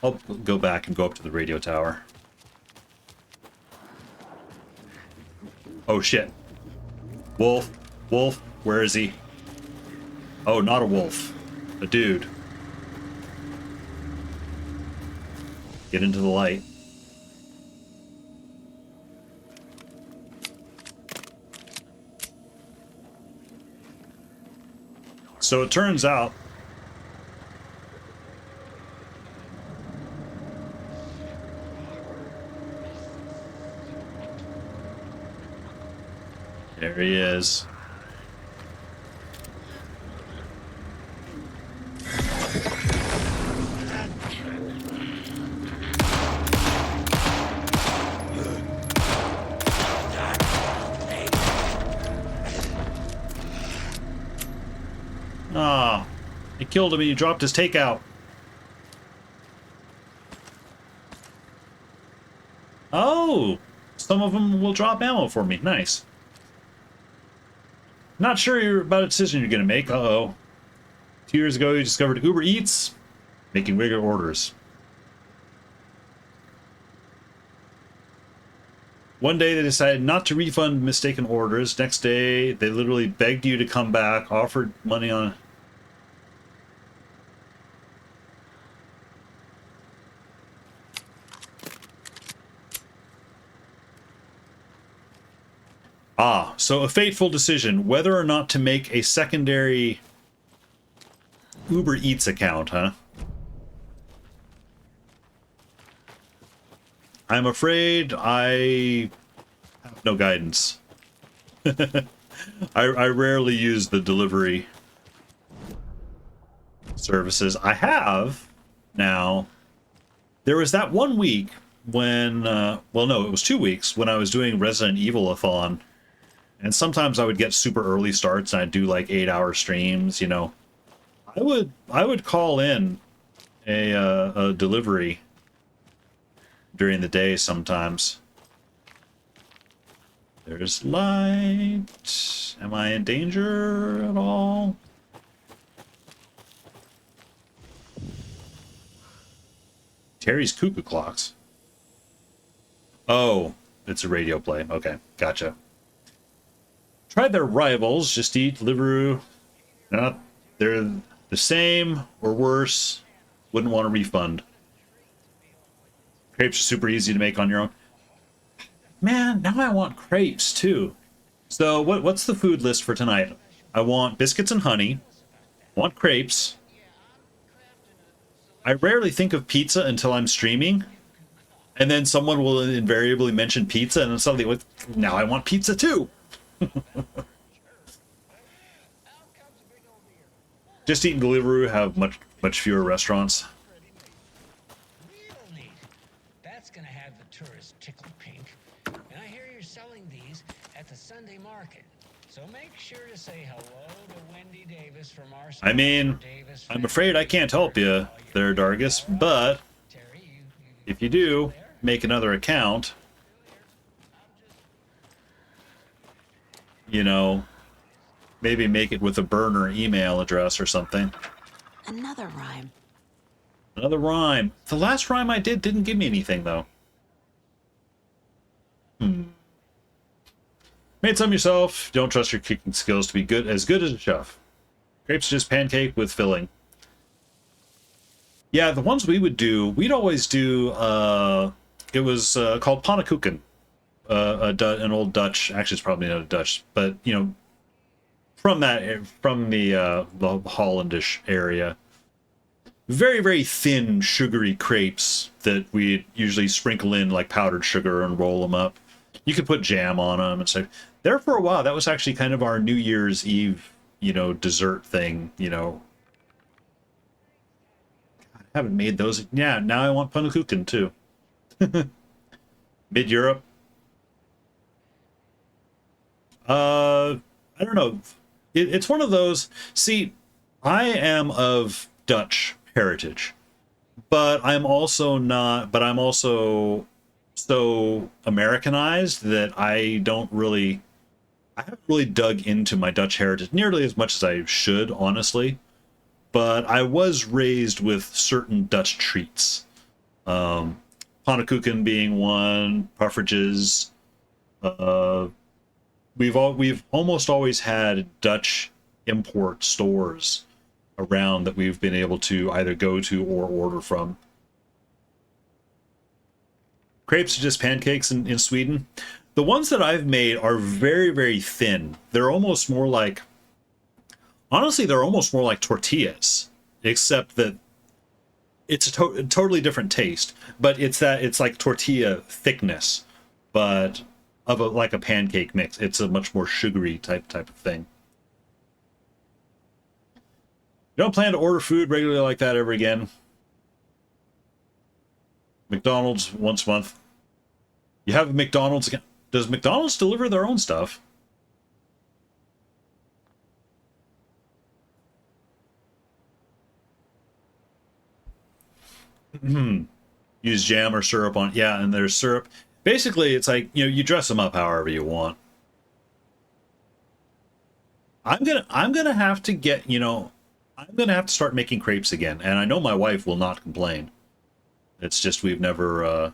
I'll go back and go up to the radio tower. Oh shit. Wolf. Wolf. Where is he? Oh, not a wolf. A dude. Get into the light. So it turns out there he is. killed him and he dropped his takeout. Oh, some of them will drop ammo for me. Nice. Not sure about a decision you're going to make. Uh-oh. 2 years ago, you discovered Uber Eats, making regular orders. One day, they decided not to refund mistaken orders. Next day, they literally begged you to come back, offered money on... Ah, so a fateful decision, whether or not to make a secondary Uber Eats account, huh? I'm afraid I have no guidance. I rarely use the delivery services. I have now. There was that 1 week when, well, no, it was 2 weeks when I was doing Resident Evil-a-thon. And sometimes I would get super early starts and I'd do like 8-hour streams, you know. I would call in a delivery during the day sometimes. There's light. Am I in danger at all? Terry's cuckoo clocks. Oh, it's a radio play. Okay, gotcha. Tried their rivals, Just Eat, Deliveroo. They're the same or worse. Wouldn't want a refund. Crepes are super easy to make on your own. Man, now I want crepes too. So what's the food list for tonight? I want biscuits and honey. I want crepes. I rarely think of pizza until I'm streaming. And then someone will invariably mention pizza and then suddenly, now I want pizza too. Just Eat and Deliveroo have much fewer restaurants. That's gonna have the tourists tickle pink. And I hear you're selling these at the Sunday market. So make sure to say hello to Wendy Davis from our... I mean, I'm afraid I can't help you there, Dargus, but if you do, make another account. You know, maybe make it with a burner email address or something. Another rhyme. Another rhyme. The last rhyme I did didn't give me anything, though. Made some yourself. Don't trust your cooking skills to be as good as a chef. Crepes are just pancake with filling. Yeah, the ones we would do, we'd always do, it was called pannenkoeken. An old Dutch, actually it's probably not a Dutch, but you know, from the Hollandish area. Very, very thin, sugary crepes that we usually sprinkle in like powdered sugar and roll them up. You could put jam on them and stuff. There for a while, that was actually kind of our New Year's Eve, you know, dessert thing, you know. I haven't made those. Yeah, now I want pannenkoeken too. Mid-Europe. I don't know. It's one of those. See, I am of Dutch heritage, but I'm also not. But I'm also so Americanized that I haven't really dug into my Dutch heritage nearly as much as I should, honestly. But I was raised with certain Dutch treats. Pannenkoeken being one, Puffertjes. We've almost always had Dutch import stores around that we've been able to either go to or order from. Crepes are just pancakes in Sweden. The ones that I've made are very, very thin. They're almost more like, honestly, they're almost more like tortillas, except that it's a totally different taste. But it's like tortilla thickness, but of like a pancake mix. It's a much more sugary type of thing. You don't plan to order food regularly like that ever again. McDonald's once a month. You have a McDonald's again. Does McDonald's deliver their own stuff? Use jam or syrup on, yeah, and there's syrup. Basically, it's like, you know, you dress them up however you want. I'm gonna have to get, you know, I'm gonna have to start making crepes again, and I know my wife will not complain. It's just we've never,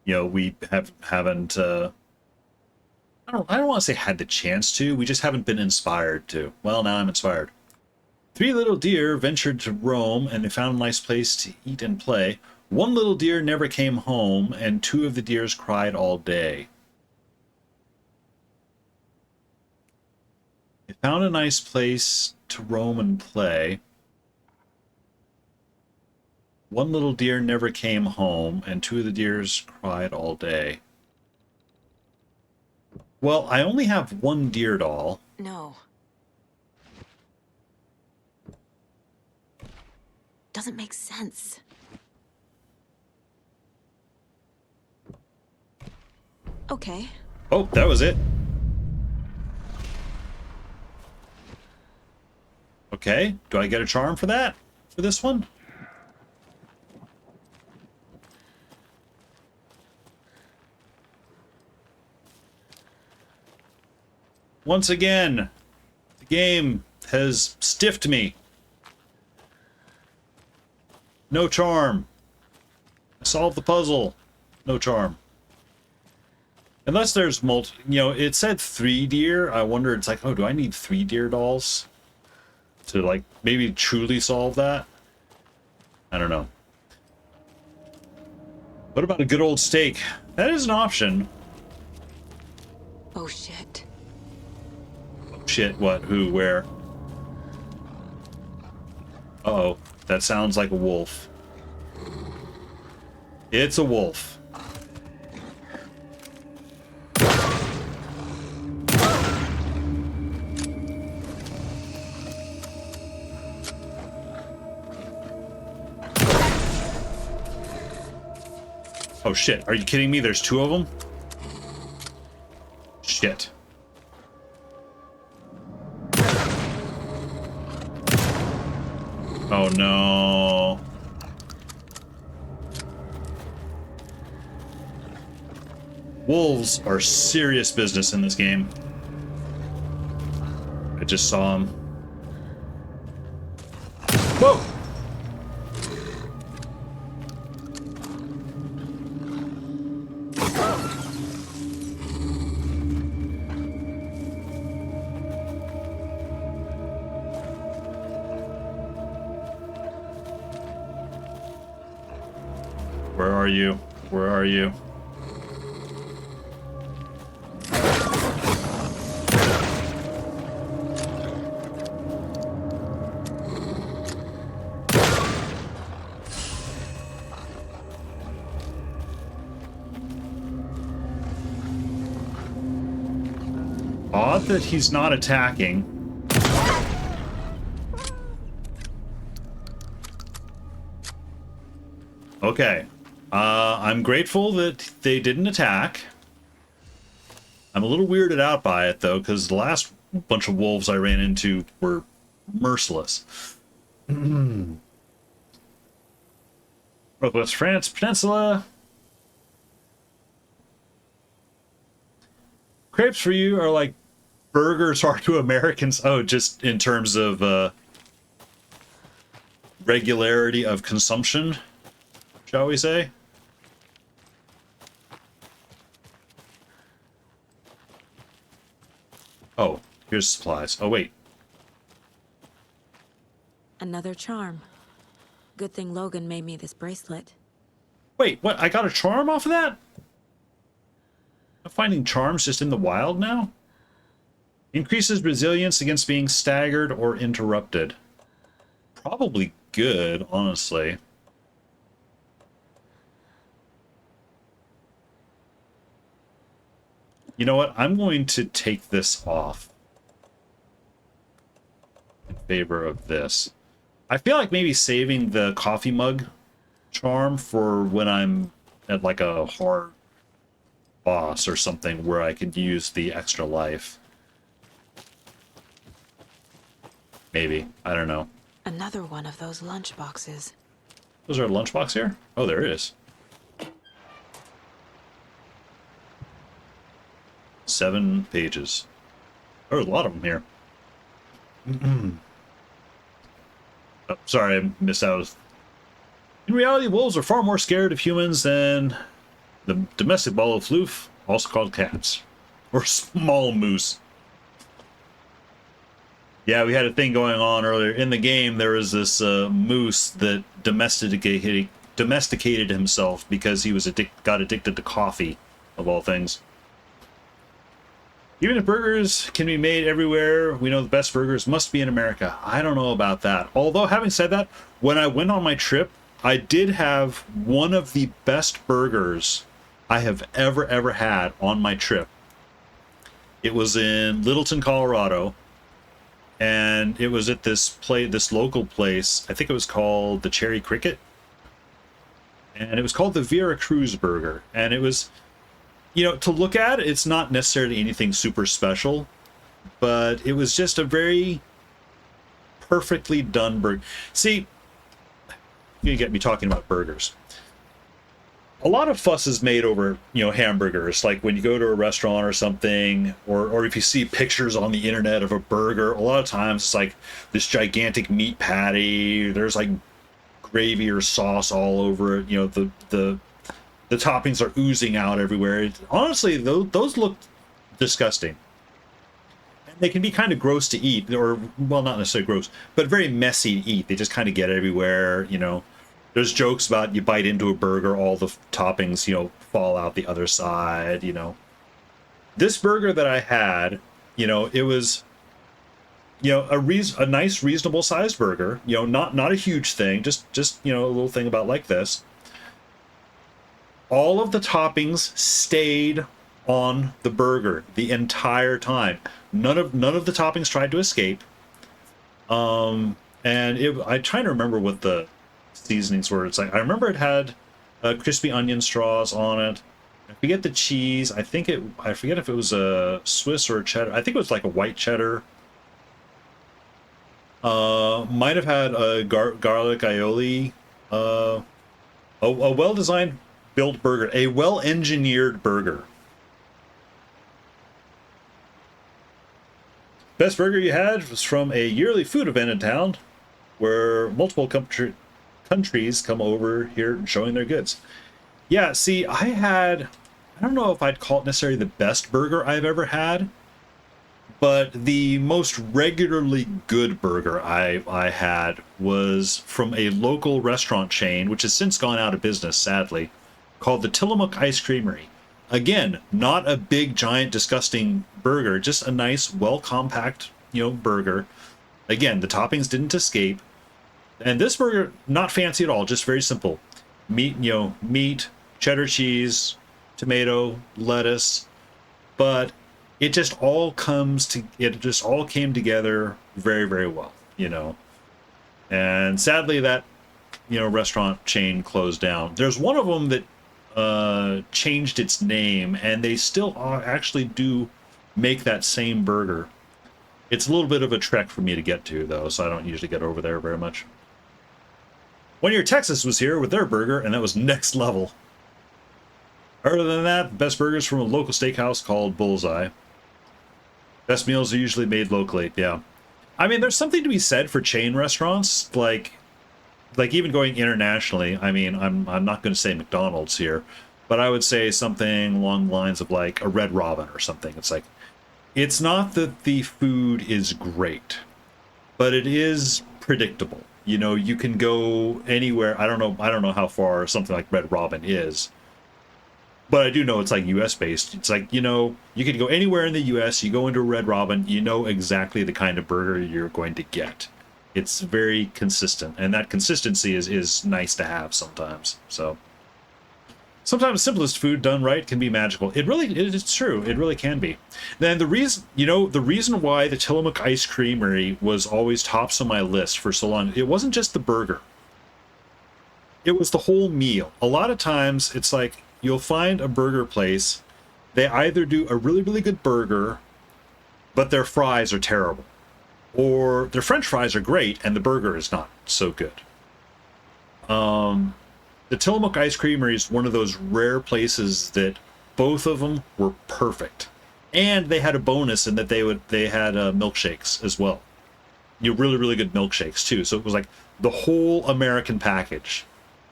you know, we haven't. I don't want to say had the chance to. We just haven't been inspired to. Well, now I'm inspired. 3 little deer ventured to roam, and they found a nice place to eat and play. 1 little deer never came home, and 2 of the deers cried all day. They found a nice place to roam and play. 1 little deer never came home, and 2 of the deers cried all day. Well, I only have 1 deer doll. No. Doesn't make sense. Okay. Oh, that was it. Okay, do I get a charm for that? For this one? Once again, the game has stiffed me. No charm. I solved the puzzle. No charm. Unless there's you know, it said 3 deer. I wonder, it's like, oh, do I need 3 deer dolls to, like, maybe truly solve that? I don't know. What about a good old steak? That is an option. Oh, shit. Shit, what, who, where? Uh-oh, that sounds like a wolf. It's a wolf. Oh shit, are you kidding me? There's 2 of them? Shit. Oh no. Wolves are serious business in this game. I just saw him. Whoa! Where are you? Where are you? Odd that he's not attacking. Okay. I'm grateful that they didn't attack. I'm a little weirded out by it, though, because the last bunch of wolves I ran into were merciless. Northwest France Peninsula. Crepes for you are like burgers are to Americans. Oh, just in terms of regularity of consumption, shall we say? Oh, here's supplies. Oh, wait. Another charm. Good thing Logan made me this bracelet. Wait, what? I got a charm off of that? I'm finding charms just in the wild now? Increases resilience against being staggered or interrupted. Probably good, honestly. You know what? I'm going to take this off in favor of this. I feel like maybe saving the coffee mug charm for when I'm at like a hard boss or something where I could use the extra life. Maybe. I don't know. Another one of those lunch boxes. Was there a lunchbox here? Oh, there it is. 7 pages. There's a lot of them here. Oh, sorry, I missed out. In reality, wolves are far more scared of humans than the domestic ball of floof, also called cats. Or small moose. Yeah, we had a thing going on earlier. In the game, there was this moose that domesticated himself because he was got addicted to coffee, of all things. Even if burgers can be made everywhere, we know the best burgers must be in America. I don't know about that. Although, having said that, when I went on my trip, I did have one of the best burgers I have ever had on my trip. It was in Littleton, Colorado, and it was at this local place. I think it was called the Cherry Cricket, and it was called the Vera Cruz Burger, and it was, you know, to look at, it's not necessarily anything super special, but it was just a very perfectly done burger. See, you get me talking about burgers. A lot of fuss is made over, you know, hamburgers. Like when you go to a restaurant or something, or if you see pictures on the internet of a burger, a lot of times it's like this gigantic meat patty. There's like gravy or sauce all over it. You know, the toppings are oozing out everywhere. Honestly, those look disgusting. And they can be kind of gross to eat, or, well, not necessarily gross, but very messy to eat. They just kind of get everywhere, you know. There's jokes about you bite into a burger, all the toppings, you know, fall out the other side, you know. This burger that I had, you know, it was, you know, a nice, reasonable sized burger, you know, not a huge thing, just, you know, a little thing about like this. All of the toppings stayed on the burger the entire time. None of the toppings tried to escape. And I'm trying to remember what the seasonings were. It's like, I remember it had crispy onion straws on it. I forget the cheese. I forget if it was a Swiss or a cheddar. I think it was like a white cheddar. Might have had a garlic aioli. A well-designed built burger, a well-engineered burger. Best burger you had was from a yearly food event in town where multiple countries come over here showing their goods. Yeah, see, I don't know if I'd call it necessarily the best burger I've ever had, but the most regularly good burger I had was from a local restaurant chain, which has since gone out of business, sadly, called the Tillamook Ice Creamery. Again, not a big, giant, disgusting burger, just a nice, well-compact, you know, burger. Again, the toppings didn't escape. And this burger, not fancy at all, just very simple. Meat, cheddar cheese, tomato, lettuce, but it just all came together very, very well, you know. And sadly, that, you know, restaurant chain closed down. There's one of them that changed its name, and they still actually do make that same burger. It's a little bit of a trek for me to get to, though, so I don't usually get over there very much. One year Texas was here with their burger, and that was next level. Other than that, best burgers from a local steakhouse called Bullseye. Best meals are usually made locally, yeah. I mean, there's something to be said for chain restaurants, like even going internationally. I mean, I'm not going to say McDonald's here, but I would say something along the lines of like a Red Robin or something. It's like, it's not that the food is great, but it is predictable. You know, you can go anywhere. I don't know how far something like Red Robin is, but I do know it's like US based. It's like, you know, you could go anywhere in the US, you go into a Red Robin, you know exactly the kind of burger you're going to get. It's very consistent, and that consistency is nice to have sometimes. So sometimes simplest food done right can be magical. It's true. It really can be. Then the reason why the Tillamook Ice Creamery was always tops on my list for so long, it wasn't just the burger. It was the whole meal. A lot of times it's like you'll find a burger place, they either do a really, really good burger, but their fries are terrible. or their French fries are great and the burger is not so good. The Tillamook Ice Creamery is one of those rare places that both of them were perfect, and they had a bonus in that they had milkshakes as well. Really, really good milkshakes too. So it was like the whole American package.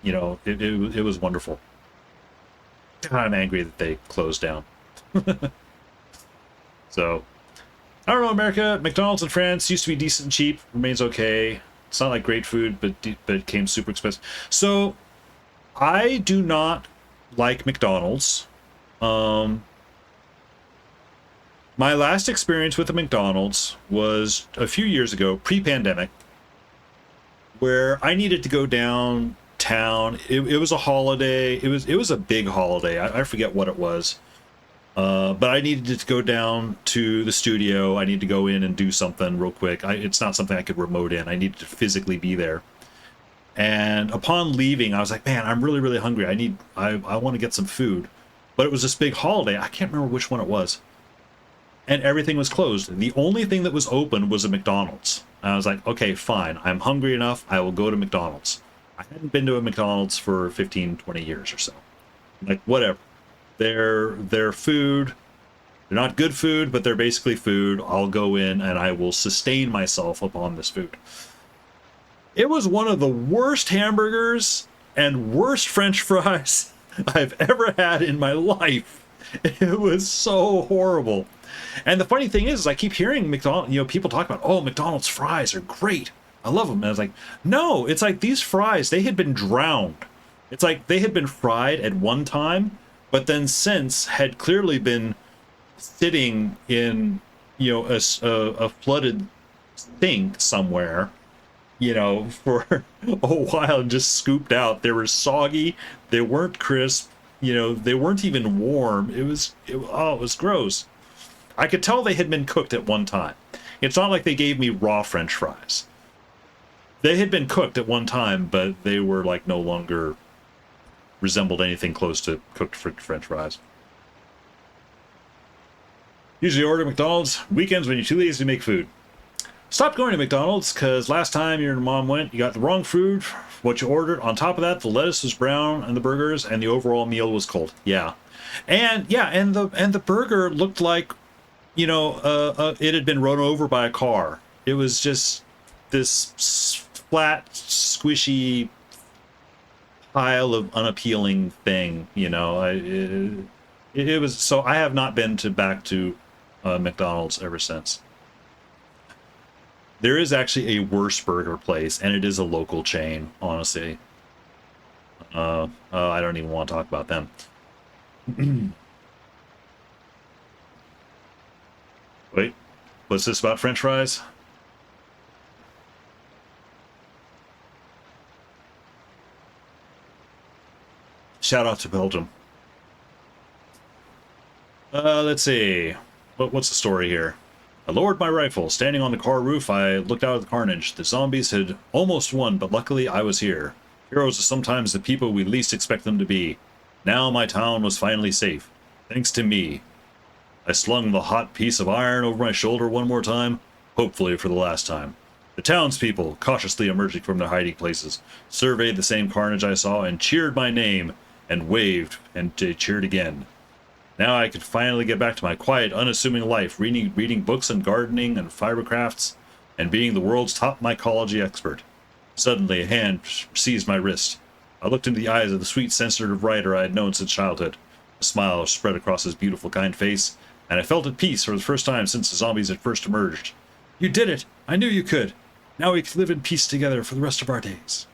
You know, it was wonderful. God, I'm angry that they closed down. So, I don't know, America. McDonald's in France used to be decent and cheap. Remains okay. It's not like great food, but it became super expensive. So, I do not like McDonald's. My last experience with a McDonald's was a few years ago, pre-pandemic, where I needed to go downtown. It was a holiday. It was a big holiday. I forget what it was. But I needed to go down to the studio. I need to go in and do something real quick. It's not something I could remote in. I needed to physically be there. And upon leaving, I was like, man, I'm really, really hungry. I want to get some food. But it was this big holiday. I can't remember which one it was. And everything was closed. The only thing that was open was a McDonald's. And I was like, okay, fine. I'm hungry enough. I will go to McDonald's. I hadn't been to a McDonald's for 15, 20 years or so. Like, whatever. They're food. They're not good food, but they're basically food. I'll go in and I will sustain myself upon this food. It was one of the worst hamburgers and worst French fries I've ever had in my life. It was so horrible. And the funny thing is I keep hearing people talk about, oh, McDonald's fries are great. I love them. And I was like, no, it's like these fries, they had been drowned. It's like they had been fried at one time, but then since had clearly been sitting in, a flooded sink somewhere, for a while and just scooped out. They were soggy. They weren't crisp. They weren't even warm. It was gross. I could tell they had been cooked at one time. It's not like they gave me raw French fries. They had been cooked at one time, but they were like no longer resembled anything close to cooked French fries. Usually order McDonald's weekends when you're too lazy to make food. Stop going to McDonald's because last time your mom went, you got the wrong food, what you ordered. On top of that, the lettuce was brown and the burgers, and the overall meal was cold. Yeah, and the burger looked like, it had been run over by a car. It was just this flat, squishy pile of unappealing thing. It was so. I have not been back to McDonald's ever since. There is actually a worse burger place, and it is a local chain, honestly. I don't even want to talk about them. Wait, what's this about French fries? Shout out to Belgium. Let's see. What's the story here? I lowered my rifle. Standing on the car roof, I looked out at the carnage. The zombies had almost won, but luckily I was here. Heroes are sometimes the people we least expect them to be. Now my town was finally safe. Thanks to me. I slung the hot piece of iron over my shoulder one more time, hopefully for the last time. The townspeople, cautiously emerging from their hiding places, surveyed the same carnage I saw and cheered my name, and waved, and cheered again. Now I could finally get back to my quiet, unassuming life, reading books and gardening and fiber crafts, and being the world's top mycology expert. Suddenly, a hand seized my wrist. I looked into the eyes of the sweet, sensitive writer I had known since childhood. A smile spread across his beautiful, kind face, and I felt at peace for the first time since the zombies had first emerged. You did it! I knew you could! Now we can live in peace together for the rest of our days.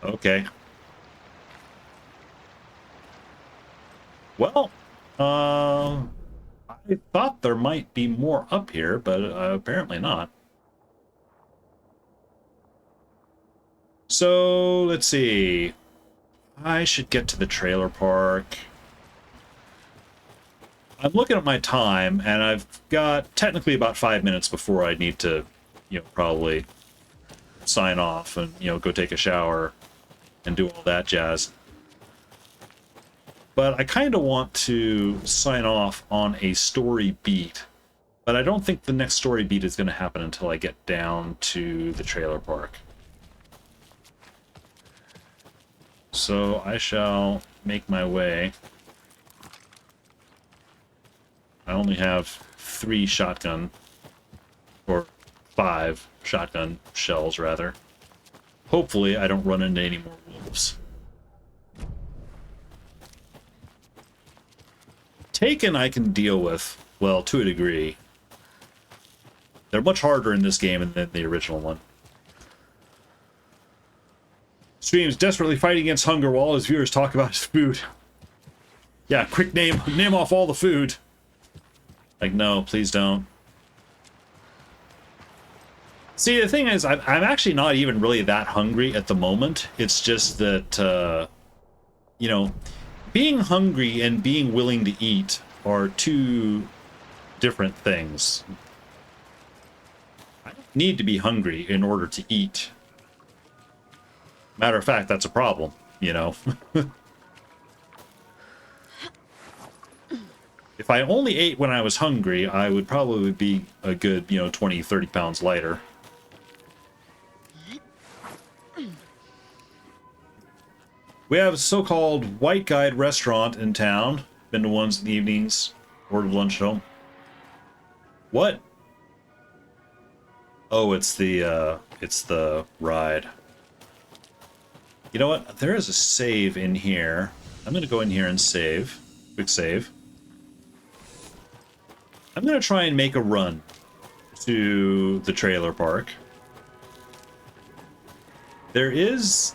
Okay. Well, I thought there might be more up here, but apparently not. So, let's see. I should get to the trailer park. I'm looking at my time, and I've got technically about 5 minutes before I need to, probably sign off and, go take a shower and do all that jazz. But I kind of want to sign off on a story beat But I don't think the next story beat is going to happen until I get down to the trailer park. So I shall make my way. I only have 3 shotgun, or 5 shotgun shells, rather. Hopefully I don't run into any more wolves. Taken I can deal with, well, to a degree. They're much harder in this game than the original one. Streams desperately fighting against hunger while all his viewers talk about his food. Yeah, quick name off all the food. Like, no, please don't. See, the thing is, I'm actually not even really that hungry at the moment. It's just that, you know, being hungry and being willing to eat are 2 different things. I don't need to be hungry in order to eat. Matter of fact, that's a problem, you know. If I only ate when I was hungry, I would probably be a good, 20, 30 pounds lighter. We have a so-called White Guide restaurant in town. Been to ones in the evenings. Ordered lunch at home. What? Oh, it's the ride. You know what? There is a save in here. I'm going to go in here and save. Quick save. I'm going to try and make a run to the trailer park. There is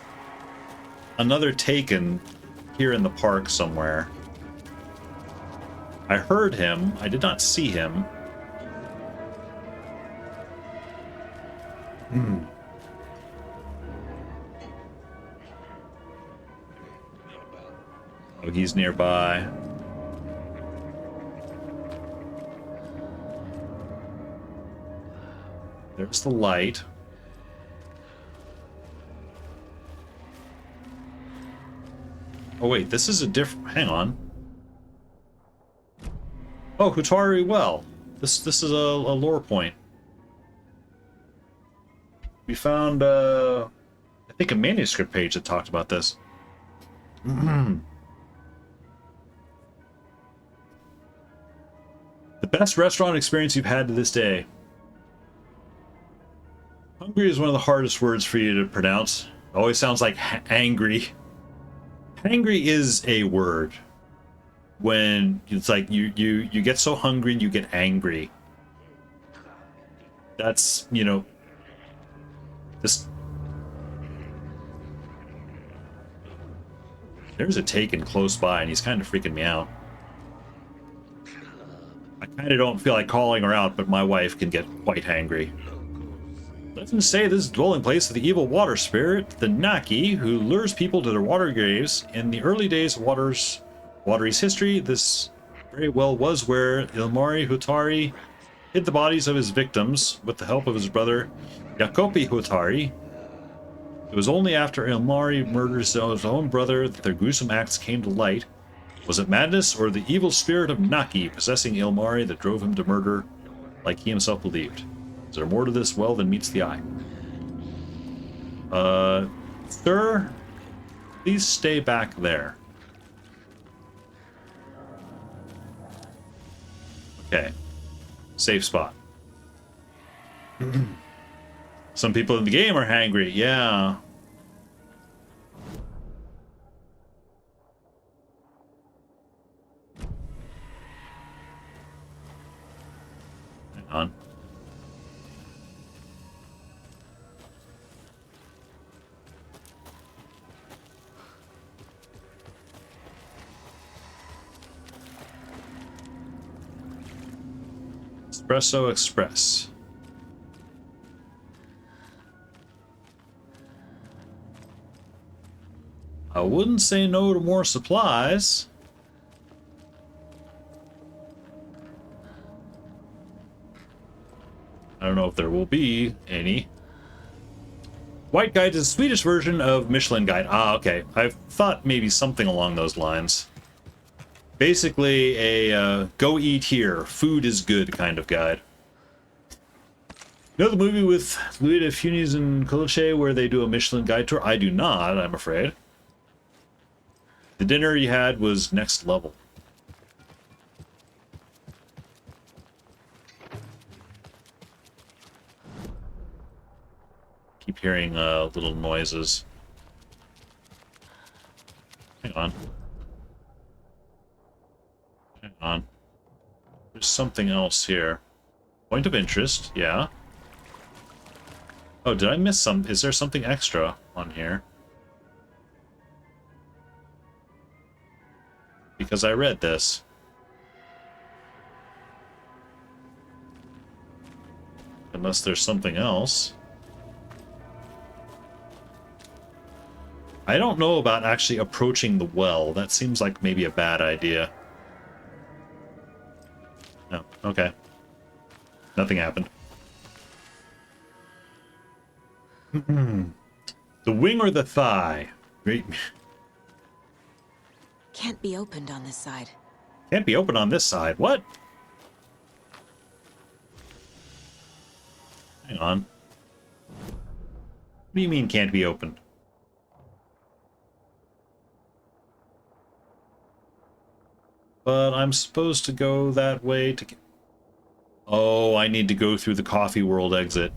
another Taken here in the park somewhere. I heard him. I did not see him. Oh, he's nearby. There's the light. Oh wait, this is a different... Hang on. Oh, Hutari Well. This is a lore point. We found, I think, a manuscript page that talked about this. The best restaurant experience you've had to this day. Hungry is one of the hardest words for you to pronounce. It always sounds like angry. Angry is a word. When it's like you get so hungry and you get angry. That's, this. There's a Taken close by and he's kind of freaking me out. I kind of don't feel like calling her out, but my wife can get quite angry. Legends say this is the dwelling place of the evil water spirit, the Naki, who lures people to their water graves. In the early days of Watery's history, this very well was where Ilmari Hutari hid the bodies of his victims with the help of his brother Jacopi Hutari. It was only after Ilmari murdered his own brother that their gruesome acts came to light. Was it madness or the evil spirit of Naki possessing Ilmari that drove him to murder like he himself believed? Is there more to this well than meets the eye? Sir, please stay back there. Okay. Safe spot. Some people in the game are hangry, yeah. Hang on. Espresso Express. I wouldn't say no to more supplies. I don't know if there will be any. White Guide is a Swedish version of Michelin Guide. Ah, okay. I thought maybe something along those lines. Basically a go eat here, food is good kind of guide. You know the movie with Louis de Funès and Colucci where they do a Michelin guide tour? I do not, I'm afraid. The dinner you had was next level. Keep hearing little noises. Hang on. Hang on. There's something else here. Point of interest, yeah. Oh, did I miss some? Is there something extra on here? Because I read this. Unless there's something else. I don't know about actually approaching the well. That seems like maybe a bad idea. No, okay. Nothing happened. The wing or the thigh? Great. Can't be opened on this side. Can't be opened on this side. What? Hang on. What do you mean can't be opened? But I'm supposed to go that way to get... Oh, I need to go through the Coffee World exit.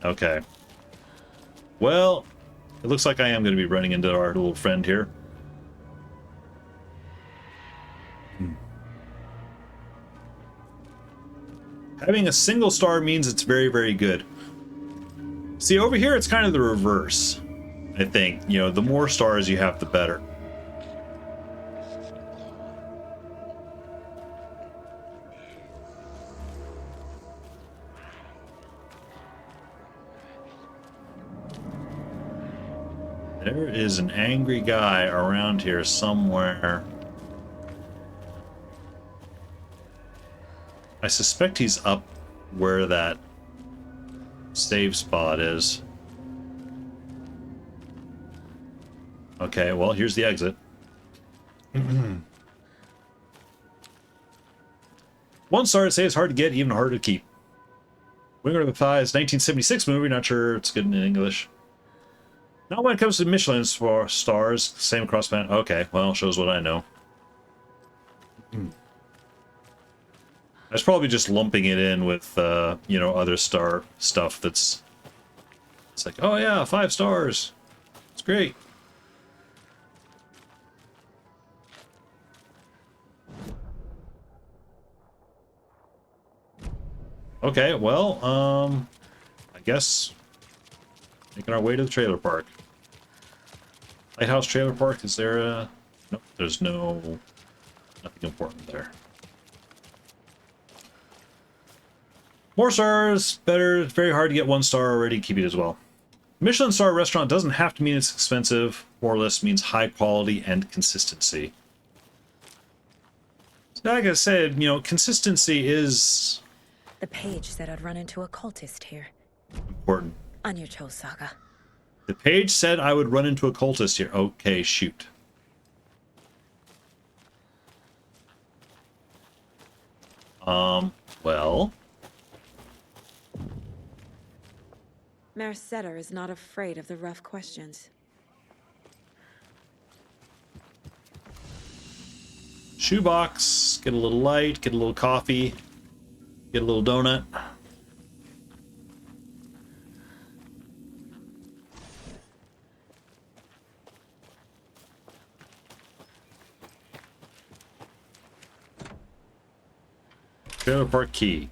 Okay. Well, it looks like I am going to be running into our little friend here. Having a single star means it's very, very good. See, over here it's kind of the reverse, I think. You know, the more stars you have, the better. There is an angry guy around here somewhere. I suspect he's up where that save spot is. Okay, well, here's the exit. One star to say is hard to get, even harder to keep. Winger of the Thighs, 1976 movie, not sure it's good in English. Not when it comes to Michelin stars, same across the planet. Okay, well, shows what I know. I was probably just lumping it in with, you know, other star stuff that's... It's like, oh yeah, 5 stars. It's great. Okay, well, I guess making our way to the trailer park. Lighthouse Trailer Park, is there a... Nope, there's nothing important there. More stars, better. It's very hard to get 1 star already. Keep it as well. Michelin star restaurant doesn't have to mean it's expensive. More or less means high quality and consistency. Like I said, you know, consistency is... The page said I'd run into a cultist here. important. On your toes, Saga. The page said I would run into a cultist here. Okay, shoot. Well... Merceder is not afraid of the rough questions. Shoebox. Get a little light, get a little coffee, get a little donut. Trailer park key.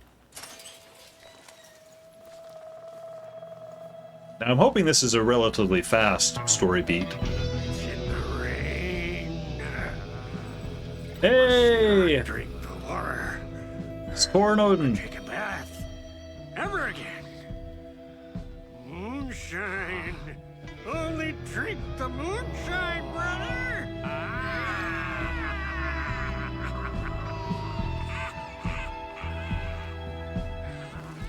Now I'm hoping this is a relatively fast story beat. Hey! Drink the water. It's Thor and Odin. Take a bath. Ever again. Moonshine. Only drink the moonshine, brother.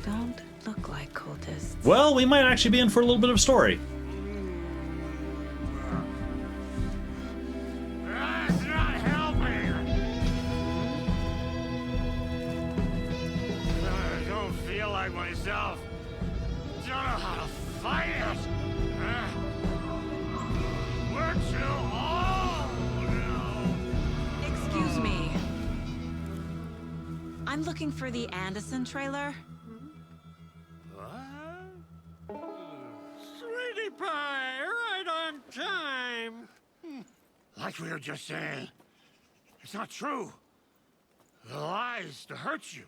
Don't look like cultists. Well, we might actually be in for a little bit of a story. like myself don't know how to fight it. We're too old now. Excuse me. I'm looking for the Anderson trailer. What? Sweetie pie, right on time. Like we were just saying, it's not true. The lies to hurt you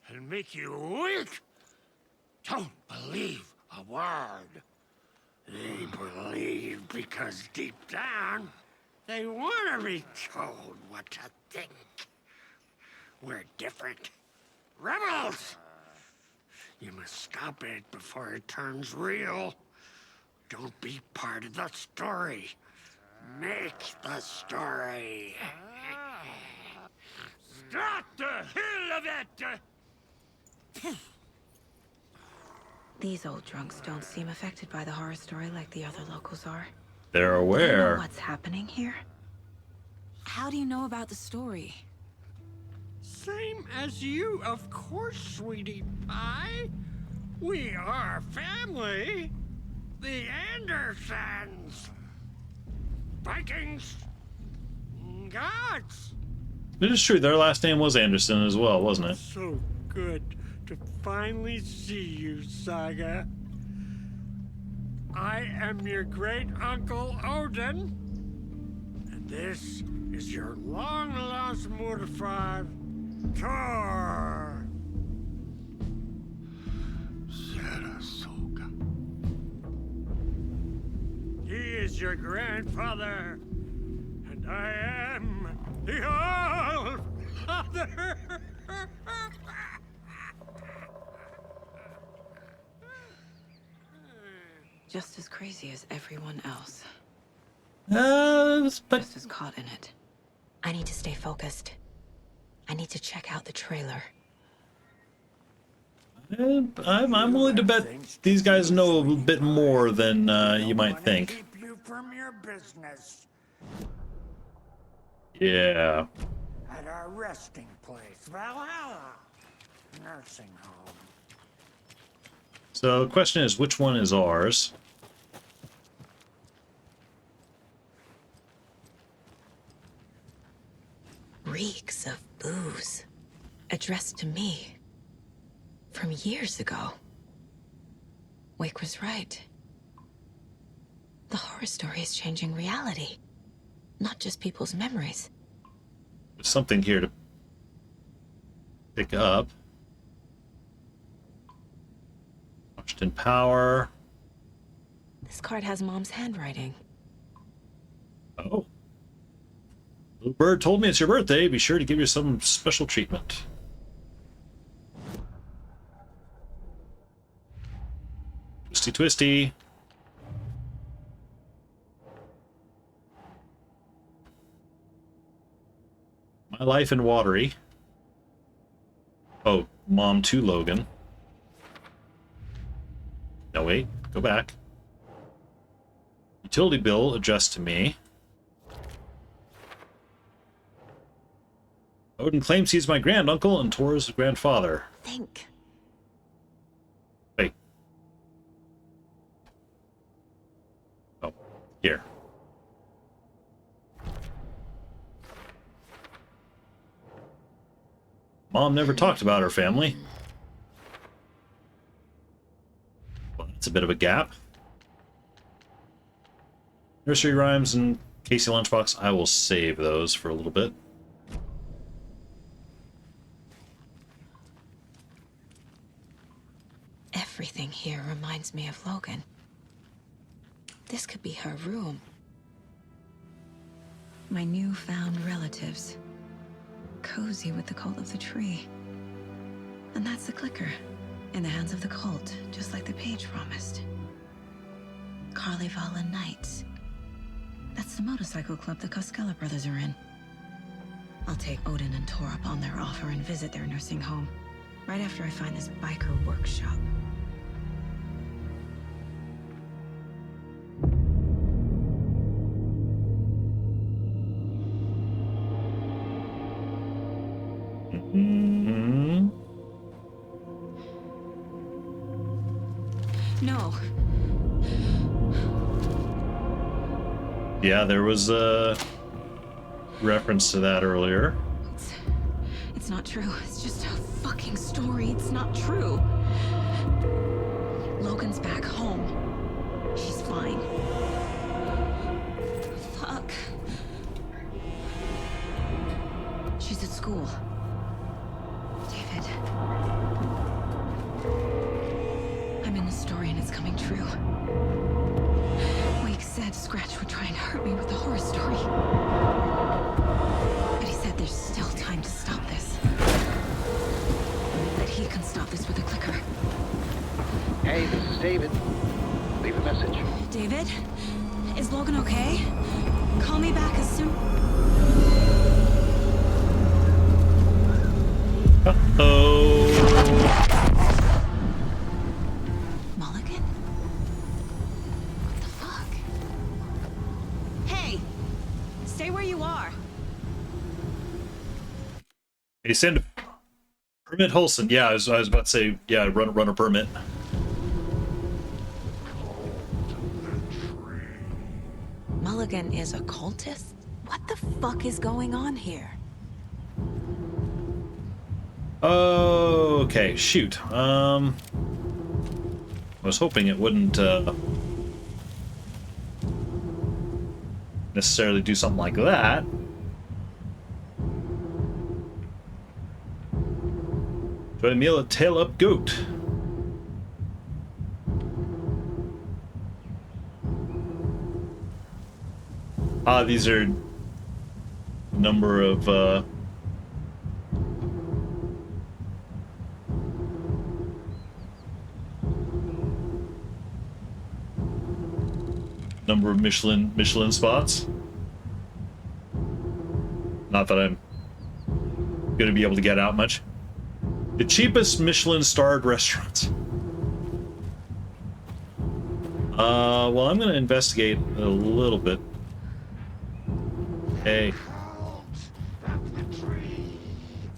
and make you weak. Don't believe a word. They believe because deep down, they want to be told what to think. We're different. Rebels! You must stop it before it turns real. Don't be part of the story. Make the story. Start the hell of it! These old drunks don't seem affected by the horror story like the other locals are. They're Do you aware. know what's happening here? How do you know about the story? Same as you, of course, sweetie pie. We are family. The Andersons. Vikings. Gods. It is true, their last name was Anderson as well, wasn't it? So good to finally see you, Saga. I am your great uncle Odin, and this is your long-lost Mordefar, Thor. Sarasota. He is your grandfather, and I am the All-Father. Just as crazy as everyone else. But just as caught in it. I need to stay focused. I need to check out the trailer. I'm willing to bet these guys know a bit more than you might think. Keep you from your business Yeah. at our resting place, Valhalla nursing home. So the question is, which one is ours? Reeks of booze. Addressed to me. From years ago. Wake was right. The horror story is changing reality. Not just people's memories. There's something here to pick up. Washington Power. This card has Mom's handwriting. Oh. Little bird told me it's your birthday. Be sure to give you some special treatment. Twisty twisty. My Life in Watery. Oh, Mom to Logan. No, wait. Go back. Utility bill addressed to me. Odin claims he's my granduncle and Tor's grandfather. Think. Wait. Oh, here. Mom never talked about her family. Well, that's a bit of a gap. Nursery rhymes and Casey Lunchbox, I will save those for a little bit. Everything here reminds me of Logan. This could be her room. My newfound relatives. Cozy with the cult of the tree. And that's the clicker. In the hands of the cult, just like the page promised. Carlivala Knights. That's the motorcycle club the Koskela brothers are in. I'll take Odin and Tor up on their offer and visit their nursing home. Right after I find this biker workshop. No. Yeah, there was a reference to that earlier. It's not true. It's just a fucking story. It's not true. Logan's back home. She's fine. Fuck. She's at school. David. I'm in the story and it's coming true. Wake said Scratch would try and hurt me with the horror story. But he said there's still time to stop this. That he can stop this with a clicker. Hey, this is David. Leave a message. David? Is Logan okay? Call me back as soon... Uh-oh. Mulligan? What the fuck? Hey! Stay where you are. Hey, send permit Holson. Yeah, I was about to say, yeah, run a permit. Mulligan is a cultist? What the fuck is going on here? Okay, shoot. I was hoping it wouldn't necessarily do something like that. Enjoy a meal at Tail Up Goat. Ah, these are number of number of Michelin spots. Not that I'm gonna be able to get out much. The cheapest Michelin-starred restaurants. Well, I'm gonna investigate a little bit. Hey.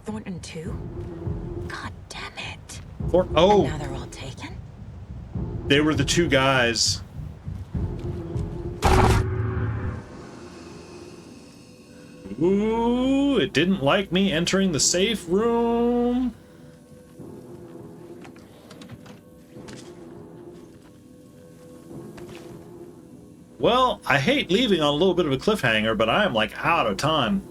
Thornton 2? God damn it. Oh! And now they're all taken? They were the two guys. Ooh, it didn't like me entering the safe room. Well, I hate leaving on a little bit of a cliffhanger, but I am like out of time.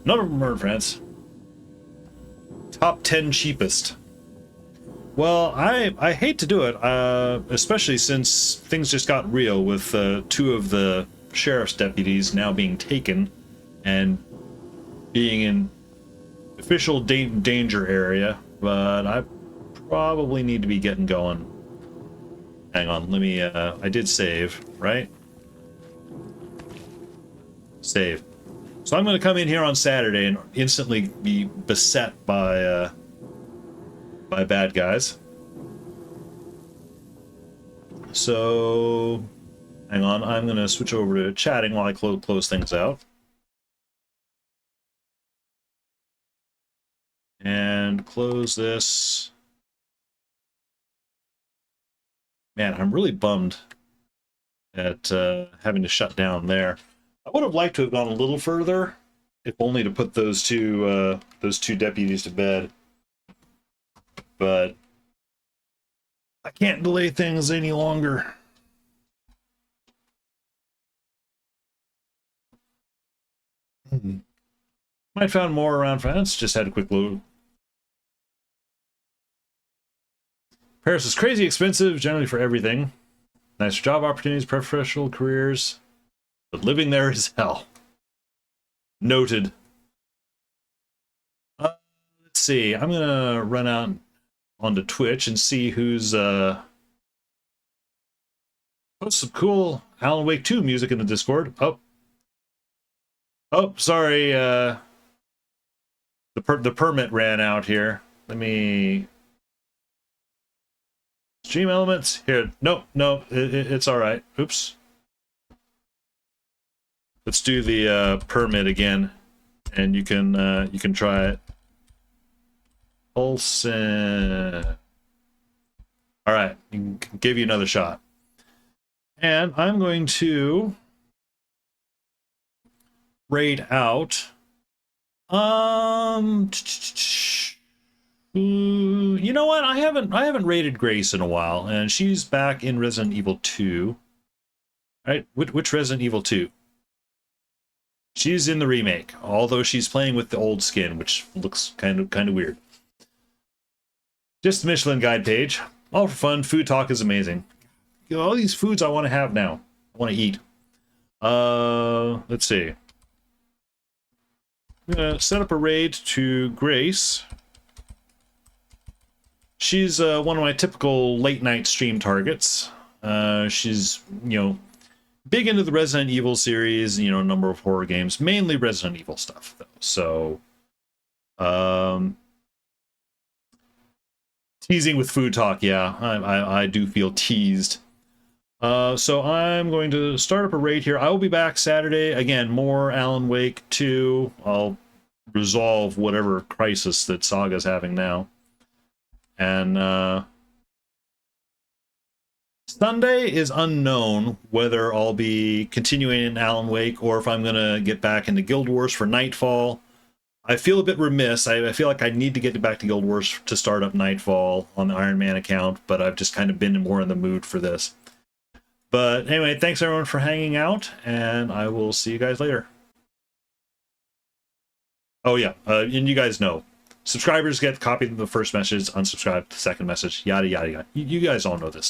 Number of murder friends. Top 10 cheapest. Well, I hate to do it, especially since things just got real with two of the sheriff's deputies now being taken and being in official danger area, but I probably need to be getting going. Hang on, let me, I did save, right? Save. So I'm going to come in here on Saturday and instantly be beset by bad guys. So, hang on, I'm going to switch over to chatting while I close things out. And close this. Man, I'm really bummed at having to shut down there. I would have liked to have gone a little further, if only to put those two deputies to bed. But I can't delay things any longer. Might found more around France. Just had a quick look. Paris is crazy expensive, generally for everything. Nice job opportunities, professional careers, but living there is hell. Noted. Let's see. I'm gonna run out onto Twitch and see who's post some cool Alan Wake 2 music in the Discord. Oh, sorry. The permit ran out here. Let me stream elements here. No, it's all right. Oops. Let's do the permit again, and you can try it. Olsen. All right, give you another shot. And I'm going to raid out. You know what? I haven't raided Grace in a while, and she's back in Resident Evil 2. Right? Which Resident Evil 2? She's in the remake, although she's playing with the old skin, which looks kind of weird. Just the Michelin Guide page. All for fun. Food talk is amazing. You know, all these foods I want to have now. I want to eat. Let's see. I'm gonna set up a raid to Grace. She's one of my typical late night stream targets. She's, you know, big into the Resident Evil series, you know, a number of horror games, mainly Resident Evil stuff though. So, teasing with food talk, yeah, I do feel teased. So I'm going to start up a raid here. I will be back Saturday. Again, more Alan Wake 2. I'll resolve whatever crisis that Saga's having now. And Sunday is unknown whether I'll be continuing in Alan Wake or if I'm going to get back into Guild Wars for Nightfall. I feel a bit remiss. I feel like I need to get back to Guild Wars to start up Nightfall on the Iron Man account, but I've just kind of been more in the mood for this. But anyway, thanks everyone for hanging out, and I will see you guys later. Oh yeah, and you guys know, subscribers get copied the first message, unsubscribe the second message, yada yada yada. You guys all know this.